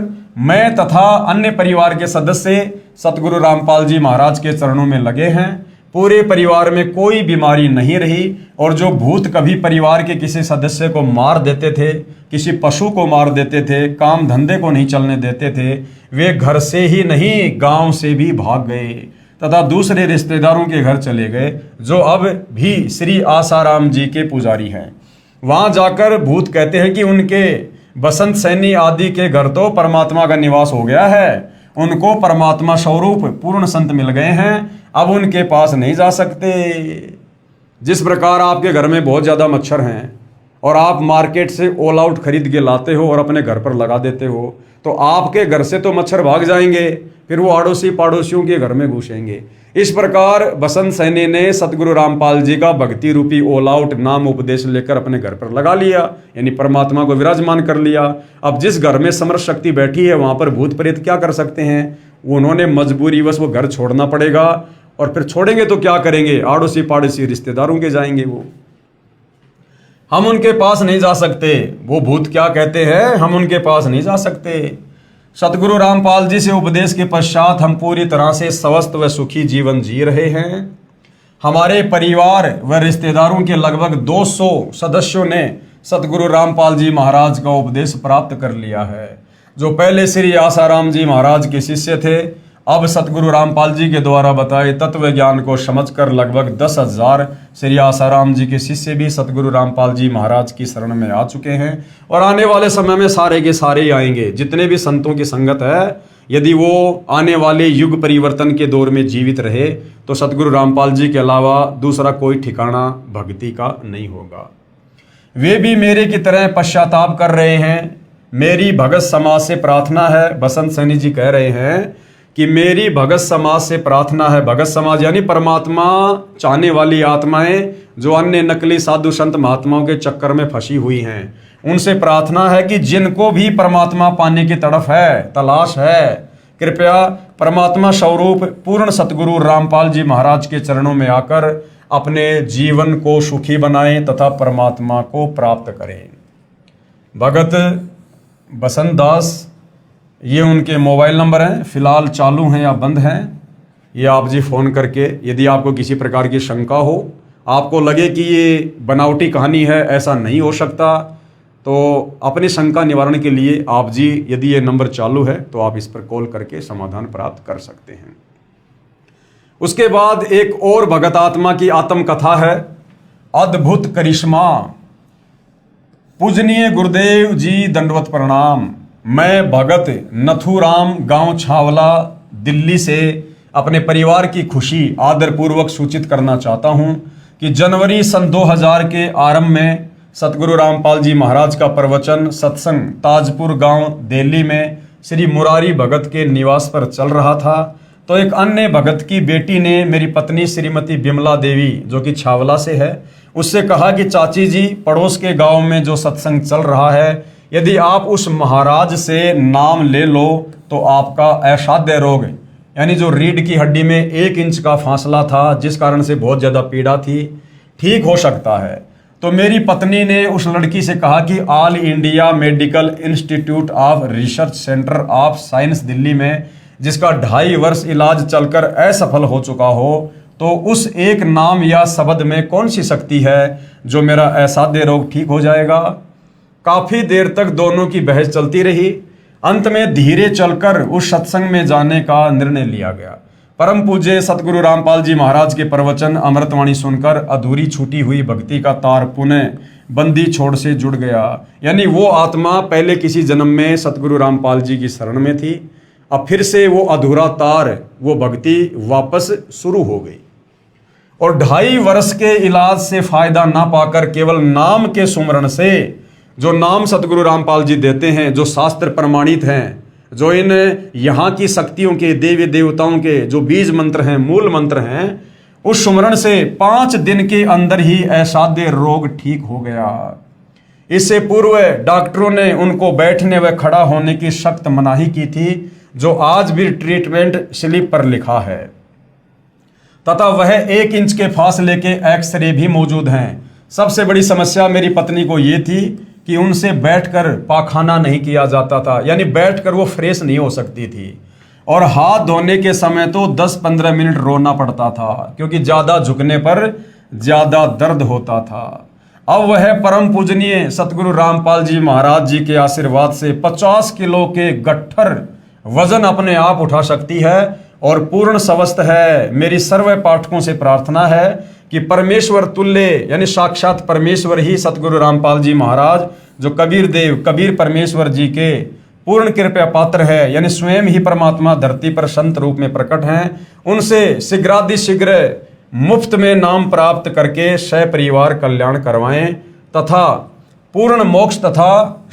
मैं तथा अन्य परिवार के सदस्य सतगुरु रामपाल जी महाराज के चरणों में लगे हैं। पूरे परिवार में कोई बीमारी नहीं रही, और जो भूत कभी परिवार के किसी सदस्य को मार देते थे, किसी पशु को मार देते थे, काम धंधे को नहीं चलने देते थे, वे घर से ही नहीं गांव से भी भाग गए तथा दूसरे रिश्तेदारों के घर चले गए, जो अब भी श्री आसाराम जी के पुजारी हैं। वहां जाकर भूत कहते हैं कि उनके बसंत सैनी आदि के घर तो परमात्मा का निवास हो गया है, उनको परमात्मा स्वरूप पूर्ण संत मिल गए हैं, अब उनके पास नहीं जा सकते। जिस प्रकार आपके घर में बहुत ज़्यादा मच्छर हैं और आप मार्केट से ऑल आउट खरीद के लाते हो और अपने घर पर लगा देते हो, तो आपके घर से तो मच्छर भाग जाएंगे, फिर वो आड़ोसी पड़ोसियों के घर में घुसेंगे। इस प्रकार बसंत सैनी ने सतगुरु रामपाल जी का भक्ति रूपी ऑल आउट नाम उपदेश लेकर अपने घर पर लगा लिया, यानी परमात्मा को विराजमान कर लिया। अब जिस घर में समर्थ शक्ति बैठी है वहां पर भूत प्रेत क्या कर सकते हैं? उन्होंने मजबूरीवश वो घर छोड़ना पड़ेगा, और फिर छोड़ेंगे तो क्या करेंगे? आड़ोसी पड़ोसी रिश्तेदारों के जाएंगे वो। हम उनके पास नहीं जा सकते। वो भूत क्या कहते हैं? हम उनके पास नहीं जा सकते। सतगुरु रामपाल जी से उपदेश के पश्चात हम पूरी तरह से स्वस्थ व सुखी जीवन जी रहे हैं। हमारे परिवार व रिश्तेदारों के लगभग 200 सदस्यों ने सतगुरु रामपाल जी महाराज का उपदेश प्राप्त कर लिया है। जो पहले श्री आसाराम जी महाराज के शिष्य थे, अब सतगुरु रामपाल जी के द्वारा बताए तत्व ज्ञान को समझकर लगभग 10,000 श्री आसाराम जी के शिष्य भी सतगुरु रामपाल जी महाराज की शरण में आ चुके हैं, और आने वाले समय में सारे के सारे ही आएंगे। जितने भी संतों की संगत है, यदि वो आने वाले युग परिवर्तन के दौर में जीवित रहे, तो सतगुरु रामपाल जी के अलावा दूसरा कोई ठिकाना भक्ति का नहीं होगा। वे भी मेरे की तरह पश्चाताप कर रहे हैं। मेरी भगत समाज से प्रार्थना है, बसंत सैनी जी कह रहे हैं कि मेरी भगत समाज से प्रार्थना है। भगत समाज यानी परमात्मा चाहने वाली आत्माएं जो अन्य नकली साधु संत महात्माओं के चक्कर में फंसी हुई हैं, उनसे प्रार्थना है कि जिनको भी परमात्मा पाने की तड़फ है, तलाश है, कृपया परमात्मा स्वरूप पूर्ण सतगुरु रामपाल जी महाराज के चरणों में आकर अपने जीवन को सुखी बनाएं तथा परमात्मा को प्राप्त करें। भगत बसंत दास, ये उनके मोबाइल नंबर हैं, फिलहाल चालू हैं या बंद हैं। ये आप जी फ़ोन करके यदि आपको किसी प्रकार की शंका हो, आपको लगे कि ये बनावटी कहानी है, ऐसा नहीं हो सकता, तो अपनी शंका निवारण के लिए आप जी यदि ये नंबर चालू है तो आप इस पर कॉल करके समाधान प्राप्त कर सकते हैं। उसके बाद एक और भगत आत्मा की आत्मकथा है, अद्भुत करिश्मा। पूजनीय गुरुदेव जी दंडवत प्रणाम। मैं भगत नथुराम गांव छावला दिल्ली से अपने परिवार की खुशी आदरपूर्वक सूचित करना चाहता हूं कि जनवरी सन 2000 के आरंभ में सतगुरु रामपाल जी महाराज का प्रवचन सत्संग ताजपुर गांव दिल्ली में श्री मुरारी भगत के निवास पर चल रहा था, तो एक अन्य भगत की बेटी ने मेरी पत्नी श्रीमती बिमला देवी, जो कि छावला से है, उससे कहा कि चाची जी, पड़ोस के गांव में जो सत्संग चल रहा है, यदि आप उस महाराज से नाम ले लो तो आपका असाध्य रोग, यानी जो रीढ़ की हड्डी में 1 इंच का फासला था, जिस कारण से बहुत ज़्यादा पीड़ा थी, ठीक हो सकता है। तो मेरी पत्नी ने उस लड़की से कहा कि all India medical institute of research centre of science Delhi में, जिसका 2.5 वर्ष इलाज चलकर असफल हो चुका हो, तो उस एक नाम या शब्द में कौन सी शक्ति है जो मेरा असाध्य रोग ठीक हो जाएगा। काफ़ी देर तक दोनों की बहस चलती रही। अंत में धीरे चलकर उस सत्संग में जाने का निर्णय लिया गया। परम पूज्य सतगुरु रामपाल जी महाराज के प्रवचन अमृतवाणी सुनकर अधूरी छूटी हुई भक्ति का तार पुनः बंदी छोड़ से जुड़ गया। यानी वो आत्मा पहले किसी जन्म में सतगुरु रामपाल जी की शरण में थी, अब फिर से वो अधूरा तार, वो भक्ति वापस शुरू हो गई। और 2.5 वर्ष के इलाज से फायदा ना पाकर केवल नाम के सुमरण से, जो नाम सतगुरु रामपाल जी देते हैं, जो शास्त्र प्रमाणित हैं, जो इन यहाँ की शक्तियों के, देवी देवताओं के जो बीज मंत्र हैं, मूल मंत्र हैं, उस सुमरण से 5 दिन के अंदर ही असाध्य रोग ठीक हो गया। इससे पूर्व डॉक्टरों ने उनको बैठने व खड़ा होने की सख्त मनाही की थी, जो आज भी ट्रीटमेंट स्लिप पर लिखा है, तथा वह 1 इंच के फासले के एक्सरे भी मौजूद हैं। सबसे बड़ी समस्या मेरी पत्नी को ये थी कि उनसे बैठकर पाखाना नहीं किया जाता था, यानी बैठकर वो फ्रेश नहीं हो सकती थी, और हाथ धोने के समय तो 10-15 मिनट रोना पड़ता था, क्योंकि ज़्यादा झुकने पर ज़्यादा दर्द होता था। अब वह परम पूजनीय सतगुरु रामपाल जी महाराज जी के आशीर्वाद से 50 किलो के गट्ठर वजन अपने आप उठा सकती है और पूर्ण स्वस्थ है। मेरी सर्व पाठकों से प्रार्थना है कि परमेश्वर तुल्य, यानी साक्षात परमेश्वर ही सतगुरु रामपाल जी महाराज, जो कबीर देव, कबीर परमेश्वर जी के पूर्ण कृपया पात्र है, यानी स्वयं ही परमात्मा धरती पर संत रूप में प्रकट हैं, उनसे शीघ्रातिशीघ्र मुफ्त में नाम प्राप्त करके सपरिवार कल्याण करवाएं तथा पूर्ण मोक्ष तथा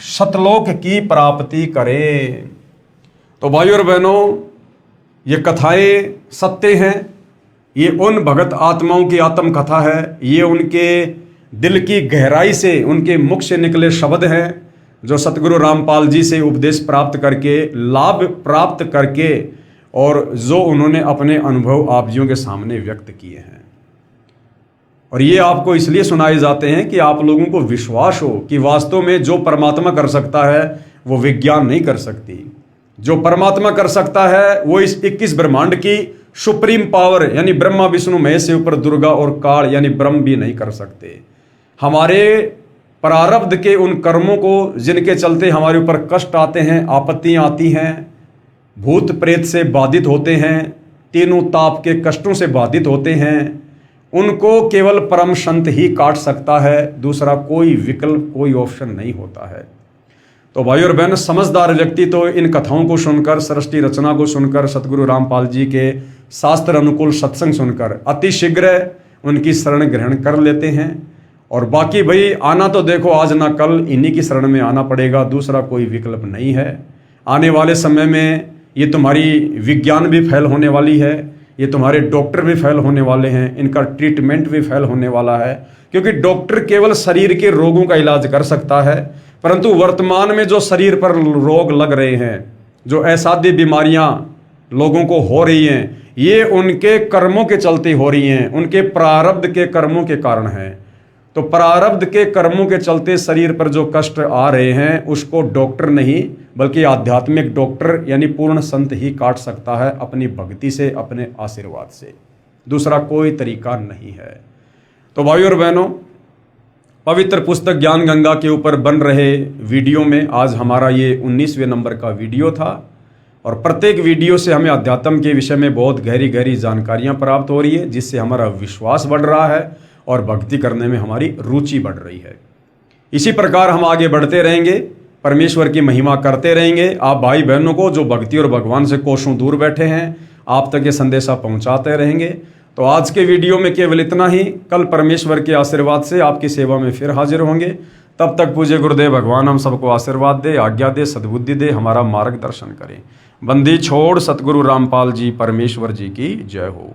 सतलोक की प्राप्ति करें। तो भाइयों और बहनों, ये कथाएं सत्य हैं, ये उन भगत आत्माओं की आत्म कथा है, ये उनके दिल की गहराई से, उनके मुख से निकले शब्द हैं, जो सतगुरु रामपाल जी से उपदेश प्राप्त करके, लाभ प्राप्त करके, और जो उन्होंने अपने अनुभव आप जियों के सामने व्यक्त किए हैं। और ये आपको इसलिए सुनाए जाते हैं कि आप लोगों को विश्वास हो कि वास्तव में जो परमात्मा कर सकता है वो विज्ञान नहीं कर सकती। जो परमात्मा कर सकता है वो इस 21 ब्रह्मांड की सुप्रीम पावर, यानी ब्रह्मा विष्णु महेश से ऊपर दुर्गा और काल यानी ब्रह्म भी नहीं कर सकते। हमारे प्रारब्ध के उन कर्मों को जिनके चलते हमारे ऊपर कष्ट आते हैं, आपत्तियां आती हैं, भूत प्रेत से बाधित होते हैं, तीनों ताप के कष्टों से बाधित होते हैं, उनको केवल परम संत ही काट सकता है, दूसरा कोई विकल्प, कोई ऑप्शन नहीं होता है। तो भाई और बहन, समझदार व्यक्ति तो इन कथाओं को सुनकर, सृष्टि रचना को सुनकर, सतगुरु रामपाल जी के शास्त्र अनुकूल सत्संग सुनकर अति शीघ्र उनकी शरण ग्रहण कर लेते हैं। और बाकी भाई आना तो देखो आज ना कल इन्हीं की शरण में आना पड़ेगा, दूसरा कोई विकल्प नहीं है। आने वाले समय में ये तुम्हारी विज्ञान भी फैल होने वाली है, ये तुम्हारे डॉक्टर भी फेल होने वाले हैं, इनका ट्रीटमेंट भी फेल होने वाला है, क्योंकि डॉक्टर केवल शरीर के रोगों का इलाज कर सकता है, परंतु वर्तमान में जो शरीर पर रोग लग रहे हैं, जो असाध्य बीमारियां लोगों को हो रही हैं, ये उनके कर्मों के चलते हो रही हैं, उनके प्रारब्ध के कर्मों के कारण हैं। तो प्रारब्ध के कर्मों के चलते शरीर पर जो कष्ट आ रहे हैं उसको डॉक्टर नहीं बल्कि आध्यात्मिक डॉक्टर यानी पूर्ण संत ही काट सकता है, अपनी भक्ति से, अपने आशीर्वाद से। दूसरा कोई तरीका नहीं है। तो भाइयों और बहनों, पवित्र पुस्तक ज्ञान गंगा के ऊपर बन रहे वीडियो में आज हमारा ये 19वें नंबर का वीडियो था, और प्रत्येक वीडियो से हमें अध्यात्म के विषय में बहुत गहरी गहरी जानकारियां प्राप्त हो रही है, जिससे हमारा विश्वास बढ़ रहा है और भक्ति करने में हमारी रुचि बढ़ रही है। इसी प्रकार हम आगे बढ़ते रहेंगे, परमेश्वर की महिमा करते रहेंगे। आप भाई बहनों को जो भक्ति और भगवान से कोसों दूर बैठे हैं, आप तक ये संदेशा पहुंचाते रहेंगे। तो आज के वीडियो में केवल इतना ही। कल परमेश्वर के आशीर्वाद से आपकी सेवा में फिर हाजिर होंगे। तब तक पूज्य गुरुदेव भगवान हम सबको आशीर्वाद दे, आज्ञा दे, सद्बुद्धि दे, हमारा मार्गदर्शन करें। बंदी छोड़ सतगुरु रामपाल जी परमेश्वर जी की जय हो।